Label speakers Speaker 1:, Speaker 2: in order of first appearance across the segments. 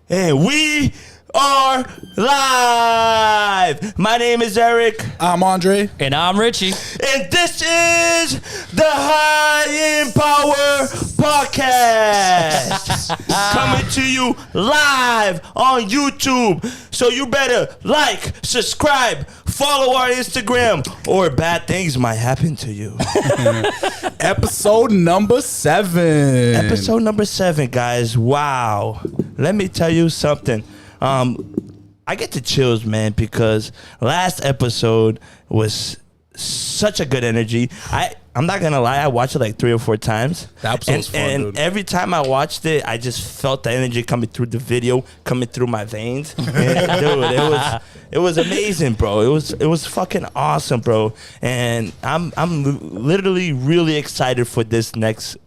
Speaker 1: And we are live. My name is Eric.
Speaker 2: I'm Andre.
Speaker 3: And I'm Richie.
Speaker 1: And this is the High in Power Podcast. Coming to you live on YouTube. So you better like, subscribe, follow our Instagram, or bad things might happen to you.
Speaker 2: Episode number 7.
Speaker 1: Episode number 7, guys. Wow. Let me tell you something. I get the chills, man, because last episode was such a good energy. I'm not gonna lie, I watched it like 3 or 4 times.
Speaker 2: That episode was fun, dude.
Speaker 1: Every time I watched it, I just felt the energy coming through the video, coming through my veins. And, dude, it was amazing, bro. It was fucking awesome, bro. And I'm literally really excited for this next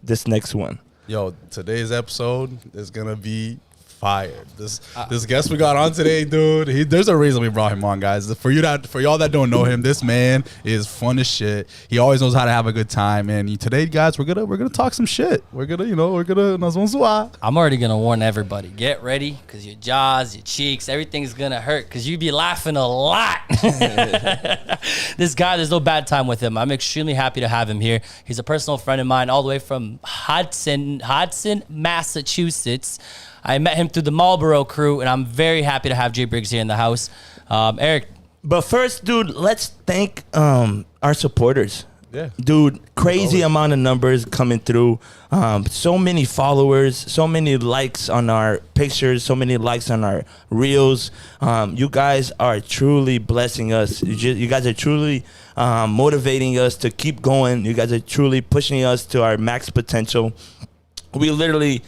Speaker 1: one.
Speaker 2: Yo, today's episode is gonna be fire. This guest we got on today, dude. There's a reason we brought him on, guys. For y'all that don't know him, this man is fun as shit. He always knows how to have a good time. And today, guys, we're gonna talk some shit. We're gonna.
Speaker 3: I'm already gonna warn everybody. Get ready, cause your jaws, your cheeks, everything's gonna hurt, cause you be laughing a lot. This guy, there's no bad time with him. I'm extremely happy to have him here. He's a personal friend of mine, all the way from Hudson, Massachusetts. I met him through the Marlboro crew, and I'm very happy to have JBriggs here in the house. Eric.
Speaker 1: But first, dude, let's thank our supporters.
Speaker 2: Yeah.
Speaker 1: Dude, crazy amount of numbers coming through. So many followers, so many likes on our pictures, so many likes on our reels. You guys are truly blessing us. You guys are truly motivating us to keep going. You guys are truly pushing us to our max potential. We literally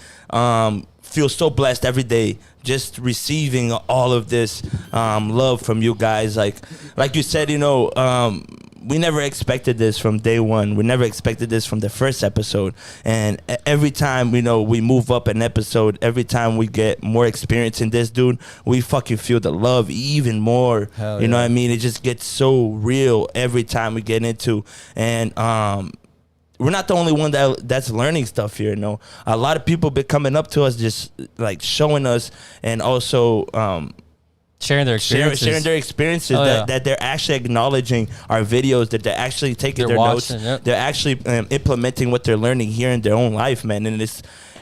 Speaker 1: feel so blessed every day just receiving all of this love from you guys. Like you said, we never expected this from day one. We never expected this from the first episode. And every time, we move up an episode, every time we get more experience in this, dude, we fucking feel the love even more.
Speaker 2: Hell
Speaker 1: you know
Speaker 2: yeah.
Speaker 1: what I mean? It just gets so real every time we get into. And we're not the only one that's learning stuff here. A lot of people been coming up to us, just like showing us, and also
Speaker 3: Sharing their experiences.
Speaker 1: Sharing their experiences, that they're actually acknowledging our videos, that they're actually taking their notes.
Speaker 3: Yep.
Speaker 1: They're actually implementing what they're learning here in their own life, man. And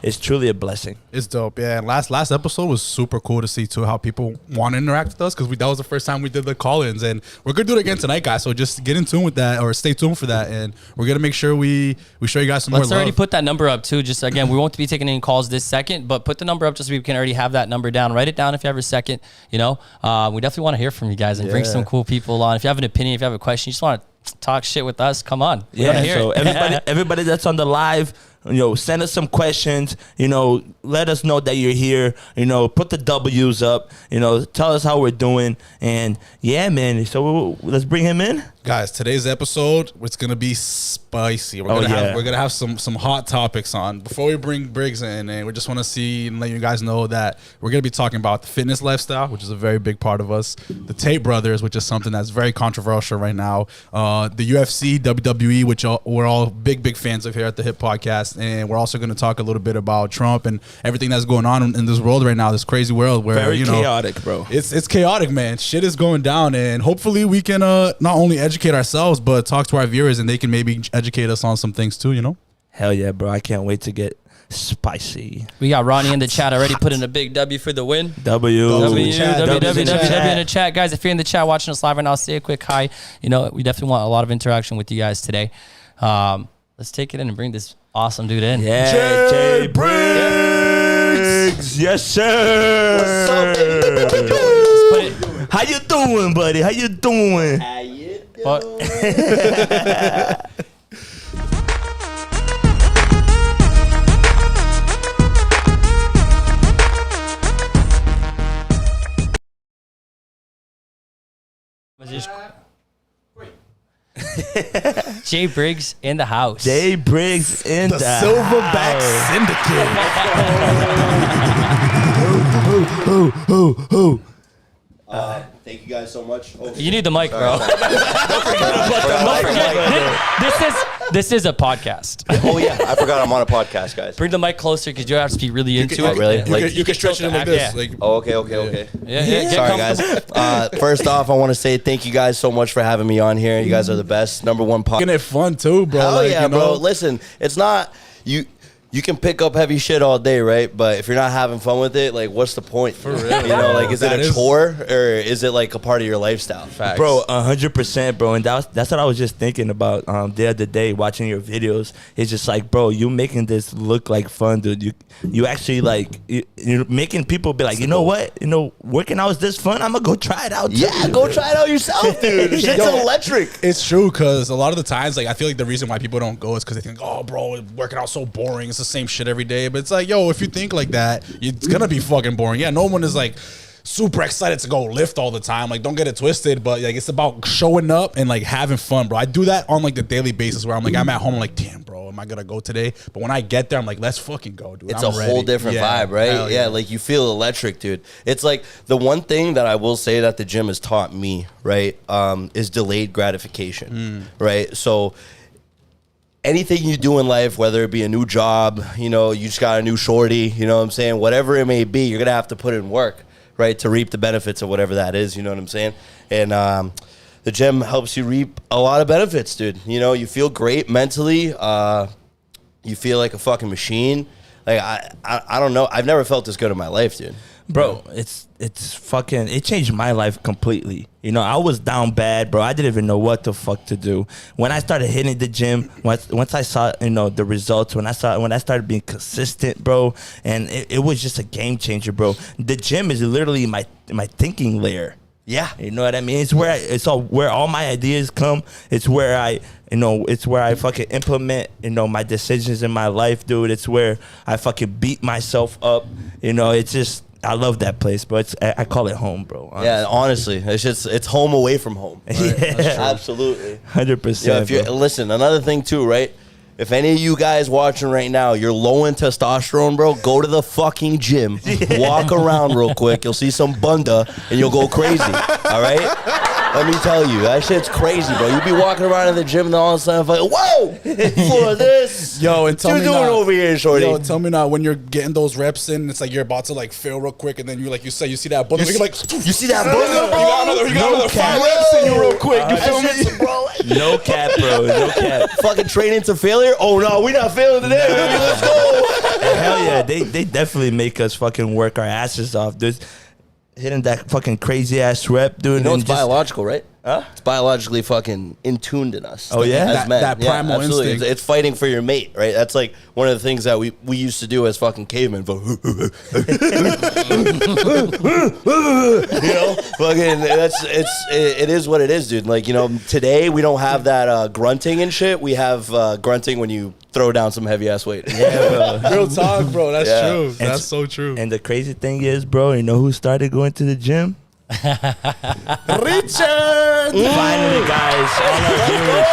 Speaker 1: it's truly a blessing.
Speaker 2: It's dope, yeah. And last episode was super cool to see too how people want to interact with us, because that was the first time we did the call-ins, and we're gonna do it again tonight, guys. So just get in tune with that, or stay tuned for that, and we're gonna make sure we show you guys some more love.
Speaker 3: Let's already put that number up too. Just again, we won't be taking any calls this second, but put the number up just so we can already have that number down. Write it down if you have a second. We definitely want to hear from you guys and bring some cool people on. If you have an opinion, if you have a question, you just want to talk shit with us, come on.
Speaker 1: So everybody that's on the live, send us some questions, let us know that you're here, put the W's up, tell us how we're doing. And yeah, man, so let's bring him in.
Speaker 2: Guys, today's episode, it's gonna be spicy. We're gonna have some hot topics on. Before we bring Briggs in, and we just want to see and let you guys know that we're gonna be talking about the fitness lifestyle, which is a very big part of us. The Tate brothers, which is something that's very controversial right now. The UFC, WWE, which we're all big fans of here at the Hip Podcast, and we're also gonna talk a little bit about Trump and everything that's going on in this world right now, this crazy world where
Speaker 1: very chaotic, bro.
Speaker 2: It's chaotic, man. Shit is going down, and hopefully we can not only educate ourselves, but talk to our viewers, and they can maybe educate us on some things too.
Speaker 1: Hell yeah, bro. I can't wait to get spicy.
Speaker 3: We got Ronnie in the chat already putting a big W for the win.
Speaker 1: W
Speaker 3: in the chat. Guys, if you're in the chat watching us live right now, say a quick hi. We definitely want a lot of interaction with you guys today. Let's take it in and bring this awesome dude in.
Speaker 1: Yeah, JBriggs. Yes, sir.
Speaker 3: What's up?
Speaker 1: How you doing, buddy? How you doing?
Speaker 3: JBriggs in the house.
Speaker 1: JBriggs in the
Speaker 2: Silverback
Speaker 1: Syndicate. Who?
Speaker 4: Thank you guys so much.
Speaker 3: You need the mic, bro. Don't forget. This This is a podcast.
Speaker 4: Oh yeah, I forgot I'm on a podcast, guys.
Speaker 3: Bring the mic closer because you have to be really into it.
Speaker 4: Really?
Speaker 2: You can stretch it like this.
Speaker 3: Yeah.
Speaker 2: Like,
Speaker 4: Okay.
Speaker 3: Yeah.
Speaker 4: Sorry, guys. First off, I want to say thank you guys so much for having me on here. You guys are the best. Number one podcast.
Speaker 2: making it fun too, bro.
Speaker 4: Hell
Speaker 2: like,
Speaker 4: yeah,
Speaker 2: you know,
Speaker 4: bro. Listen, it's not you. You can pick up heavy shit all day, right? But if you're not having fun with it, like, what's the point? For real, you know, like, is it a chore or is it like a part of your lifestyle?
Speaker 2: Facts.
Speaker 1: Bro, 100%, bro. And that's what I was just thinking about the other day watching your videos. It's just like, bro, you making this look like fun, dude. You actually like you're making people be like, you know what? You know, working out is this fun. I'm gonna go try it out.
Speaker 4: Yeah, go try it out yourself, dude. Shit's electric.
Speaker 2: It's true because a lot of the times, like, I feel like the reason why people don't go is because they think, oh, bro, working out so boring. It's the same shit every day. But it's like, yo, if you think like that, it's gonna be fucking boring. Yeah, no one is like super excited to go lift all the time. Like, don't get it twisted, but like, it's about showing up and like having fun, bro. I do that on like the daily basis where I'm like, I'm at home, I'm like, damn, bro, am I gonna go today? But when I get there, I'm like, let's fucking go, dude.
Speaker 4: It's
Speaker 2: I'm
Speaker 4: a
Speaker 2: ready.
Speaker 4: whole different vibe, right? Yeah, like you feel electric, dude. It's like the one thing that I will say that the gym has taught me, right, is delayed gratification, right? So anything you do in life, whether it be a new job, you know, you just got a new shorty, you know what I'm saying? Whatever it may be, you're going to have to put in work, right, to reap the benefits of whatever that is, you know what I'm saying? And the gym helps you reap a lot of benefits, dude. You know, you feel great mentally. You feel like a fucking machine. Like, I don't know. I've never felt this good in my life, dude.
Speaker 1: Bro, it changed my life completely. You know, I was down bad, bro. I didn't even know what the fuck to do. When I started hitting the gym, once I saw, you know, the results, when I started being consistent, bro, and it was just a game changer, bro. The gym is literally my thinking layer.
Speaker 4: Yeah.
Speaker 1: You know what I mean? It's where all my ideas come. It's where I fucking implement, you know, my decisions in my life, dude. It's where I fucking beat myself up. You know, it's just, I love that place, but I call it home, bro. Honestly.
Speaker 4: Yeah, honestly, it's home away from home. Right?
Speaker 1: Yeah,
Speaker 4: absolutely,
Speaker 1: 100%.
Speaker 4: Yeah, if you listen, another thing too, right? If any of you guys watching right now, you're low in testosterone, bro, go to the fucking gym, walk around real quick. You'll see some bunda, and you'll go crazy. All right. Let me tell you, that shit's crazy, bro. You be walking around in the gym and all of a sudden, like, whoa, for this.
Speaker 2: Yo, and tell
Speaker 4: what
Speaker 2: me
Speaker 4: you doing
Speaker 2: now,
Speaker 4: over here, shorty?
Speaker 2: Yo, tell me now, when you're getting those reps in, it's like you're about to like fail real quick, and then you like you see that bundle, you're like,
Speaker 4: you see that bundle, bro?
Speaker 2: You got another 5 reps in you real quick. You feel me,
Speaker 4: bro?
Speaker 1: No cap, bro. No cap.
Speaker 4: Fucking training to failure? Oh no, we not failing today, baby. Let's go.
Speaker 1: Hell yeah, they definitely make us fucking work our asses off, dude. Hitting that fucking crazy ass rep, dude.
Speaker 4: You know,
Speaker 1: and
Speaker 4: it's biological, right? Huh? It's biologically fucking in-tuned in us.
Speaker 1: Oh, yeah?
Speaker 4: As men.
Speaker 2: That primal
Speaker 4: absolutely.
Speaker 2: instinct.
Speaker 4: It's fighting for your mate, right? That's like one of the things that we used to do as fucking cavemen. You know? Fucking, it is what it is, dude. Like, you know, today we don't have that grunting and shit. We have grunting when you throw down some heavy ass weight.
Speaker 1: Yeah, bro.
Speaker 2: Real talk, bro. That's true.
Speaker 1: And
Speaker 2: That's so true.
Speaker 1: And the crazy thing is, bro, you know who started going to the gym?
Speaker 2: Richard.
Speaker 1: Finally, guys, all our viewers,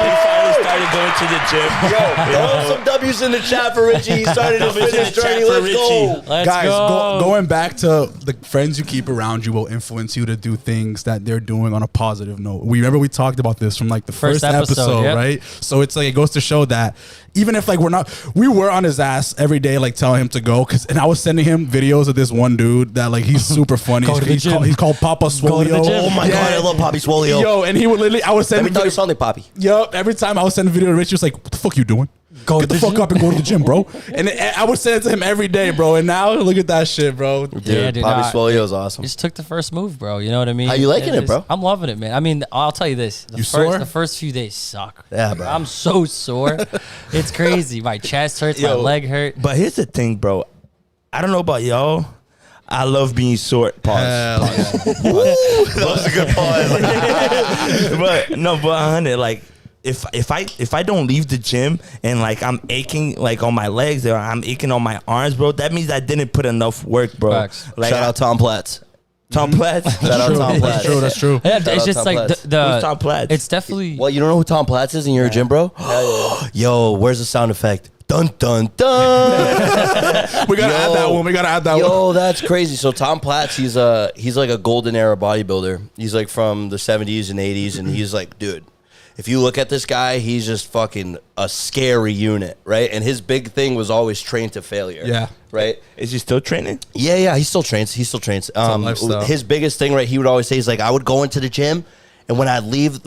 Speaker 1: they finally started going to the gym.
Speaker 4: Yo, throw some W's in the chat for Richie. He started his fitness journey. Let's go.
Speaker 2: Guys, going back to the friends you keep around you will influence you to do things that they're doing on a positive note. Remember we talked about this from like the first episode, yep. Right? So it's like, it goes to show that even if like we were on his ass every day, like telling him to go, and I was sending him videos of this one dude that like he's super funny. He's called Papa Swolio.
Speaker 4: Oh my god, I love Poppy Swolio.
Speaker 2: Yo, and he would literally, I was sending.
Speaker 4: Let me tell you something, Poppy.
Speaker 2: Yo, every time I was sending a video to Rich, he was like, "What the fuck you doing? Get the fuck up and go to the gym, bro." And I would send it to him every day, bro. And now look at that shit, bro.
Speaker 4: Dude, Poppy Swolio is awesome.
Speaker 3: Just took the first move, bro. You know what I mean?
Speaker 4: How you liking it, bro?
Speaker 3: I'm loving it, man. I mean, I'll tell you this: the first few days suck.
Speaker 4: Yeah, bro.
Speaker 3: I'm so sore. It's crazy. My chest hurts. My leg hurt.
Speaker 1: But here's the thing, bro. I don't know about y'all. I love being sore. Pause.
Speaker 4: That was a good pause.
Speaker 1: but 100, like, if I don't leave the gym and like I'm aching like on my legs or I'm aching on my arms, bro, that means I didn't put enough work, bro.
Speaker 3: Facts.
Speaker 4: Like, shout out Tom Platz.
Speaker 1: Tom Platz.
Speaker 4: Shout out Tom Platz.
Speaker 2: That's true.
Speaker 3: Yeah,
Speaker 4: Shout
Speaker 3: it's
Speaker 4: out
Speaker 3: just
Speaker 4: Tom
Speaker 3: like
Speaker 4: Platz.
Speaker 3: the
Speaker 1: Who's Tom Platz?
Speaker 3: It's definitely.
Speaker 4: Well, you don't know who Tom Platz is in your gym, bro? Yo, where's the sound effect? Dun dun dun.
Speaker 2: We gotta add that one. We gotta add that one.
Speaker 4: Yo, that's crazy. So Tom Platz, he's like a golden era bodybuilder. He's like from the 70s and 80s, and he's like, dude, if you look at this guy, he's just fucking a scary unit, right? And his big thing was always train to failure.
Speaker 2: Yeah.
Speaker 4: Right?
Speaker 1: Is he still training?
Speaker 4: Yeah, he still trains. His biggest thing, right, he would always say is like, I would go into the gym, and when I'd leave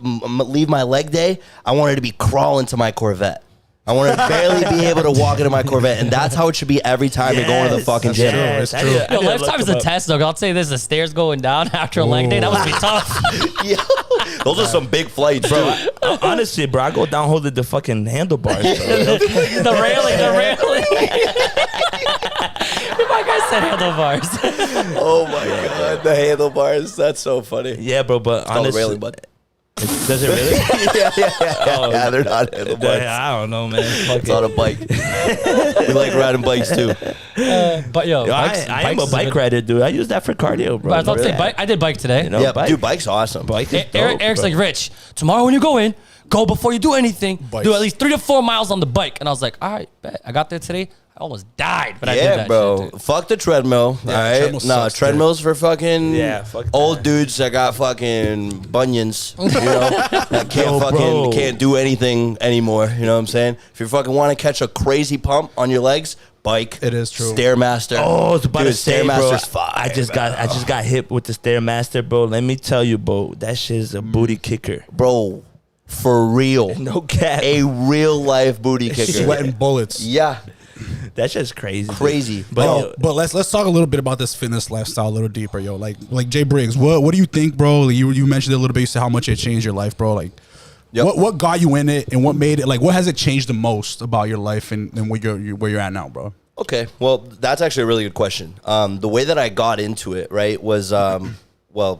Speaker 4: my leg day, I wanted to be crawling to my Corvette. I want to barely be able to walk into my Corvette, and that's how it should be every time you go into the fucking gym.
Speaker 2: It's true.
Speaker 3: Yo, lifetime is a test, though. I'll say this: the stairs going down after a leg day, that must be tough.
Speaker 4: Yeah, those are some big flights, bro.
Speaker 1: Honestly, bro, I go down holding the fucking handlebars. Bro.
Speaker 3: the railing. My guy said handlebars.
Speaker 4: Oh my god, the handlebars. That's so funny.
Speaker 1: Yeah, bro, but honestly,
Speaker 4: railing, but
Speaker 1: does it really?
Speaker 4: yeah, they're not handlebars.
Speaker 1: I don't know, man.
Speaker 4: It's on a bike. We like riding bikes too.
Speaker 3: But yo, bikes,
Speaker 1: I am a bike rider, dude. I use that for cardio, bro.
Speaker 3: I thought say bike. I did bike today.
Speaker 1: You know,
Speaker 4: Yeah,
Speaker 1: bike.
Speaker 4: dude, bike's awesome.
Speaker 1: Bike is dope,
Speaker 3: Eric's
Speaker 1: bro.
Speaker 3: like, Rich, tomorrow when you go in, go before you do anything.
Speaker 2: Bikes.
Speaker 3: Do at least 3 to 4 miles on the bike. And I was like, all right, bet. I got there today. I almost died, but I did
Speaker 4: Yeah,
Speaker 3: that
Speaker 4: bro.
Speaker 3: shit, dude.
Speaker 4: Fuck the treadmill.
Speaker 2: Yeah,
Speaker 4: all right.
Speaker 2: treadmill
Speaker 4: No,
Speaker 2: sucks,
Speaker 4: treadmills for fucking
Speaker 1: fuck
Speaker 4: old
Speaker 1: that.
Speaker 4: dudes that got fucking bunions. You know, that can't do anything anymore. You know what I'm saying? If you fucking want to catch a crazy pump on your legs, bike.
Speaker 2: It is true.
Speaker 4: Stairmaster.
Speaker 1: Oh, I was about to say, bro.
Speaker 4: Stairmaster's fire.
Speaker 1: I just got hit with the Stairmaster, bro. Let me tell you, bro. That shit is a booty kicker.
Speaker 4: Bro, for real.
Speaker 1: No cap.
Speaker 4: A real life booty kicker.
Speaker 2: Sweating bullets.
Speaker 4: Yeah,
Speaker 1: That shit's crazy. dude.
Speaker 4: crazy.
Speaker 2: But let's talk a little bit about this fitness lifestyle a little deeper, yo. Like JBriggs, what do you think, bro? Like you mentioned it a little bit. You said how much it changed your life, bro. Like,
Speaker 4: Yep.
Speaker 2: what got you in it, and what made it? Like, what has it changed the most about your life and where you're at now, bro?
Speaker 4: Okay, well, that's actually a really good question. The way that I got into it, right, was well,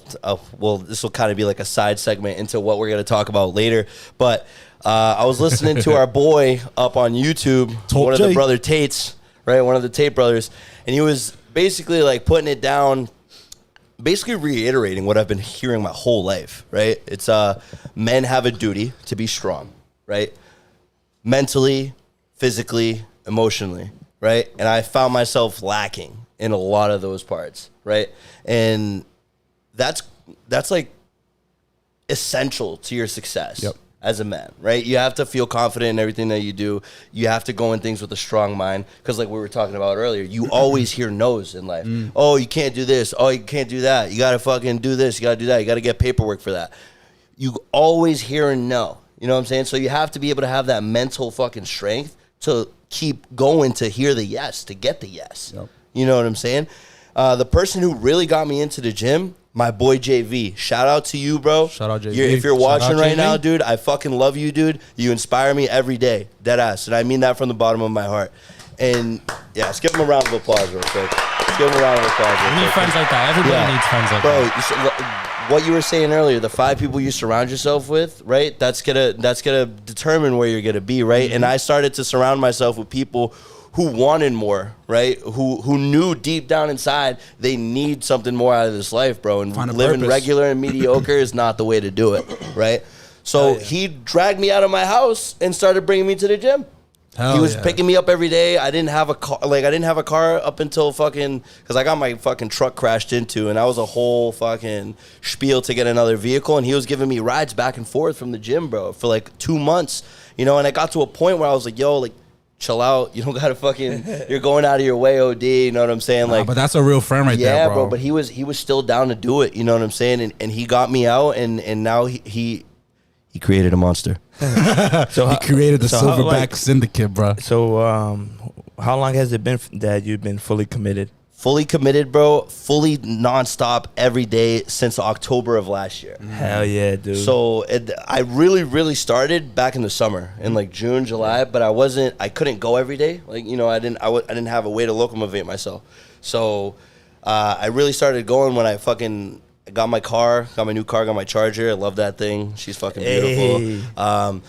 Speaker 4: this will kind of be like a side segment into what we're going to talk about later. But I was listening to our boy up on YouTube, one of the brother Tates, right, one of the Tate brothers, and he was basically like putting it down, basically reiterating what I've been hearing my whole life, right? It's men have a duty to be strong, right? Mentally, physically, emotionally, right? And I found myself lacking in a lot of those parts, right? And that's like essential to your success as a man, right? You have to feel confident in everything that you do. You have to go in things with a strong mind, because like we were talking about earlier, you always hear no's in life. Oh, you can't do this. Oh, you can't do that. You got to fucking do this. You got to do that. You got to get paperwork for that. You always hear a no. You know what I'm saying? So you have to be able to have that mental fucking strength to keep going, to hear the yes, to get the yes. You know what I'm saying? The person who really got me into the gym, my boy JV. Shout out to you, bro.
Speaker 2: Shout out, JV.
Speaker 4: If you're watching right
Speaker 2: JV.
Speaker 4: now, dude, I fucking love you, dude. You inspire me every day. Dead ass. And I mean that from the bottom of my heart. And yeah, let's give him a round of applause real quick. Let's give him a round of applause real
Speaker 3: We need
Speaker 4: quick.
Speaker 3: friends like that. Everybody needs friends like
Speaker 4: Bro,
Speaker 3: that.
Speaker 4: what you were saying earlier, the 5 people you surround yourself with, right? That's gonna determine where you're gonna be, right? And I started to surround myself with people who wanted more, right? Who knew deep down inside they need something more out of this life, bro. And
Speaker 2: Find a
Speaker 4: living
Speaker 2: purpose.
Speaker 4: regular and mediocre is not the way to do it, right? So he dragged me out of my house and started bringing me to the gym. He was picking me up every day. I didn't have a car. I didn't have a car up until fucking, because I got my fucking truck crashed into, and that was a whole fucking spiel to get another vehicle. And he was giving me rides back and forth from the gym, bro, for like 2 months, you know. And I got to a point where I was like, yo, like, chill out. You don't gotta fucking. You're going out of your way, OD. You know what I'm saying? Like,
Speaker 2: but that's a real friend right there, bro.
Speaker 4: But he was still down to do it. You know what I'm saying? And he got me out, and now he created a monster.
Speaker 1: So
Speaker 2: He created the
Speaker 1: so how,
Speaker 2: Silverback Syndicate, bro.
Speaker 1: So how long has it been that you've been fully committed?
Speaker 4: Fully committed, bro. Fully nonstop every day since October of last year.
Speaker 1: Hell yeah, dude.
Speaker 4: So I really started back in the summer, in like June, July, but I couldn't go every day. Like, you know, I didn't have a way to locomotivate myself. So I really started going when I fucking got my car, got my new car, got my Charger. I love that thing. She's fucking beautiful.
Speaker 1: Hey.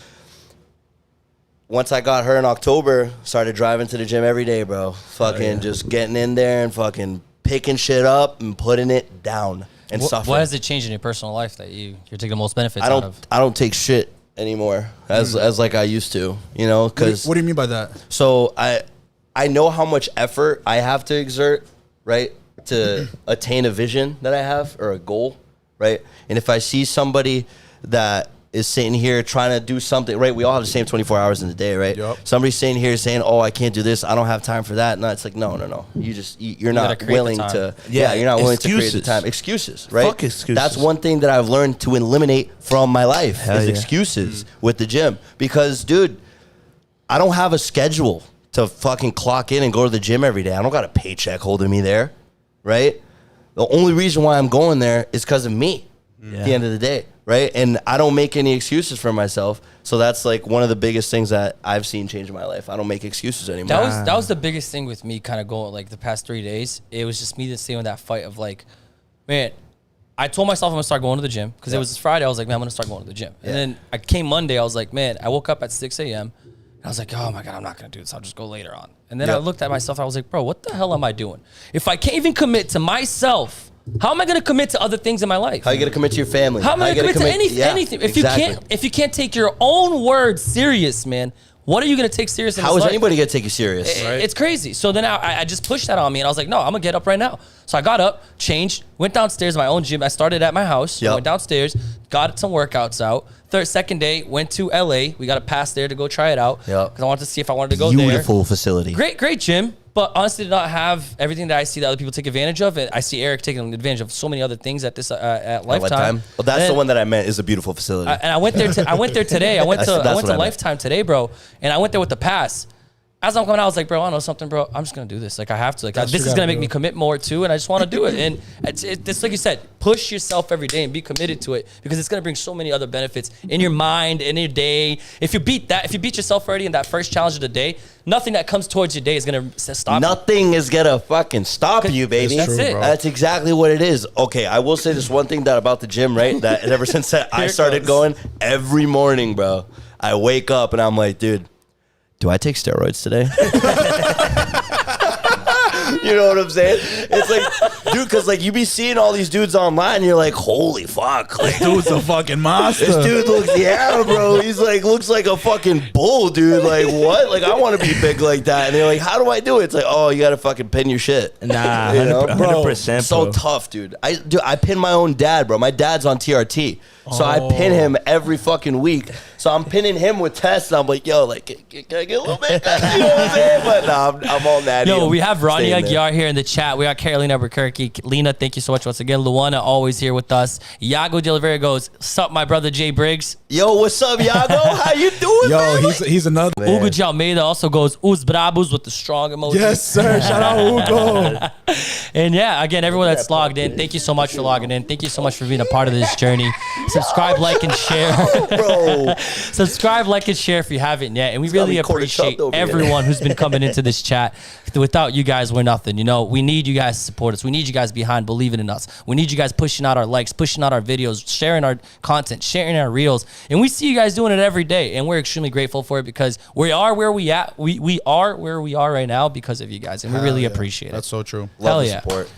Speaker 4: Once I got her in October, started driving to the gym every day, bro. Fucking just getting in there and fucking picking shit up and putting it down and suffering.
Speaker 3: What has it changed in your personal life that you're taking the most benefits out of?
Speaker 4: I don't take shit anymore as like I used to, you know, because
Speaker 2: What do you mean by that?
Speaker 4: so I know how much effort I have to exert, right, to attain a vision that I have or a goal, right? And if I see somebody that is sitting here trying to do something, right? We all have the same 24 hours in the day, right?
Speaker 2: Yep.
Speaker 4: Somebody's sitting here saying, "Oh, I can't do this. I don't have time for that." No, it's like, no. You're not willing to. Yeah, you're not willing to create the time. Excuses, right?
Speaker 1: Fuck excuses.
Speaker 4: That's one thing that I've learned to eliminate from my life
Speaker 1: Hell
Speaker 4: is
Speaker 1: yeah.
Speaker 4: excuses with the gym. Because, dude, I don't have a schedule to fucking clock in and go to the gym every day. I don't got a paycheck holding me there, right? The only reason why I'm going there is because of me at the end of the day, right? And I don't make any excuses for myself. So that's like one of the biggest things that I've seen change in my life. I don't make excuses anymore.
Speaker 3: That was the biggest thing with me kind of going like the past 3 days. It was just me just staying with that fight of like, man, I told myself I'm going to start going to the gym because it was Friday. I was like, man, I'm going to start going to the gym. And then I came Monday. I was like, man, I woke up at 6 a.m. and I was like, oh my God, I'm not going to do this. I'll just go later on. And then I looked at myself. I was like, bro, what the hell am I doing? If I can't even commit to myself, how am I going to commit to other things in my life?
Speaker 4: How are you going to commit to your family?
Speaker 3: How am I going to commit to anything? If you can't take your own words serious, man, what are you going to take serious in this life?
Speaker 4: How is anybody going to take you serious?
Speaker 3: It's crazy. So then I just pushed that on me, and I was like, no, I'm going to get up right now. So I got up, changed, went downstairs to my own gym. I started at my house, went downstairs, got some workouts out. Second day, went to LA. We got a pass there to go try it out because I wanted to see if I wanted to go there.
Speaker 4: Beautiful facility.
Speaker 3: Great gym. But honestly, did not have everything that I see that other people take advantage of. I see Eric taking advantage of so many other things at this at Lifetime.
Speaker 4: Well, that's the one that I meant is a beautiful facility.
Speaker 3: And I went there. I went there today. I went to Lifetime today, bro. And I went there with the pass. As I'm coming out, I was like, bro, I know something, bro. I'm just gonna do this. Like, I have to. Like, this is gonna make me commit more too, and I just want to do it. And it's like you said, push yourself every day and be committed to it because it's gonna bring so many other benefits in your mind, in your day. If you beat yourself already in that first challenge of the day, nothing that comes towards your day is gonna stop.
Speaker 4: Nothing is gonna fucking stop you, baby.
Speaker 3: That's it.
Speaker 2: Bro.
Speaker 4: That's exactly what it is. Okay, I will say this one thing that about the gym, right? That ever since I started going every morning, bro, I wake up and I'm like, dude, do I take steroids today? You know what I'm saying? It's like, dude, because like you be seeing all these dudes online, and you're like, holy fuck, like,
Speaker 2: Dude's a fucking monster.
Speaker 4: this dude looks, yeah, bro. He's like, looks like a fucking bull, dude. Like, what? Like, I want to be big like that. And they're like, how do I do it? It's like, oh, you got to fucking pin your shit.
Speaker 1: Nah,
Speaker 4: You know?
Speaker 1: 100%.
Speaker 4: So
Speaker 1: bro.
Speaker 4: tough, dude. I pin my own dad, bro. My dad's on TRT. So I pin him every fucking week. So I'm pinning him with tests. And I'm like, yo, like, can I get a little bit? You know what I'm saying? But no, I'm all natty.
Speaker 3: Yo, we have Ronnie
Speaker 4: Staying there.
Speaker 3: Aguiar here in the chat. We got Carolina Albuquerque. Lena, thank you so much once again. Luana, always here with us. Iago de Oliveira goes, sup, my brother JBriggs.
Speaker 4: Yo, what's up, Iago? How you doing,
Speaker 2: Yo,
Speaker 4: man?
Speaker 2: he's another.
Speaker 3: Hugo de Almeida also goes, Us Brabos with the strong emoji.
Speaker 2: Yes, sir. Shout out Hugo.
Speaker 3: And yeah, again, everyone that's logged in, thank you so much for logging in. Thank you so much for being a part of this journey. Subscribe, like, and share.
Speaker 4: Bro.
Speaker 3: Subscribe, like, and share if you haven't yet. And we really
Speaker 4: got me
Speaker 3: appreciate
Speaker 4: cornered up over here.
Speaker 3: everyone who's been coming into this chat. Without you guys, we're nothing. You know, we need you guys to support us. We need you guys behind believing in us. We need you guys pushing out our likes, pushing out our videos, sharing our content, sharing our reels. And we see you guys doing it every day. And we're extremely grateful for it because we are where we at. We are where we are right now because of you guys. And we really appreciate
Speaker 2: That's
Speaker 3: it.
Speaker 2: so true.
Speaker 4: Love
Speaker 3: Hell
Speaker 4: the
Speaker 3: yeah.
Speaker 4: support.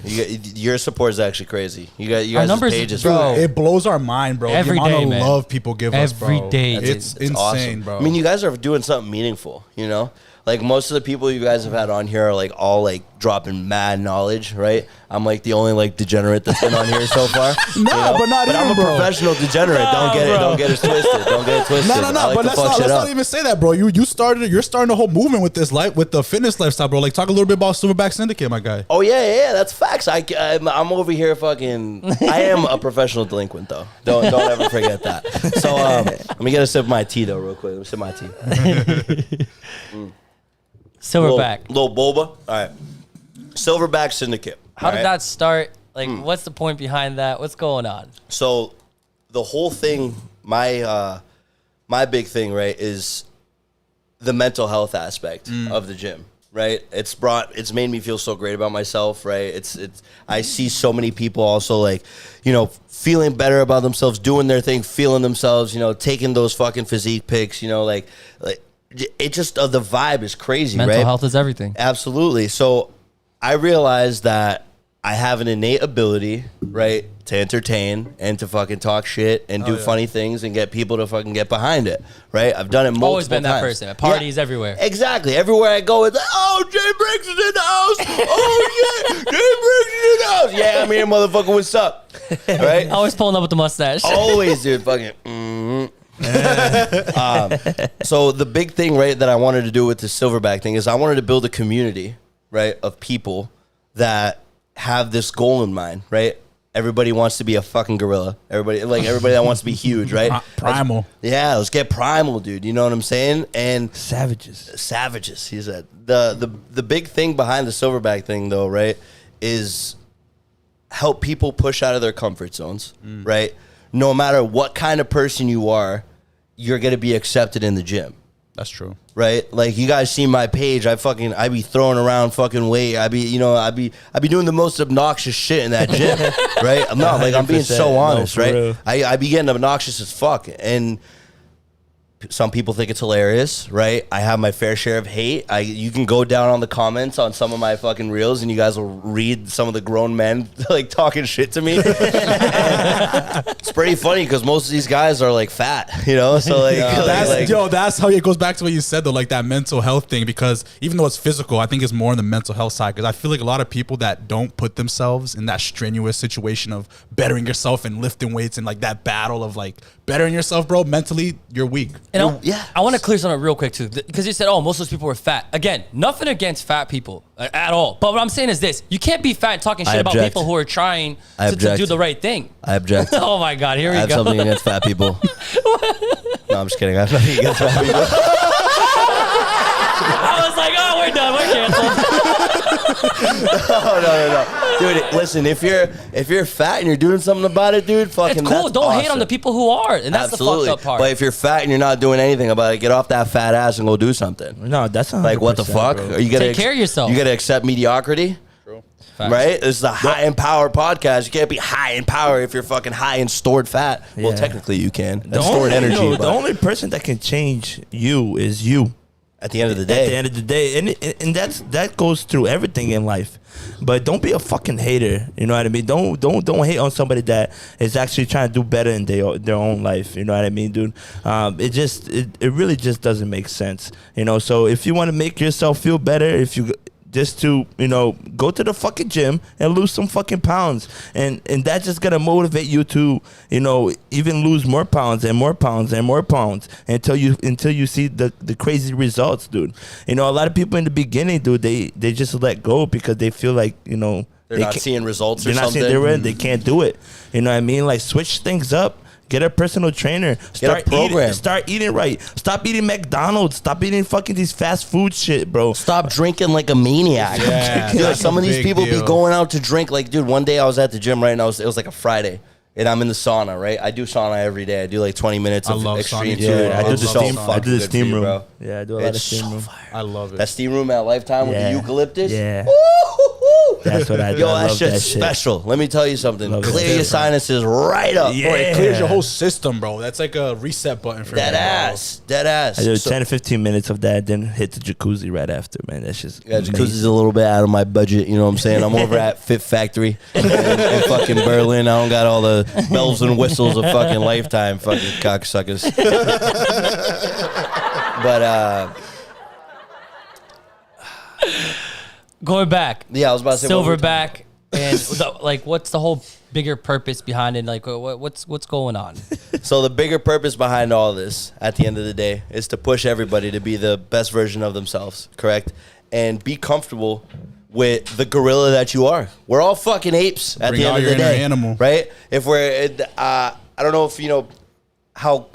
Speaker 4: Your support is actually crazy. You
Speaker 3: Our
Speaker 4: guys'
Speaker 3: numbers,
Speaker 4: pages,
Speaker 3: bro.
Speaker 2: It blows our mind, bro.
Speaker 3: Every
Speaker 2: the amount
Speaker 3: day,
Speaker 2: of
Speaker 3: man.
Speaker 2: love people give us, bro.
Speaker 3: Every day.
Speaker 2: It's insane,
Speaker 4: awesome,
Speaker 2: bro.
Speaker 4: I mean, you guys are doing something meaningful, you know? Like, most of the people you guys have had on here are, like, all, like, dropping mad knowledge, right? I'm, like, the only, like, degenerate that's been on here so far.
Speaker 2: But not
Speaker 4: But I'm
Speaker 2: even,
Speaker 4: a
Speaker 2: bro.
Speaker 4: professional degenerate. Don't get it twisted. Don't get it twisted.
Speaker 2: No,
Speaker 4: I like
Speaker 2: but
Speaker 4: to
Speaker 2: let's
Speaker 4: fuck shit up.
Speaker 2: not even say that, bro. You're starting a whole movement with this with the fitness lifestyle, bro. Like, talk a little bit about Silverback Syndicate, my guy.
Speaker 4: Oh, yeah, that's facts. I'm over here fucking... I am a professional delinquent, though. Don't ever forget that. So, let me get a sip of my tea, though, real quick. Let me sip my tea.
Speaker 3: Silverback.
Speaker 4: Little boba. All right. Silverback Syndicate.
Speaker 3: How
Speaker 4: all
Speaker 3: did
Speaker 4: right?
Speaker 3: that start? Like, what's the point behind that? What's going on?
Speaker 4: So the whole thing, my big thing, right, is the mental health aspect of the gym, right? It's made me feel so great about myself, right? I see so many people also, like, you know, feeling better about themselves, doing their thing, feeling themselves, you know, taking those fucking physique pics, you know, like it just, the vibe is crazy,
Speaker 3: Mental
Speaker 4: right?
Speaker 3: health is everything.
Speaker 4: Absolutely. So I realized that I have an innate ability, right, to entertain and to fucking talk shit and do funny things and get people to fucking get behind it, right? I've done it multiple
Speaker 3: Always been that
Speaker 4: times.
Speaker 3: person. At parties everywhere.
Speaker 4: Exactly. Everywhere I go, it's like, oh, JBriggs is in the house. Oh, yeah, JBriggs is in the house. Yeah, I'm here, motherfucker. What's up? Right?
Speaker 3: Always pulling up with the mustache.
Speaker 4: Always, dude. Fucking, So the big thing, right, that I wanted to do with the Silverback thing is I wanted to build a community, right, of people that have this goal in mind, right? Everybody wants to be a fucking gorilla. Everybody that wants to be huge, right?
Speaker 2: Primal.
Speaker 4: Let's get primal, dude. You know what I'm saying? And
Speaker 1: Savages.
Speaker 4: He said the big thing behind the Silverback thing, though, right, is help people push out of their comfort zones, right? No matter what kind of person you are, you're gonna be accepted in the gym.
Speaker 2: That's true.
Speaker 4: Right? Like, you guys see my page, I be throwing around fucking weight. I be doing the most obnoxious shit in that gym. Right? I'm being so honest, right? I be getting obnoxious as fuck. And some people think it's hilarious, right? I have my fair share of hate. You can go down on the comments on some of my fucking reels, and you guys will read some of the grown men like talking shit to me. It's pretty funny because most of these guys are like fat, you know. So
Speaker 2: that's how it goes back to what you said though, like that mental health thing. Because even though it's physical, I think it's more on the mental health side. Because I feel like a lot of people that don't put themselves in that strenuous situation of bettering yourself and lifting weights and like that battle of like bettering yourself, bro, mentally, you're weak.
Speaker 3: And I want to clear something real quick too, because you said, "Oh, most of those people were fat." Again, nothing against fat people at all. But what I'm saying is this: you can't be fat and talking shit about people who are trying to do the right thing.
Speaker 4: I object.
Speaker 3: Oh my God, here we go.
Speaker 4: I have something against fat people. No, I'm just kidding. I have nothing against fat people.
Speaker 3: I was like, "Oh, we're done. We're canceled."
Speaker 4: No. Dude, listen, if you're fat and you're doing something about it, dude, fucking
Speaker 3: it's cool.
Speaker 4: that's
Speaker 3: Don't
Speaker 4: awesome.
Speaker 3: hate on the people who are, and that's
Speaker 4: Absolutely.
Speaker 3: the fucked up part.
Speaker 4: But if you're fat and you're not doing anything about it, get off that fat ass and go do something.
Speaker 1: No, that's not
Speaker 4: like, what the fuck?
Speaker 1: bro.
Speaker 4: Are you gonna
Speaker 3: take care of yourself?
Speaker 4: You gotta accept mediocrity.
Speaker 2: True.
Speaker 4: Right? This is a high in power podcast. You can't be high in power if you're fucking high in stored fat. Well, technically you can. That's stored energy.
Speaker 1: The only person that can change you is you.
Speaker 4: At the end of the day.
Speaker 1: At the end of the day. And that goes through everything in life. But don't be a fucking hater. You know what I mean? Don't hate on somebody that is actually trying to do better in their own life. You know what I mean, dude? It really just doesn't make sense. You know, so if you want to make yourself feel better, if you just to, go to the fucking gym and lose some fucking pounds. And that's just going to motivate you to, even lose more pounds and more pounds and more pounds until you see the crazy results, dude. A lot of people in the beginning, dude, they just let go because they feel like,
Speaker 4: they're not seeing results or something.
Speaker 1: They can't do it. You know what I mean? Like, switch things up. Get a personal trainer.
Speaker 4: Start
Speaker 1: Eating right. Stop eating McDonald's. Stop eating fucking these fast food shit, bro.
Speaker 4: Stop drinking like a maniac.
Speaker 2: Yeah,
Speaker 4: dude, some of these people
Speaker 2: deal.
Speaker 4: be going out to drink. Like, dude, one day I was at the gym, right? And it was like a Friday. And I'm in the sauna, right? I do sauna every day. I do like 20 minutes of extreme.
Speaker 1: Yeah, I do the steam room.
Speaker 4: Bro.
Speaker 1: Yeah, I do a lot of steam room.
Speaker 2: I love it.
Speaker 4: That steam room at Lifetime with the eucalyptus.
Speaker 1: Yeah.
Speaker 4: Woo-hoo-hoo.
Speaker 1: That's what I do.
Speaker 4: Yo,
Speaker 1: I
Speaker 4: that
Speaker 1: love
Speaker 4: shit's
Speaker 1: that shit.
Speaker 4: special. Let me tell you something.
Speaker 1: Love
Speaker 4: Clear your sinuses right up.
Speaker 1: Yeah.
Speaker 2: Bro, it clears your whole system, bro. That's like a reset button for
Speaker 4: Dead
Speaker 2: me,
Speaker 4: ass.
Speaker 1: I do 10 to 15 minutes of that, then hit the jacuzzi right after, man. That's just
Speaker 4: jacuzzi's a little bit out of my budget, you know what I'm saying? I'm over at Fit Factory in fucking Berlin. I don't got all the bells and whistles of fucking Lifetime, fucking cocksuckers. But
Speaker 3: Going back.
Speaker 4: Yeah, I was about to say
Speaker 3: Silverback, and what's the whole bigger purpose behind it? Like, what's going on?
Speaker 4: So the bigger purpose behind all this, at the end of the day, is to push everybody to be the best version of themselves, correct? And be comfortable with the gorilla that you are. We're all fucking apes at
Speaker 2: Bring
Speaker 4: the end
Speaker 2: out
Speaker 4: of
Speaker 2: your
Speaker 4: the day,
Speaker 2: inner animal.
Speaker 4: right? If we're, I don't know if you know how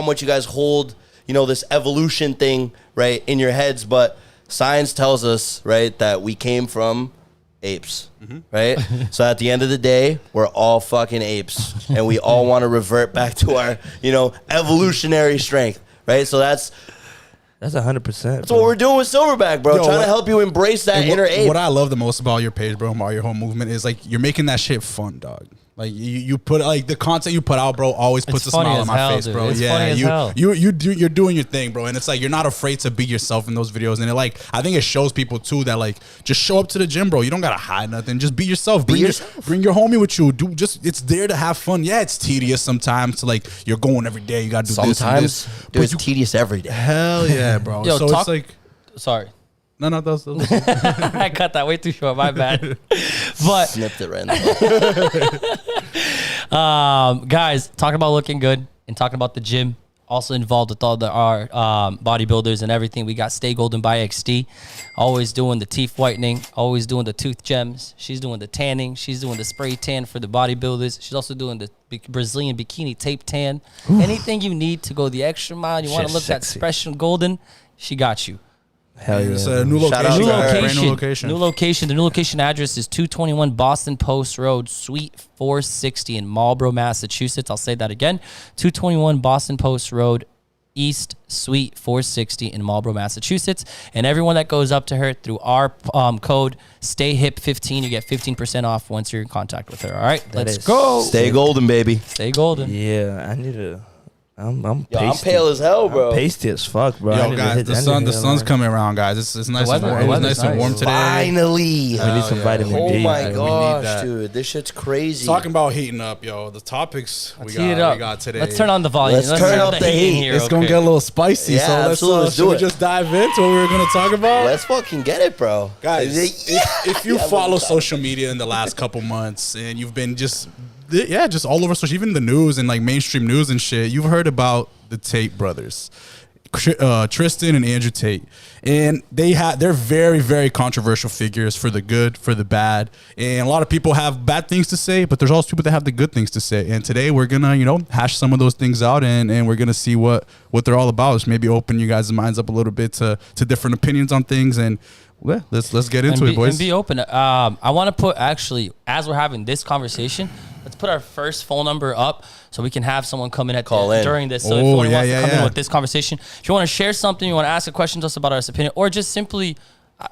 Speaker 4: much you guys hold, this evolution thing, right, in your heads, but science tells us, right, that we came from apes, right? So at the end of the day, we're all fucking apes, and we all want to revert back to our, evolutionary strength, right? So that's
Speaker 1: 100%.
Speaker 4: That's what we're doing with Silverback, bro. Trying to help you embrace that inner ape.
Speaker 2: What I love the most about your page, bro, about your whole movement is like you're making that shit fun, dog. Like you put like the content you put out, bro, always puts a smile on my face, bro. Yeah, you're doing your thing, bro, and it's like you're not afraid to be yourself in those videos, and I think it shows people too that like just show up to the gym, bro. You don't gotta hide nothing. Just be yourself. Bring your homie with you. It's there to have fun. Yeah, it's tedious sometimes. To like you're going every day. You gotta do this and this.
Speaker 4: Dude, it's tedious every day.
Speaker 2: Hell yeah, bro.
Speaker 3: Yo,
Speaker 2: so it's like
Speaker 3: sorry.
Speaker 2: No, that's
Speaker 3: I cut that way too short. My bad. But
Speaker 4: snipped it right now.
Speaker 3: guys, talking about looking good and talking about the gym. Also involved with all our bodybuilders and everything. We got Stay Golden by XD, always doing the teeth whitening, always doing the tooth gems. She's doing the tanning. She's doing the spray tan for the bodybuilders. She's also doing the Brazilian bikini tape tan. Anything you need to go the extra mile, you want to look that special golden, she got you.
Speaker 1: Hell yeah.
Speaker 2: It's a new location.
Speaker 3: New location. The new location address is 221 Boston Post Road, Suite 460 in Marlborough, Massachusetts. I'll say that again. 221 Boston Post Road, East Suite 460 in Marlborough, Massachusetts. And everyone that goes up to her through our code STAYHIP15, you get 15% off once you're in contact with her. All right, let's go.
Speaker 4: Stay golden, baby.
Speaker 3: Stay golden.
Speaker 1: Yeah, I need to. I'm
Speaker 4: I'm pale as hell, bro.
Speaker 1: I'm pasty as fuck, bro.
Speaker 2: Yo, guys, the sun's coming around, guys. It's nice and warm. It's nice and warm today.
Speaker 4: Finally.
Speaker 1: We need some vitamin D.
Speaker 4: Oh my gosh, dude, this shit's crazy.
Speaker 2: Talking about heating up, yo. The topics we got today.
Speaker 3: Let's turn on the volume.
Speaker 4: Let's turn up the heat
Speaker 3: here.
Speaker 2: It's gonna get a little spicy.
Speaker 4: Yeah,
Speaker 2: so
Speaker 4: absolutely.
Speaker 2: should we just dive into what we were gonna talk about?
Speaker 4: Let's fucking get it, bro.
Speaker 2: Guys, if you follow social media in the last couple months and you've been just all over social, even the news and like mainstream news and shit, you've heard about the Tate brothers, Tristan and Andrew Tate, and they're very, very controversial figures for the good, for the bad, and a lot of people have bad things to say, but there's also people that have the good things to say. And today we're gonna hash some of those things out, and we're gonna see what they're all about. Just maybe open you guys' minds up a little bit to different opinions on things, and well, let's get into it, boys.
Speaker 3: And be open. I want to put, actually, as we're having this conversation, let's put our first phone number up so we can have someone come in during this. So if someone wants to come in with this conversation, if you want to share something, you want to ask a question to us about our opinion, or just simply,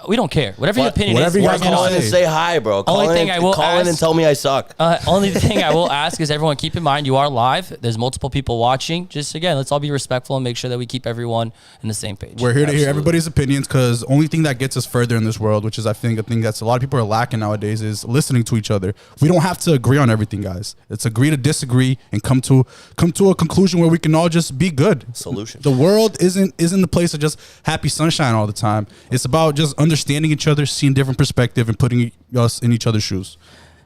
Speaker 3: we don't care. Whatever your opinion is.
Speaker 2: You guys
Speaker 4: call in and say hi, bro. Call in and tell me I suck.
Speaker 3: Only thing I will ask is everyone keep in mind you are live. There's multiple people watching. Just again, let's all be respectful and make sure that we keep everyone in the same page.
Speaker 2: We're here to hear everybody's opinions, because only thing that gets us further in this world, which is I think a thing that's a lot of people are lacking nowadays, is listening to each other. We don't have to agree on everything, guys. It's agree to disagree and come to a conclusion where we can all just be good.
Speaker 4: Solution.
Speaker 2: The world isn't the place of just happy sunshine all the time. It's about just understanding each other, seeing different perspective, and putting us in each other's shoes.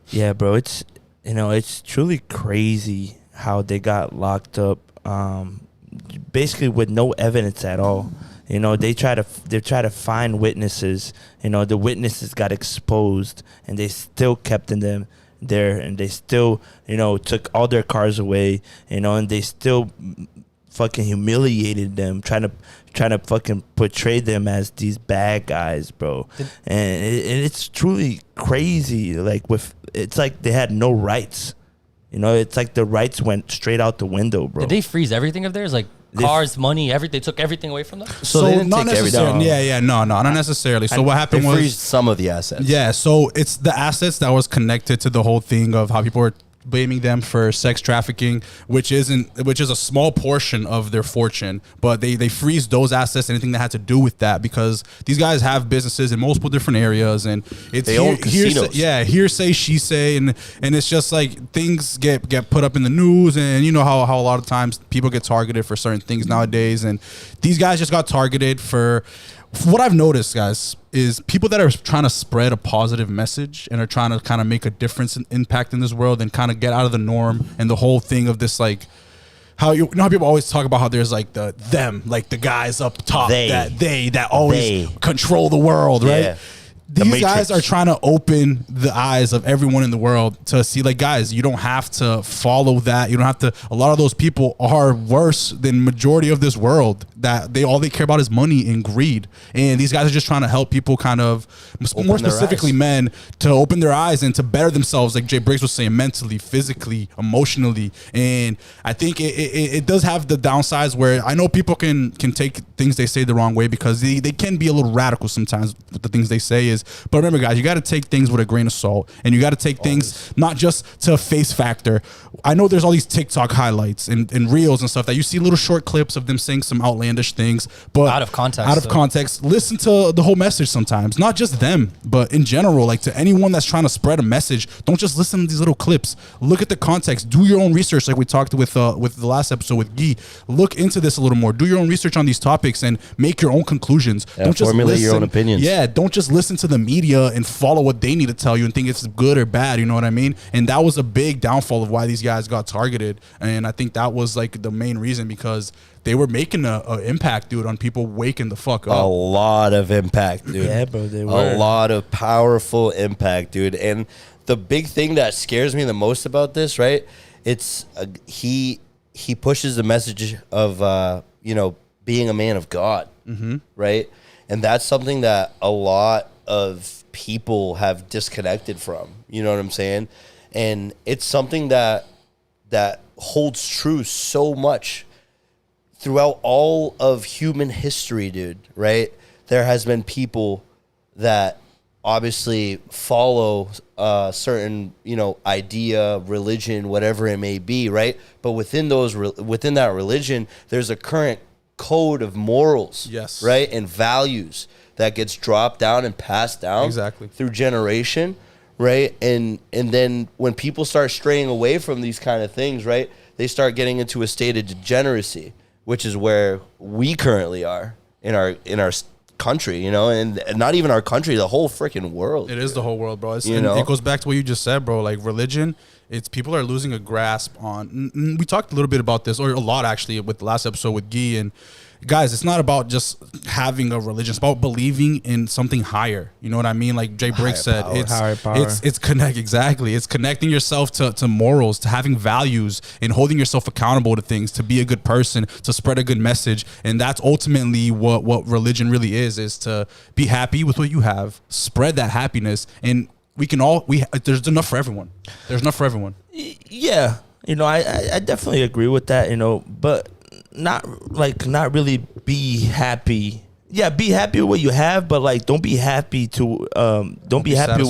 Speaker 1: Yeah, bro. It's it's truly crazy how they got locked up, basically with no evidence at all. They try to find witnesses. The witnesses got exposed, and they still kept them there, and they still took all their cars away. And they still fucking humiliated them, trying to fucking portray them as these bad guys, bro. And it's truly crazy. It's like they had no rights. It's like the rights went straight out the window, bro.
Speaker 3: Did they freeze everything of theirs? Like cars, money, everything? They took everything away from them?
Speaker 2: So
Speaker 1: they didn't
Speaker 2: not
Speaker 1: take
Speaker 2: necessarily. No, not necessarily. So what happened was,
Speaker 4: they freezed some of the assets.
Speaker 2: Yeah, so it's the assets that was connected to the whole thing of how people were blaming them for sex trafficking, which is a small portion of their fortune, but they freeze those assets, anything that had to do with that, because these guys have businesses in multiple different areas, and it's
Speaker 4: they own casinos.
Speaker 2: Hearsay, she say, and it's just like things get put up in the news, and you know how a lot of times people get targeted for certain things nowadays, and these guys just got targeted for. What I've noticed, guys, is people that are trying to spread a positive message and are trying to kind of make a difference and impact in this world and kind of get out of the norm, and the whole thing of this, like, how how people always talk about how there's like the guys up top that always control the world, right?
Speaker 4: Yeah.
Speaker 2: These guys are trying to open the eyes of everyone in the world to see, like, guys, you don't have to follow that. You don't have to. A lot of those people are worse than majority of this world. That all they care about is money and greed. And these guys are just trying to help people, kind of more specifically men, to open their eyes and to better themselves, like JBriggs was saying, mentally, physically, emotionally. And I think it does have the downsides where I know people can take things they say the wrong way, because they can be a little radical sometimes with the things they say. But remember, guys, you got to take things with a grain of salt, and you got to take things not just to face factor. I know there's all these TikTok highlights and reels and stuff that you see little short clips of them saying some outlandish things, but
Speaker 3: out of context.
Speaker 2: Listen to the whole message sometimes, not just them, but in general, like to anyone that's trying to spread a message. Don't just listen to these little clips. Look at the context. Do your own research, like we talked with the last episode with Guy. Look into this a little more. Do your own research on these topics and make your own conclusions.
Speaker 4: Don't just formulate your own opinions.
Speaker 2: Yeah, don't just listen to the media and follow what they need to tell you and think it's good or bad. You know what I mean? And that was a big downfall of why these guys got targeted. And I think that was like the main reason, because they were making a impact, dude, on people waking the fuck up.
Speaker 4: A lot of impact, dude.
Speaker 1: Yeah, bro, they were.
Speaker 4: A lot of powerful impact, dude. And the big thing that scares me the most about this, right? It's he pushes the message of being a man of God, right? And that's something that a lot of people have disconnected from. You know what I'm saying? And it's something that holds true so much throughout all of human history, dude, right? There has been people that obviously follow a certain, idea, religion, whatever it may be, right? But within that religion, there's a current code of morals,
Speaker 2: yes,
Speaker 4: right? And values that gets dropped down and passed down
Speaker 2: exactly
Speaker 4: through generation, right? And then when people start straying away from these kind of things, right, they start getting into a state of degeneracy, which is where we currently are in our country, and not even our country, the whole freaking world.
Speaker 2: It is the whole world, bro.
Speaker 4: It
Speaker 2: goes back to what you just said, bro. Like religion, it's people are losing a grasp on. We talked a little bit about this, or a lot actually, with the last episode with Guy. And guys, it's not about just having a religion. It's about believing in something higher. You know what I mean? Like JBriggs said,
Speaker 1: Higher power.
Speaker 2: it's exactly. It's connecting yourself to morals, to having values, and holding yourself accountable to things, to be a good person, to spread a good message. And that's ultimately what religion really is to be happy with what you have, spread that happiness, and there's enough for everyone. There's enough for everyone.
Speaker 1: Yeah, I definitely agree with that. But not really be happy. Yeah, be happy with what you have, but like don't be happy to don't be happy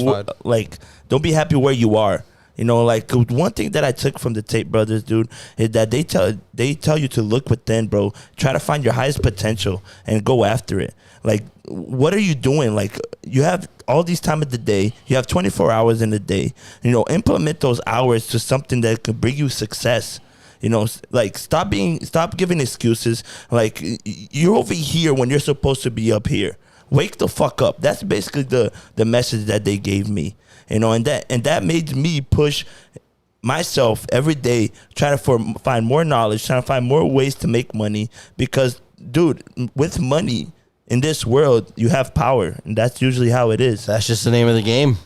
Speaker 1: don't be happy where you are. One thing that I took from the Tate brothers, dude, is that they tell you to look within, bro. Try to find your highest potential and go after it. Like, what are you doing? Like, you have all these time of the day. You have 24 hours in the day. Implement those hours to something that could bring you success. Stop giving excuses. Like, you're over here when you're supposed to be up here. Wake the fuck up. That's basically the message that they gave me. And that made me push myself every day, trying to find more knowledge, trying to find more ways to make money. Because, dude, with money in this world, you have power, and that's usually how it is.
Speaker 4: That's just the name of the game.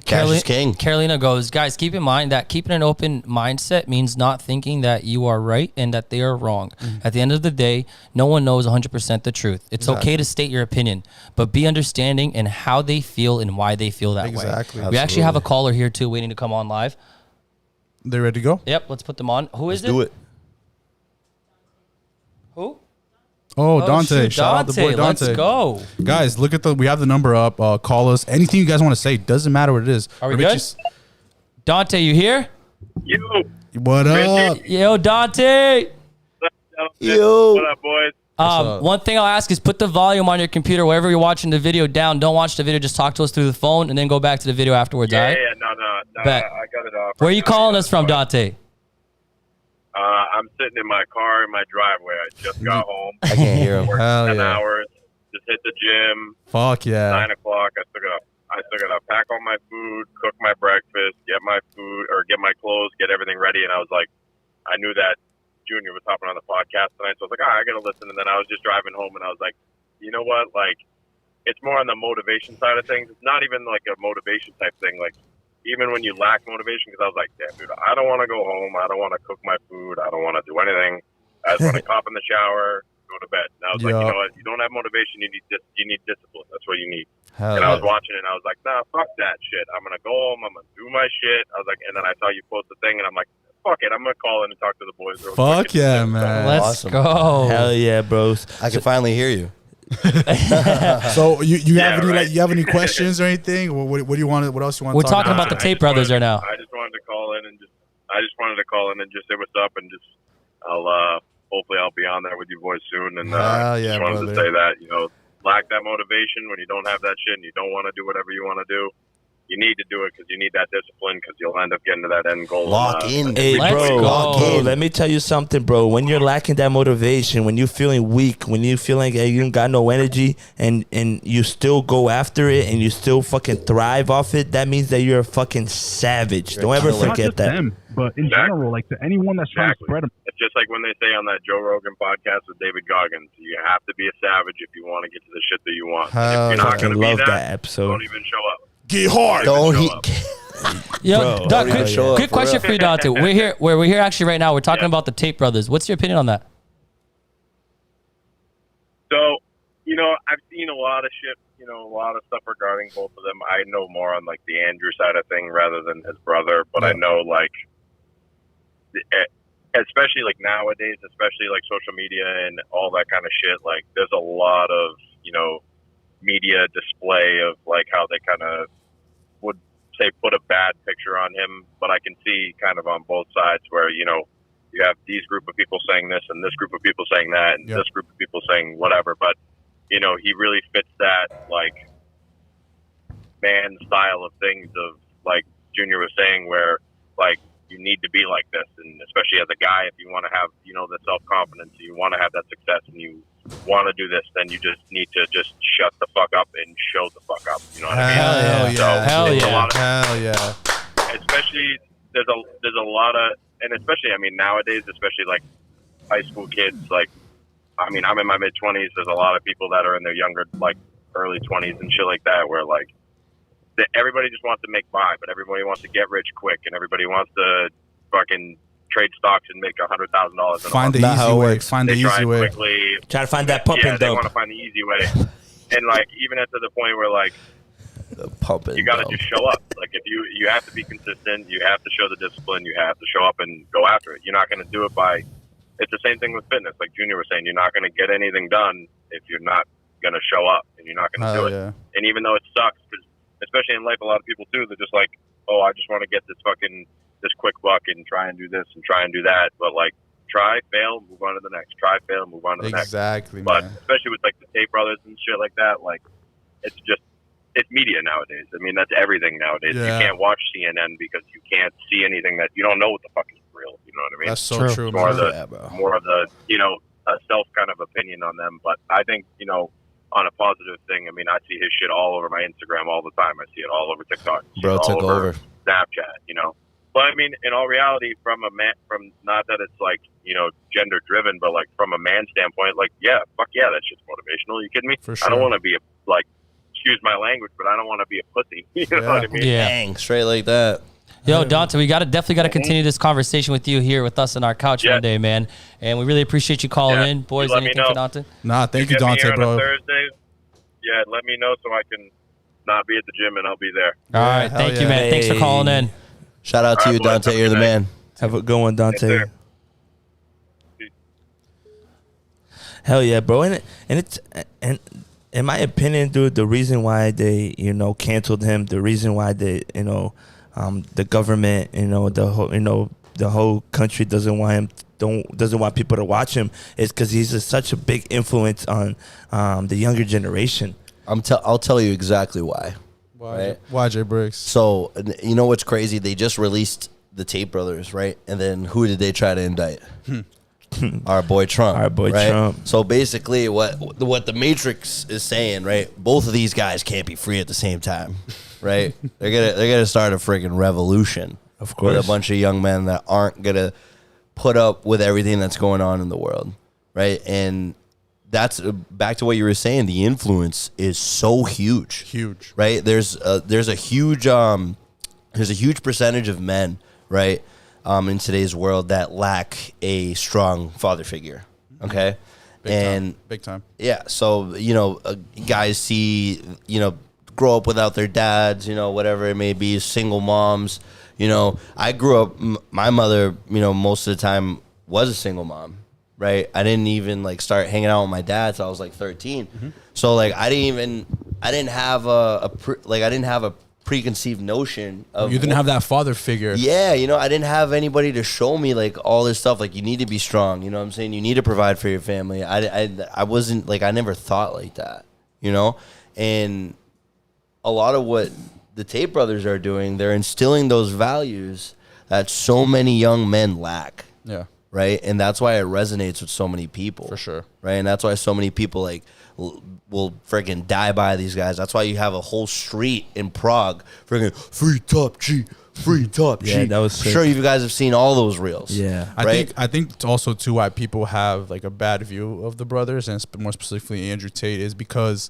Speaker 4: Cash is king.
Speaker 3: Carolina goes, guys, keep in mind that keeping an open mindset means not thinking that you are right and that they are wrong. At the end of the day, no one knows 100% the truth. It's okay to state your opinion, but be understanding in how they feel and why they feel that way.
Speaker 2: Exactly.
Speaker 3: We actually have a caller here too waiting to come on live.
Speaker 2: They ready to go?
Speaker 3: Yep, let's put them on. Who is
Speaker 4: Let's do it.
Speaker 3: Who?
Speaker 2: Oh, Dante.
Speaker 3: Shoot,
Speaker 2: Shout out the boy Dante.
Speaker 3: Let's go.
Speaker 2: Guys, we have the number up. Call us. Anything you guys want to say. Doesn't matter what it is.
Speaker 3: Are we good? Dante, you here?
Speaker 5: Yo.
Speaker 2: What up?
Speaker 3: Yo, Dante.
Speaker 4: Yo.
Speaker 5: What up, boys?
Speaker 3: One thing I'll ask is put the volume on your computer wherever you're watching the video down. Don't watch the video. Just talk to us through the phone and then go back to the video afterwards. All right?
Speaker 5: Yeah, no.
Speaker 3: Bet.
Speaker 5: I got it off.
Speaker 3: Where are you calling us from, Dante?
Speaker 5: I'm sitting in my car in my driveway. I just got home.
Speaker 4: I can't hear him.
Speaker 5: Worked
Speaker 2: Hell
Speaker 5: 10
Speaker 2: yeah.
Speaker 5: hours. Just hit the gym.
Speaker 2: Fuck yeah.
Speaker 5: 9 o'clock. I still gotta pack all my food, cook my breakfast, get my food or get my clothes, get everything ready. And I was like, I knew that Junior was hopping on the podcast tonight, so I was like, I gotta listen. And then I was just driving home, and I was like, you know what? Like, it's more on the motivation side of things. It's not even like a motivation type thing. Like, even when you lack motivation, because I was like, damn, dude, I don't want to go home. I don't want to cook my food. I don't want to do anything. I just want to hop in the shower, go to bed. And I was like, you know what? You don't have motivation. You need discipline. That's what you need.
Speaker 2: Hell
Speaker 5: And I was
Speaker 2: yeah.
Speaker 5: watching it, and I was like, nah, fuck that shit. I'm going to go home. I'm going to do my shit. I was like, and then I saw you post the thing, and I'm like, fuck it. I'm going to call in and talk to the boys. real
Speaker 2: Fuck
Speaker 5: quick.
Speaker 2: yeah, man.
Speaker 3: Let's
Speaker 4: Awesome.
Speaker 3: go.
Speaker 1: Hell yeah, bros.
Speaker 4: I can finally hear you.
Speaker 2: So you
Speaker 5: Yeah,
Speaker 2: have any
Speaker 5: right.
Speaker 2: you have any questions or anything? What do you want? What else you want?
Speaker 3: We're
Speaker 2: to talk
Speaker 3: talking about the
Speaker 5: I
Speaker 3: Tate
Speaker 5: just
Speaker 3: brothers
Speaker 5: wanted-
Speaker 3: right now.
Speaker 5: I just wanted to call in and just say what's up, and just I'll hopefully I'll be on there with you boys soon. And
Speaker 2: Hell yeah,
Speaker 5: just wanted
Speaker 2: brother.
Speaker 5: to say that lack that motivation when you don't have that shit and you don't want to do whatever you want to do. you need to do it because you need that discipline because you'll end up getting to that end goal.
Speaker 4: Lock in.
Speaker 1: Hey,
Speaker 3: Let's
Speaker 1: bro,
Speaker 3: go.
Speaker 1: let me tell you something, bro. When you're lacking that motivation, when you're feeling weak, when you feeling like you don't got no energy, and you still go after it and you still fucking thrive off it, that means that you're a fucking savage. Don't ever
Speaker 6: Not
Speaker 1: forget
Speaker 6: just
Speaker 1: that.
Speaker 6: them, but in general, like to anyone that's trying to spread them.
Speaker 5: It's just like when they say on that Joe Rogan podcast with David Goggins, you have to be a savage if you want to get to the shit that you want.
Speaker 2: Hell
Speaker 5: If you're not
Speaker 1: yeah.
Speaker 5: going to be
Speaker 1: Love
Speaker 5: that,
Speaker 1: that episode.
Speaker 5: don't even show up.
Speaker 2: Get hard.
Speaker 4: Don't he?
Speaker 3: Yo,
Speaker 1: Bro,
Speaker 3: Doc,
Speaker 1: yeah,
Speaker 3: quick,
Speaker 1: yeah.
Speaker 3: quick question for you, Dante. We're here actually right now. We're talking about the Tate brothers. What's your opinion on that?
Speaker 5: So, I've seen a lot of shit, a lot of stuff regarding both of them. I know more on, like, the Andrew side of thing rather than his brother, but I know, like, especially, like, nowadays, especially, like, social media and all that kind of shit, like, there's a lot of, media display of, like, how they kind of would say put a bad picture on him, but I can see kind of on both sides where, you have these group of people saying this and this group of people saying that and this group of people saying whatever, but, he really fits that, like, man style of things of, like Junior was saying, where, like, you need to be like this, and especially as a guy, if you want to have, the self-confidence, you want to have that success, and you want to do this, then you just need to just shut the fuck up and show the fuck up. You know what I mean?
Speaker 2: Hell yeah.
Speaker 3: Hell yeah.
Speaker 2: Hell yeah.
Speaker 5: Especially there's a lot of, and especially, I mean, nowadays, especially like high school kids, like, I mean, I'm in my mid-20s. There's a lot of people that are in their younger, like, early 20s and shit like that, where, like, everybody just wants to make by, but everybody wants to get rich quick, and everybody wants to fucking trade stocks and make $100,000.
Speaker 2: Find the easy way. Find the easy way.
Speaker 5: Quickly.
Speaker 1: Try to find that pump and
Speaker 5: they
Speaker 1: dump.
Speaker 5: want to find the easy way, and like even at to the point where like you got to just show up. Like if you have to be consistent, you have to show the discipline, you have to show up and go after it. You're not going to do it by. It's the same thing with fitness. Like Junior was saying, you're not going to get anything done if you're not going to show up and you're not going to do it.
Speaker 2: Yeah.
Speaker 5: And even though it sucks, because especially in life, a lot of people too, they're just like, oh, I just want to get this quick buck and try and do this and try and do that. But like, try, fail, move on to the next. Try, fail, move on to the next.
Speaker 2: Exactly,
Speaker 5: But
Speaker 2: man.
Speaker 5: especially with like the Tate brothers and shit like that, like it's media nowadays. I mean, that's everything nowadays.
Speaker 2: Yeah.
Speaker 5: You can't watch CNN because you can't see anything that you don't know what the fuck is real. You know what I mean?
Speaker 2: That's so true,
Speaker 5: more
Speaker 2: man.
Speaker 5: of the a self kind of opinion on them. But I think on a positive thing, I mean, I see his shit all over my Instagram all the time. I see it all over TikTok.
Speaker 4: Bro,
Speaker 5: all
Speaker 4: took over
Speaker 5: Snapchat. But I mean, in all reality, from not that it's like gender driven, but like from a man standpoint, like fuck yeah, that shit's motivational. Are you kidding me?
Speaker 2: For sure.
Speaker 5: I don't want to be excuse my language, but I don't want to be a pussy. You know what I mean?
Speaker 3: Yeah.
Speaker 4: Bang, straight like that.
Speaker 3: Yo, Dante, we definitely got to continue this conversation with you here with us on our couch one day, man. And we really appreciate you calling in, boys.
Speaker 5: Let me
Speaker 3: Anything
Speaker 5: know.
Speaker 3: for Dante?
Speaker 2: Nah, thank you,
Speaker 5: Get me
Speaker 2: Dante,
Speaker 5: here on
Speaker 2: bro.
Speaker 5: a Thursday. Yeah, let me know so I can not be at the gym and I'll be there.
Speaker 3: All right,
Speaker 2: hell
Speaker 3: thank you,
Speaker 2: yeah.
Speaker 3: man. Thanks for calling in.
Speaker 4: Shout out to
Speaker 5: All
Speaker 4: you,
Speaker 5: right, boys.
Speaker 4: Dante.
Speaker 5: Have a
Speaker 4: You're the
Speaker 5: good
Speaker 4: man.
Speaker 1: Have a good one, Dante.
Speaker 5: Yes, sir.
Speaker 1: Hell yeah, bro. And it's in my opinion, dude, the reason why they canceled him, the reason why they the government, the whole country doesn't want people to watch him is because he's such a big influence on the younger generation.
Speaker 4: I'll tell you exactly why.
Speaker 2: Why JBriggs?
Speaker 4: So, you know what's crazy? They just released the Tate brothers, right? And then who did they try to indict? Our boy Trump.
Speaker 1: Our boy
Speaker 4: right?
Speaker 1: Trump.
Speaker 4: So basically, what the Matrix is saying, right? Both of these guys can't be free at the same time, right? they're gonna start a freaking revolution,
Speaker 1: of course,
Speaker 4: with a bunch of young men that aren't gonna put up with everything that's going on in the world, right? And that's back to what you were saying. The influence is so huge, right? There's a huge percentage of men, right, in today's world that lack a strong father figure. Okay,
Speaker 2: Big time.
Speaker 4: Yeah, so guys see grow up without their dads, whatever it may be, single moms. I grew up. My mother, most of the time was a single mom. Right, I didn't even start hanging out with my dad till I was 13. Mm-hmm. So I didn't have a preconceived notion of.
Speaker 2: You didn't have that father figure.
Speaker 4: Yeah, I didn't have anybody to show me all this stuff. You need to be strong. You know what I'm saying? You need to provide for your family. I wasn't I never thought like that. And a lot of what the Tate brothers are doing, they're instilling those values that so many young men lack.
Speaker 2: Yeah.
Speaker 4: Right? And that's why it resonates with so many people.
Speaker 2: For sure.
Speaker 4: Right? And that's why so many people like will freaking die by these guys. That's why you have a whole street in Prague freaking free top G, free top G.
Speaker 1: Yeah, that was
Speaker 4: I'm
Speaker 1: sick.
Speaker 4: sure you guys have seen all those reels.
Speaker 1: Yeah.
Speaker 2: I think it's also too why people have like a bad view of the brothers, and more specifically Andrew Tate, is because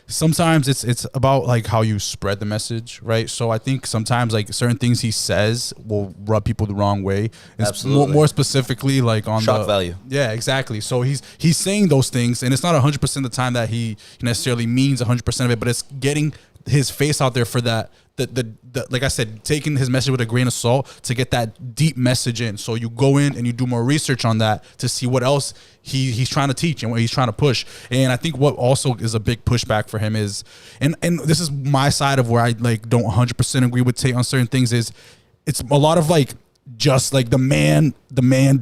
Speaker 2: sometimes it's about like how you spread the message, right? So I think sometimes like certain things he says will rub people the wrong way. It's
Speaker 4: Absolutely.
Speaker 2: more specifically like on
Speaker 4: Shock
Speaker 2: the
Speaker 4: value.
Speaker 2: Yeah, exactly. So he's saying those things, and it's not 100% of the time that he necessarily means 100% of it, but it's getting his face out there for that. The like I said, taking his message with a grain of salt to get that deep message in. So you go in and you do more research on that to see what else he's trying to teach and what he's trying to push. And I think what also is a big pushback for him is, and this is my side of where I like don't 100% agree with Tate on certain things, is it's a lot of like just like the man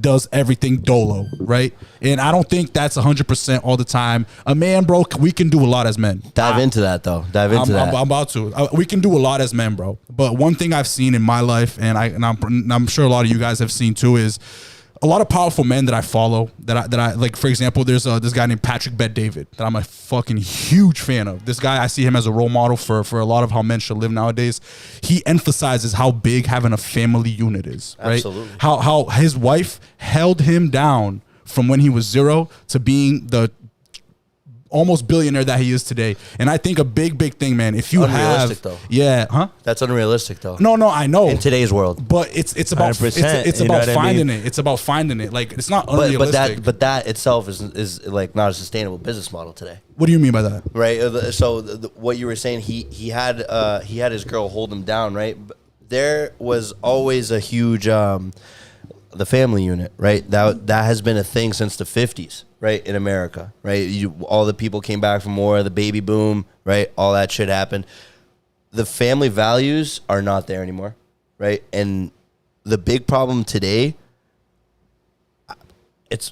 Speaker 2: does everything dolo, right? And I don't think that's 100% all the time. A man, bro, we can do a lot as men.
Speaker 4: Dive into that, though. Dive into that.
Speaker 2: I'm about to. We can do a lot as men, bro. But one thing I've seen in my life, and I'm sure a lot of you guys have seen too, is a lot of powerful men that I follow, that I like. For example, there's this guy named Patrick Bet-David that I'm a fucking huge fan of. This guy, I see him as a role model for a lot of how men should live nowadays. He emphasizes how big having a family unit is, right?
Speaker 4: Absolutely.
Speaker 2: How his wife held him down from when he was 0 to being the almost billionaire that he is today. And I think a big thing, man, if you
Speaker 4: Unrealistic,
Speaker 2: have,
Speaker 4: though.
Speaker 2: yeah, huh?
Speaker 4: That's unrealistic, though.
Speaker 2: No, I know.
Speaker 4: In today's world.
Speaker 2: But it's about
Speaker 1: 100%,
Speaker 2: it's
Speaker 1: you know
Speaker 2: about
Speaker 1: what I
Speaker 2: finding
Speaker 1: mean?
Speaker 2: it. It's about finding it. Like it's not unrealistic.
Speaker 4: But that itself is like not a sustainable business model today.
Speaker 2: What do you mean by that?
Speaker 4: Right. So what you were saying, he had his girl hold him down, right? But there was always a huge the family unit, right? That has been a thing since the 50s, right, in America, right? All the people came back from war, the baby boom, right? All that shit happened. The family values are not there anymore, right? And the big problem today, it's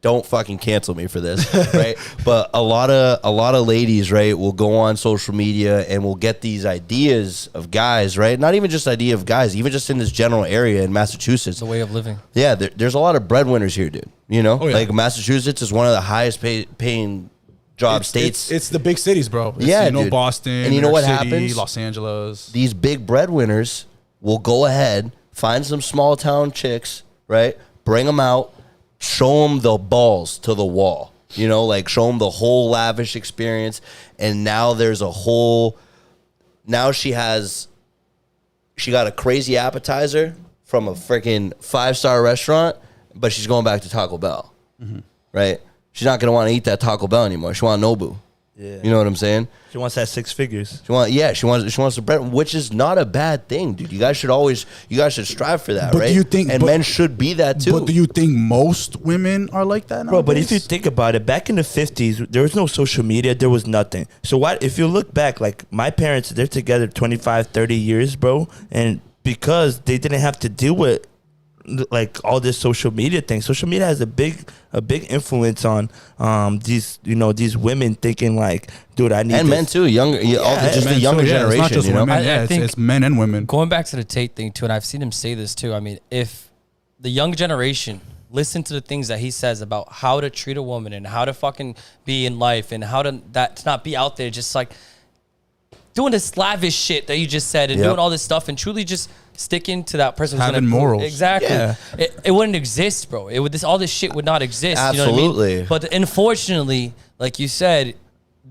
Speaker 4: don't fucking cancel me for this, right? But a lot of ladies, right, will go on social media and will get these ideas of guys, right? Not even just idea of guys, even just in this general area in Massachusetts.
Speaker 3: The way of living.
Speaker 4: Yeah, there's a lot of breadwinners here, dude. You know,
Speaker 2: Oh, yeah.
Speaker 4: like Massachusetts is one of the highest paying job states.
Speaker 2: It's the big cities, bro. It's,
Speaker 4: Yeah,
Speaker 2: you know,
Speaker 4: dude.
Speaker 2: Boston,
Speaker 4: And you
Speaker 2: New
Speaker 4: know
Speaker 2: York
Speaker 4: what
Speaker 2: City,
Speaker 4: happens?
Speaker 2: Los Angeles.
Speaker 4: These big breadwinners will go ahead, find some small town chicks, right? Bring them out, show them the balls to the wall, you know, like show them the whole lavish experience. And now there's a whole, now she got a crazy appetizer from a freaking 5-star restaurant, but she's going back to Taco Bell, right? She's not going to want to eat that Taco Bell anymore. She want Nobu.
Speaker 1: Yeah.
Speaker 4: You know what I'm saying?
Speaker 1: She wants that 6 figures.
Speaker 4: She wants the bread, which is not a bad thing, dude. You guys should strive for that,
Speaker 2: But
Speaker 4: right?
Speaker 2: do you think-
Speaker 4: and
Speaker 2: but-
Speaker 4: men should be that too.
Speaker 2: But do you think most women are like that now?
Speaker 1: Bro, but if you think about it, back in the 50s, there was no social media. There was nothing. So what if you look back, like my parents, they're together 25, 30 years, bro. And because they didn't have to deal with like all this social media thing. Social media has a big influence on these women thinking like, dude, I need
Speaker 4: and
Speaker 1: this.
Speaker 4: men too, just the
Speaker 2: Men
Speaker 4: younger
Speaker 2: too, yeah, it's
Speaker 4: generation.
Speaker 2: not just
Speaker 4: You know,
Speaker 2: women.
Speaker 3: I
Speaker 2: Yeah,
Speaker 3: think-
Speaker 2: it's men and women.
Speaker 3: Going back to the Tate thing too, and I've seen him say this too. I mean, if the young generation listen to the things that he says about how to treat a woman and how to fucking be in life and how to not be out there just like doing this lavish shit that you just said and
Speaker 4: Yep.
Speaker 3: doing all this stuff and truly just sticking to that person who's
Speaker 2: Having
Speaker 3: gonna
Speaker 2: morals.
Speaker 3: Exactly.
Speaker 1: Yeah.
Speaker 3: It wouldn't exist, bro. All this shit would not exist. You know what I
Speaker 4: Absolutely.
Speaker 3: mean? But unfortunately, like you said,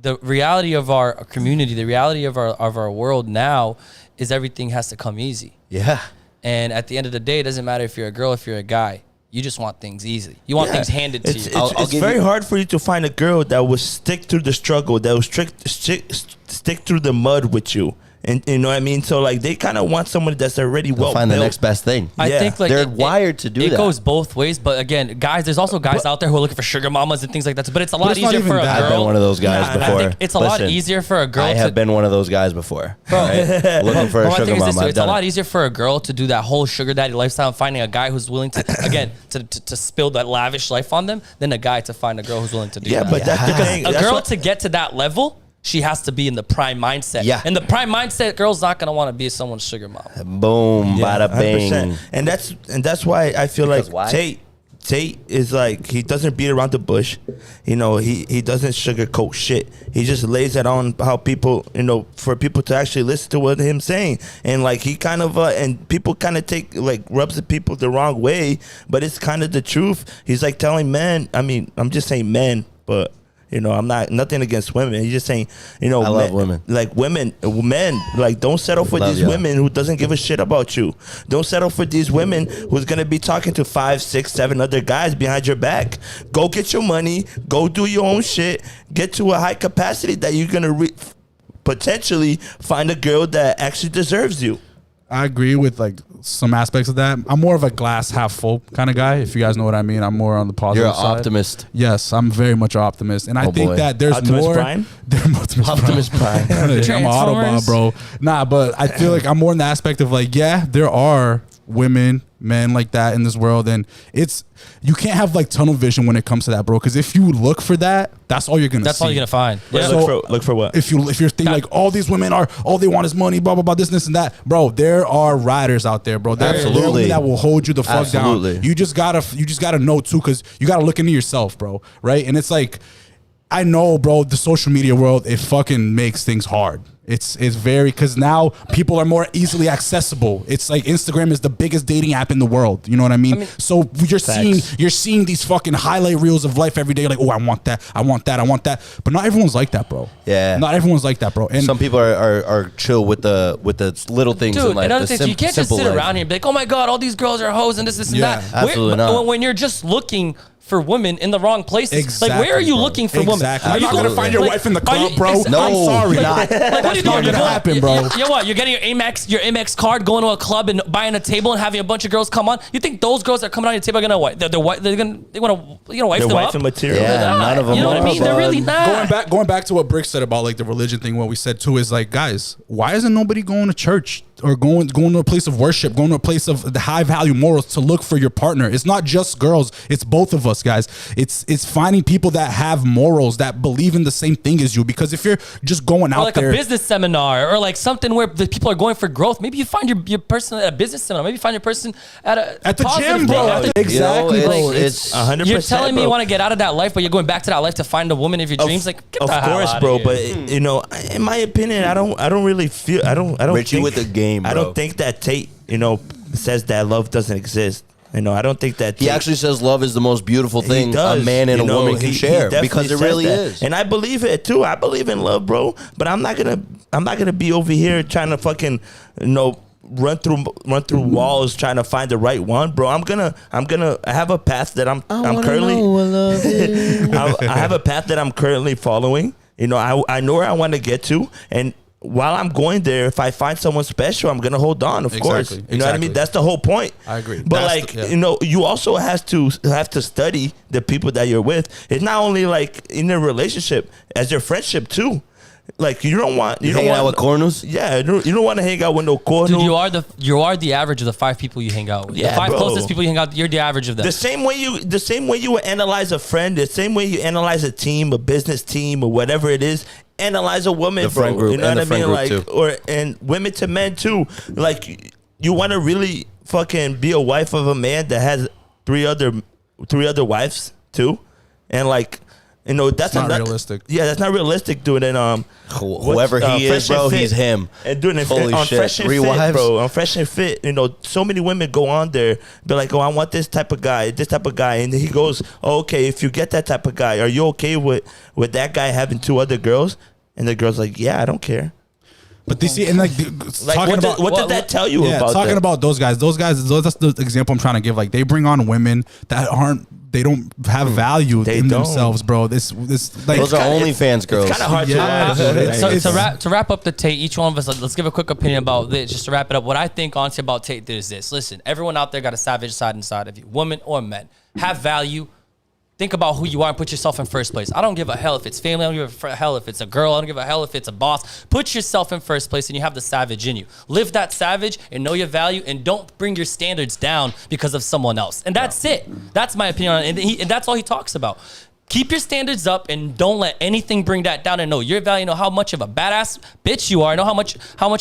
Speaker 3: the reality of our community, the reality of our world now is everything has to come easy.
Speaker 4: yeah.
Speaker 3: And at the end of the day, it doesn't matter if you're a girl, if you're a guy. You just want things easy. You want things handed to
Speaker 1: It's,
Speaker 3: you.
Speaker 1: it's,
Speaker 4: I'll
Speaker 1: it's
Speaker 4: give
Speaker 1: very
Speaker 4: you-
Speaker 1: hard for you to find a girl that will stick through the struggle, that will stick through the mud with you. And you know what I mean? So like they kind of want someone that's already well
Speaker 4: Find the
Speaker 1: built.
Speaker 4: next best thing.
Speaker 3: I
Speaker 1: Yeah.
Speaker 3: think like
Speaker 4: They're wired to do
Speaker 3: it
Speaker 4: that.
Speaker 3: goes both ways, but again, guys, there's also guys out there who are looking for sugar mamas and things like that. But it's a lot
Speaker 2: it's not
Speaker 3: easier
Speaker 2: even
Speaker 3: for a
Speaker 2: that.
Speaker 4: I've been
Speaker 3: girl.
Speaker 4: one of those guys
Speaker 3: Nah,
Speaker 4: before.
Speaker 3: I think it's a lot
Speaker 4: Listen,
Speaker 3: easier for a girl
Speaker 4: I
Speaker 3: to
Speaker 4: have been one of those guys before. Right? Looking for a
Speaker 3: my
Speaker 4: sugar
Speaker 3: thing is this,
Speaker 4: mama. I've
Speaker 3: it's a
Speaker 4: done
Speaker 3: lot
Speaker 4: it.
Speaker 3: easier for a girl to do that whole sugar daddy lifestyle and finding a guy who's willing to again to spill that lavish life on them than a guy to find a girl who's willing to do
Speaker 1: Yeah,
Speaker 3: that.
Speaker 1: but that's the thing.
Speaker 3: A
Speaker 1: That's
Speaker 3: girl
Speaker 1: what-
Speaker 3: to get to that level she has to be in the prime mindset.
Speaker 4: Yeah.
Speaker 3: And the prime mindset, girl's not gonna want to be someone's sugar mama.
Speaker 4: Boom, bada bang.
Speaker 1: 100%. And that's why I feel
Speaker 4: Because
Speaker 1: like
Speaker 4: why?
Speaker 1: Tate is like, he doesn't beat around the bush. You know, he doesn't sugarcoat shit. He just lays it on how people, you know, for people to actually listen to what him saying. And like, he kind of, and people kind of take, like, rubs the people the wrong way, but it's kind of the truth. He's like telling men, I mean, I'm just saying men, but you know, I'm not nothing against women. He's just saying, you know,
Speaker 4: I love women.
Speaker 1: Like men, like don't settle for these women who doesn't give a shit about you. Don't settle for these women who's gonna be talking to 5, 6, 7 other guys behind your back. Go get your money. Go do your own shit. Get to a high capacity that you're gonna potentially find a girl that actually deserves you.
Speaker 2: I agree with like some aspects of that. I'm more of a glass half full kind of guy, if you guys know what I mean. I'm more on the positive
Speaker 4: You're an
Speaker 2: side.
Speaker 4: optimist.
Speaker 2: Yes, I'm very much an optimist, and I think
Speaker 4: boy.
Speaker 2: that there's
Speaker 1: Optimus
Speaker 2: more.
Speaker 1: Prime?
Speaker 4: Optimus Prime.
Speaker 2: I'm an Autobot,
Speaker 3: Transformers?
Speaker 2: bro. Nah, but I feel like I'm more in the aspect of like, yeah, there are women, men like that in this world, and you can't have like tunnel vision when it comes to that, bro. Because if you look for that, that's all you're gonna.
Speaker 3: That's
Speaker 2: see.
Speaker 3: all you're gonna find.
Speaker 1: Wait,
Speaker 3: Yeah.
Speaker 2: So-
Speaker 1: look for what?
Speaker 2: If you're thinking like all these women are all they want is money, blah blah blah, this and that, bro. There are riders out there, bro. There are
Speaker 4: Absolutely.
Speaker 2: women that will hold you the fuck
Speaker 4: Absolutely.
Speaker 2: down. You just gotta know too, because you gotta look into yourself, bro. Right? And it's like, I know, bro. The social media world, it fucking makes things hard. It's very, because now people are more easily accessible. It's like Instagram is the biggest dating app in the world. You know what I mean? So you're seeing these fucking highlight reels of life every day. Like, oh, I want that, I want that, I want that. But not everyone's like that, bro.
Speaker 4: Yeah.
Speaker 2: Not everyone's like that, bro. And
Speaker 4: Some people are chill with the little things in
Speaker 3: Dude,
Speaker 4: life.
Speaker 3: another
Speaker 4: the
Speaker 3: thing, you can't just
Speaker 4: simple
Speaker 3: sit
Speaker 4: life.
Speaker 3: around here and be like, oh my God, all these girls are hoes and this and
Speaker 2: Yeah,
Speaker 3: that.
Speaker 4: absolutely not.
Speaker 3: When you're just looking for women in the wrong places.
Speaker 2: Exactly,
Speaker 3: like, where are you
Speaker 2: bro.
Speaker 3: looking for
Speaker 2: Exactly.
Speaker 3: women?
Speaker 2: You're not gonna find your wife in the club, bro.
Speaker 4: No,
Speaker 2: I'm sorry.
Speaker 4: not.
Speaker 3: Like, what are you
Speaker 2: not
Speaker 3: doing?
Speaker 2: gonna happen, bro.
Speaker 3: You know what? You're getting your Amex card, going to a club and buying a table and having a bunch of girls come on. You think those girls that are coming on your table are gonna what? They want to wife
Speaker 1: They're
Speaker 3: them
Speaker 1: wifing
Speaker 3: up?
Speaker 1: material.
Speaker 4: Yeah,
Speaker 3: They're not.
Speaker 4: none of them
Speaker 3: You know what I
Speaker 4: are,
Speaker 3: mean? They're
Speaker 4: bud.
Speaker 3: really not.
Speaker 2: Going back to what Briggs said about like the religion thing, what we said too is like, guys, why isn't nobody going to church or going to a place of worship, going to a place of the high value morals to look for your partner? It's not just girls, it's both of us, guys. It's finding people that have morals, that believe in the same thing as you. Because if you're just going out
Speaker 3: Or like
Speaker 2: there,
Speaker 3: a business seminar, or like something where the people are going for growth. Maybe you find your person at a business seminar. Maybe you find your person at the
Speaker 2: gym,
Speaker 3: thing,
Speaker 2: bro.
Speaker 3: at the-
Speaker 2: Exactly,
Speaker 4: You know,
Speaker 2: bro.
Speaker 4: it's
Speaker 1: 100%.
Speaker 3: You're telling me
Speaker 1: bro.
Speaker 3: you want to get out of that life, but you're going back to that life to find a woman of your dreams. Like, get
Speaker 1: Of
Speaker 3: the hell
Speaker 1: course,
Speaker 3: outta
Speaker 1: bro.
Speaker 3: here.
Speaker 1: But you know, in my opinion, I don't really feel. I don't
Speaker 4: Richie
Speaker 1: think,
Speaker 4: with the game,
Speaker 1: I
Speaker 4: bro.
Speaker 1: don't think that Tate, you know, says that love doesn't exist. You know, I don't think that
Speaker 4: He
Speaker 1: Tate,
Speaker 4: actually says love is the most beautiful
Speaker 1: he
Speaker 4: thing
Speaker 1: does,
Speaker 4: a man and
Speaker 1: you
Speaker 4: a
Speaker 1: know,
Speaker 4: woman can
Speaker 1: he
Speaker 4: share,
Speaker 1: definitely
Speaker 4: because it
Speaker 1: says
Speaker 4: really
Speaker 1: that.
Speaker 4: is.
Speaker 1: And I believe it too. I believe in love, bro. But I'm not gonna be over here trying to fucking, you know, run through walls trying to find the right one, bro. I have a path that I'm currently I have a path that I'm currently following. You know, I know where I want to get to, and while I'm going there, if I find someone special, I'm gonna hold on, of course. You know what I mean? That's the whole point.
Speaker 2: I agree.
Speaker 1: But
Speaker 2: That's
Speaker 1: like, you know, you also have to study the people that you're with. It's not only like in a relationship, as your friendship too. Like, you don't want
Speaker 4: Hanging out with corners?
Speaker 1: Yeah, you don't want to hang out with no corners.
Speaker 3: Dude, you are the average of the 5 people you hang out with.
Speaker 1: Yeah,
Speaker 3: the 5
Speaker 1: bro.
Speaker 3: closest people you hang out with, you're the average of them.
Speaker 1: The same way you would analyze a friend, the same way you analyze a team, a business team, or whatever it is, analyze a woman,
Speaker 4: The friend
Speaker 1: bro.
Speaker 4: group
Speaker 1: You know
Speaker 4: and
Speaker 1: what
Speaker 4: the
Speaker 1: I mean?
Speaker 4: friend group,
Speaker 1: Like,
Speaker 4: too.
Speaker 1: and women to men too. Like, you want to really fucking be a wife of a man that has three other wives too, and like, you know, that's
Speaker 2: not realistic.
Speaker 1: Yeah, that's not realistic, dude. And
Speaker 4: Whoever he is,
Speaker 1: Fresh and
Speaker 4: bro,
Speaker 1: Fit.
Speaker 4: he's him.
Speaker 1: And doing it
Speaker 4: Holy
Speaker 1: on
Speaker 4: shit.
Speaker 1: Fresh and
Speaker 4: 3
Speaker 1: Fit,
Speaker 4: wives?
Speaker 1: bro. On Fresh and Fit, you know, so many women go on there, be like, "Oh, I want this type of guy," and he goes, oh, "Okay, if you get that type of guy, are you okay with that guy having 2 other girls?" And the girl's like, "Yeah, I don't care."
Speaker 2: but they see, and like
Speaker 1: Like,
Speaker 2: talking about
Speaker 1: what did that tell you about?
Speaker 2: talking
Speaker 1: them?
Speaker 2: about those guys, that's the example I'm trying to give. Like, they bring on women that they don't have value
Speaker 1: They
Speaker 2: in
Speaker 1: don't.
Speaker 2: themselves, bro. This like,
Speaker 4: Those are OnlyFans girls.
Speaker 1: It's kind of hard
Speaker 2: Yeah.
Speaker 1: to watch.
Speaker 2: It's-
Speaker 3: To wrap up the Tate, each one of us, let's give a quick opinion about this. Just to wrap it up, what I think honestly about Tate is this. Listen, everyone out there got a savage side inside of you, women or men. Have value. Think about who you are and put yourself in first place. I don't give a hell if it's family. I don't give a hell if it's a girl. I don't give a hell if it's a boss. Put yourself in first place and you have the savage in you. Live that savage and know your value, and don't bring your standards down because of someone else. And that's it. That's my opinion on it. And that's all he talks about. keep your standards up and don't let anything bring that down. And know your value. Know how much of a badass bitch you are. Know how much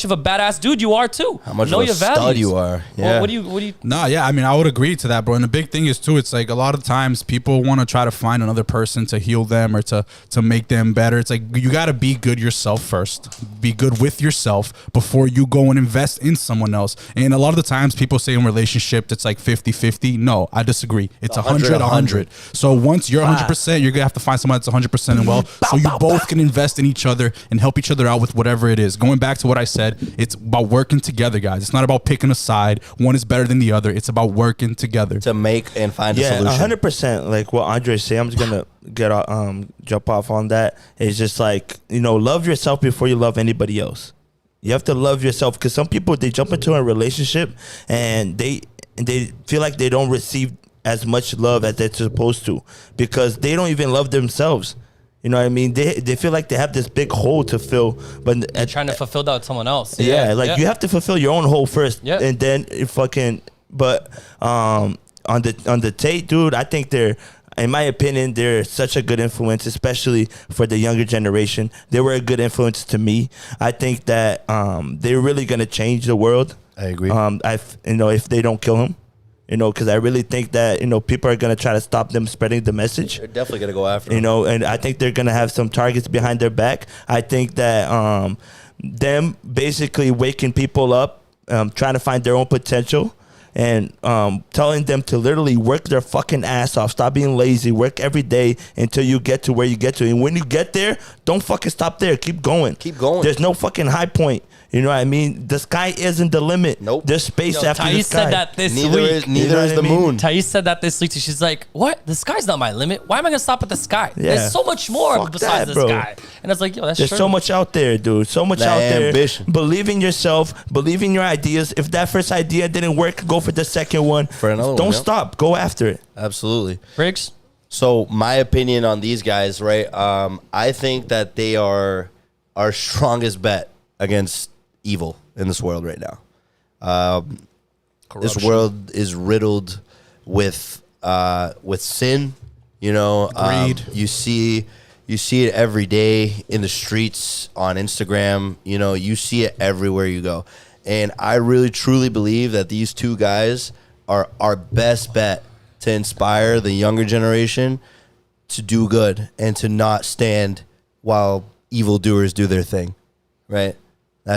Speaker 3: of a badass dude you are too.
Speaker 4: How much
Speaker 3: know
Speaker 4: of a
Speaker 3: your
Speaker 4: stud
Speaker 3: values.
Speaker 4: you are. Yeah.
Speaker 3: Well, what do you?
Speaker 2: Nah, yeah, I mean, I would agree to that, bro. And the big thing is too, it's like a lot of times people want to try to find another person to heal them or to make them better. It's like you got to be good yourself first. Be good with yourself before you go and invest in someone else. And a lot of the times people say in relationship it's like 50-50. No, I disagree. It's 100-100. So once you're 100%, you're gonna have to find someone that's 100% and well, so you both can invest in each other and help each other out with whatever it is. Going back to what I said, it's about working together, guys. It's not about picking a side. One is better than the other. It's about working together
Speaker 4: to make and find a solution.
Speaker 1: 100%. Like what Andre said, I'm just gonna jump off on that. It's just like, love yourself before you love anybody else. You have to love yourself, because some people, they jump into a relationship and they feel like they don't receive as much love as they're supposed to, because they don't even love themselves. You know what I mean? They feel like they have this big hole to fill, but
Speaker 3: they're trying to fulfill that with someone else.
Speaker 1: You have to fulfill your own hole first, and then But on the Tate, dude, I think in my opinion, they're such a good influence, especially for the younger generation. They were a good influence to me. I think that they're really gonna change the world.
Speaker 4: I agree.
Speaker 1: If they don't kill him. Because I really think that, people are going to try to stop them spreading the message.
Speaker 4: They're definitely going to go after him.
Speaker 1: And I think they're going to have some targets behind their back. I think that them basically waking people up, trying to find their own potential, and telling them to literally work their fucking ass off. Stop being lazy. Work every day until you get to where you get to. And when you get there, don't fucking stop there. Keep going.
Speaker 4: Keep going.
Speaker 1: There's no fucking high point. You know what I mean? The sky isn't the limit.
Speaker 4: Nope.
Speaker 1: There's space after the sky.
Speaker 3: Thais said that this week.
Speaker 4: Neither is the moon.
Speaker 3: Thais said that this week. She's like, what? The sky's not my limit. Why am I going to stop at the sky?
Speaker 1: Yeah.
Speaker 3: There's so much more
Speaker 1: Fuck
Speaker 3: besides
Speaker 1: that,
Speaker 3: the
Speaker 1: bro.
Speaker 3: sky. And I was like, yo, that's
Speaker 1: There's
Speaker 3: true.
Speaker 1: so much out there, dude. So much out there.
Speaker 4: Ambition.
Speaker 1: Believe in yourself. Believe in your ideas. If that first idea didn't work, go for the second one.
Speaker 4: For another one.
Speaker 1: Don't stop. Go after it.
Speaker 4: Absolutely.
Speaker 3: Briggs?
Speaker 4: So my opinion on these guys, right? I think that they are our strongest bet against evil in this world right now. This world is riddled with sin.
Speaker 2: Greed.
Speaker 4: You see it every day in the streets, on Instagram. You see it everywhere you go. And I really truly believe that these two guys are our best bet to inspire the younger generation to do good and to not stand while evildoers do their thing, right?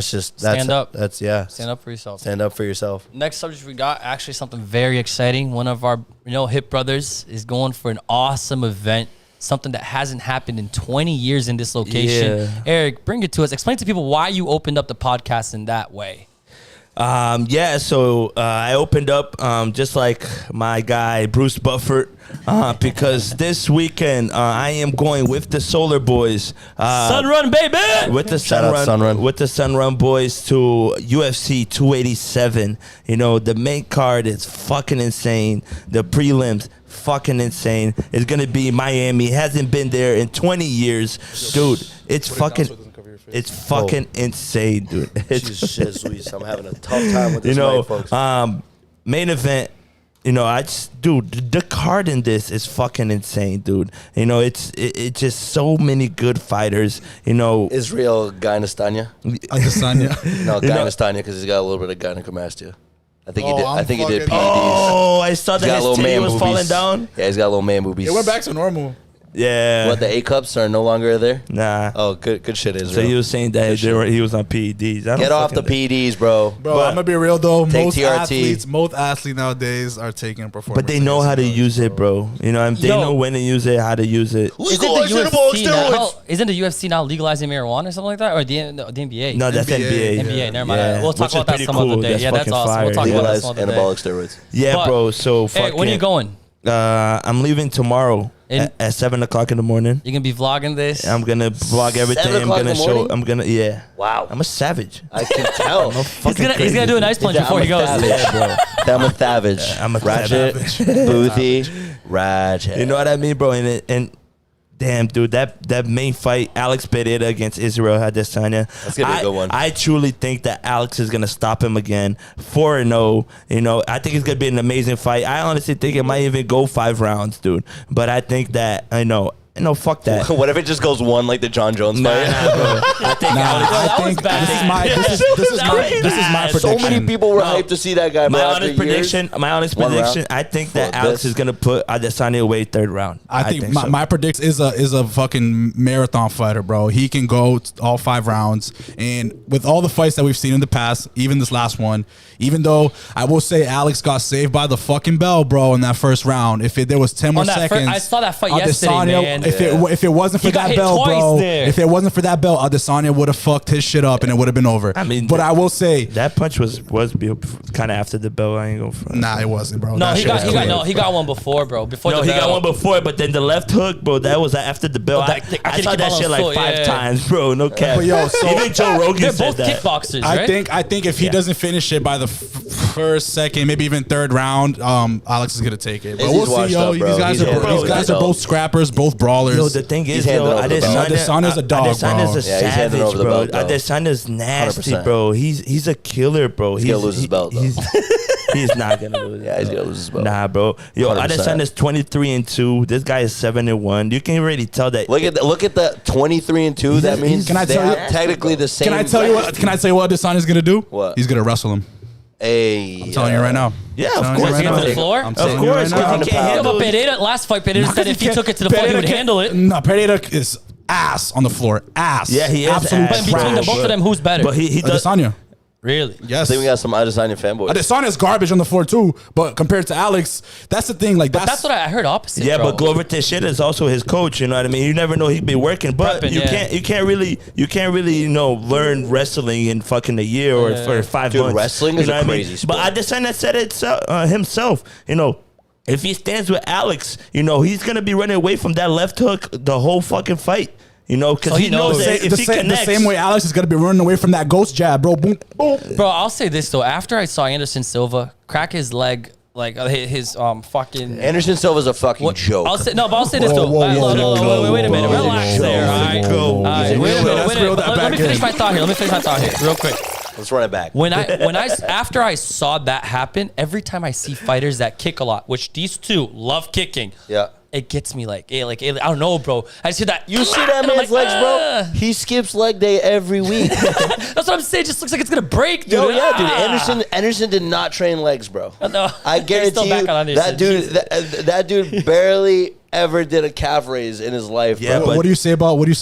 Speaker 4: Stand
Speaker 3: up.
Speaker 4: Stand
Speaker 3: up for yourself.
Speaker 4: Stand up for yourself.
Speaker 3: Next subject we got, actually something very exciting. One of our hip brothers is going for an awesome event, something that hasn't happened in 20 years in this location.
Speaker 1: Yeah.
Speaker 3: Eric, bring it to us. Explain to people why you opened up the podcast in that way.
Speaker 1: So I opened up just like my guy Bruce Buffett, because this weekend I am going with the Solar Boys,
Speaker 3: Sunrun, baby,
Speaker 1: with the Sunrun Boys to UFC 287. The main card is fucking insane. The prelims fucking insane. It's gonna be Miami. Hasn't been there in 20 years, dude. It's fucking insane, dude.
Speaker 4: Jesus, Luis, I'm having a tough time with this night, folks.
Speaker 1: Main event, the card in this is fucking insane, dude. It's just so many good fighters.
Speaker 4: Israel Gynastanya. No, Gynastanya, because he's got a little bit of gynecomastia. I think he did PEDs.
Speaker 1: Oh, I saw that his titty was falling down.
Speaker 4: Yeah, he's got little man boobies.
Speaker 2: It went back to normal.
Speaker 1: Yeah.
Speaker 4: What, the A cups are no longer there?
Speaker 1: Nah.
Speaker 4: Oh, good shit, Israel.
Speaker 1: So he was saying that he was on PEDs.
Speaker 4: Get off the PEDs, bro.
Speaker 2: Bro, I'm gonna be real though. Most
Speaker 4: TRT.
Speaker 2: athletes nowadays are taking performance.
Speaker 1: But they know how to use it, bro. They know when to use it, how to use it.
Speaker 3: Isn't the UFC now legalizing marijuana or something like that? Or the NBA?
Speaker 1: No, that's NBA.
Speaker 3: NBA, never mind.
Speaker 1: Yeah.
Speaker 3: We'll talk about that some other day. Yeah, that's awesome. We'll talk about that some other day.
Speaker 4: Anabolic steroids.
Speaker 1: Yeah, bro. So
Speaker 3: Eric, when are you going?
Speaker 1: I'm leaving tomorrow at 7 o'clock in the morning.
Speaker 3: You're gonna be vlogging this?
Speaker 1: I'm gonna vlog everything. Yeah.
Speaker 4: Wow.
Speaker 1: I'm a savage.
Speaker 4: I can tell.
Speaker 3: He's gonna do a nice punch before he goes.
Speaker 4: Yeah, bro. I'm a savage.
Speaker 1: I'm a
Speaker 4: ratchet, boothy, ratchet.
Speaker 1: You know what I mean, bro? And damn, dude, that main fight, Alex Pereira against Israel Adesanya.
Speaker 4: That's gonna be a good one.
Speaker 1: I truly think that Alex is gonna stop him again, 4-0. I think it's gonna be an amazing fight. I honestly think it might even go 5 rounds, dude. But I think that No, fuck that.
Speaker 4: What if it just goes one like the John Jones fight?
Speaker 1: I think
Speaker 2: This is my prediction.
Speaker 4: So many people were hyped to see that guy.
Speaker 1: My honest prediction. I think that Alex is gonna put Adesanya away 3rd round.
Speaker 2: I think my predict is a fucking marathon fighter, bro. He can go all 5 rounds, and with all the fights that we've seen in the past, even this last one, even though I will say Alex got saved by the fucking bell, bro, in that first round. If there was 10 more seconds,
Speaker 3: I saw that fight yesterday, man.
Speaker 2: If it wasn't for that bell, bro, if it wasn't for that bell, Adesanya would have fucked his shit up and it would have been over.
Speaker 1: I mean,
Speaker 2: but I will say
Speaker 1: that punch was kind of after the bell. I ain't going for.
Speaker 2: Nah, it wasn't, bro.
Speaker 3: No, he got one before, bro.
Speaker 1: He got one before, but then the left hook, bro, that was after the bell. I saw that shit like 5 times, bro. No cap.
Speaker 2: But yo, so
Speaker 1: even Joe Rogan said
Speaker 3: they're both kickboxers, right?
Speaker 2: I think if he doesn't finish it by the first, second, maybe even 3rd round, Alex is gonna take it. But we'll see, yo. These guys are both scrappers, both brawlers.
Speaker 1: Yo, the thing is, Adesanya's
Speaker 2: a dog, bro.
Speaker 1: Adesanya's a savage, bro. Adesanya's nasty,
Speaker 4: 100%.
Speaker 1: bro. He's a killer, bro.
Speaker 4: He's gonna lose his belt, though.
Speaker 1: He's not gonna lose.
Speaker 4: Yeah, he's gonna lose his belt.
Speaker 1: Nah, bro. Yo,
Speaker 4: 100%.
Speaker 1: Adesanya's 23-2. This guy is 7-1. You can already tell that.
Speaker 4: Look at the 23-2. That means
Speaker 2: Can I tell you
Speaker 4: technically the same.
Speaker 2: Can I tell you what Adesanya's gonna do?
Speaker 4: What?
Speaker 2: He's gonna wrestle him.
Speaker 4: Hey,
Speaker 2: I'm telling you right now.
Speaker 1: Yeah, of course.
Speaker 3: Get to the floor.
Speaker 2: I'm
Speaker 1: Of
Speaker 2: telling you right
Speaker 1: course,
Speaker 2: now.
Speaker 1: because he can't
Speaker 3: Yeah,
Speaker 1: handle
Speaker 3: but Pereira, last fight, Pereira said if he took it to the floor, he would handle it.
Speaker 2: No, Pereira is ass on the floor. Ass.
Speaker 1: Yeah, he is
Speaker 2: Absolute
Speaker 1: ass.
Speaker 3: But between the
Speaker 2: trash.
Speaker 3: both of them, who's better?
Speaker 1: But he does.
Speaker 2: Adesanya.
Speaker 3: Really?
Speaker 2: Yes.
Speaker 4: I think we got some Adesanya fanboys.
Speaker 2: Adesanya's garbage on the floor too, but compared to Alex, that's the thing. Like
Speaker 3: That's what I heard opposite.
Speaker 1: Yeah,
Speaker 3: bro.
Speaker 1: but Glover Teixeira is also his coach. You know what I mean? You never know, he could be working, but
Speaker 3: Prepping,
Speaker 1: you can't really learn wrestling in fucking a year or for 5
Speaker 4: Dude,
Speaker 1: months.
Speaker 4: wrestling is
Speaker 1: you know
Speaker 4: a
Speaker 1: what I
Speaker 4: crazy
Speaker 1: mean?
Speaker 4: sport.
Speaker 1: But Adesanya said it himself. You know, if he stands with Alex, he's gonna be running away from that left hook the whole fucking fight. Because he knows that if he connects,
Speaker 2: the same way Alex is gonna be running away from that ghost jab, bro. Boom, boom.
Speaker 3: Bro, I'll say this though. After I saw Anderson Silva crack his leg, like his fucking
Speaker 4: Anderson Silva's a fucking joke.
Speaker 3: I'll say this though. Wait a minute. Relax there. All right. Wait a minute. Let me finish my thought here. Real quick.
Speaker 4: Let's run it back.
Speaker 3: After I saw that happen, every time I see fighters that kick a lot, which these two love kicking.
Speaker 4: Yeah.
Speaker 3: It gets me like I don't know, bro. I see that.
Speaker 4: You see that man's legs, bro? He skips leg day every week.
Speaker 3: That's what I'm saying. It just looks like it's gonna break, dude.
Speaker 4: Yo, yeah, dude. Anderson did not train legs, bro.
Speaker 3: No,
Speaker 4: I guarantee you that dude barely ever did a calf raise in his life.
Speaker 1: Yeah,
Speaker 4: bro.
Speaker 1: but
Speaker 2: What do you say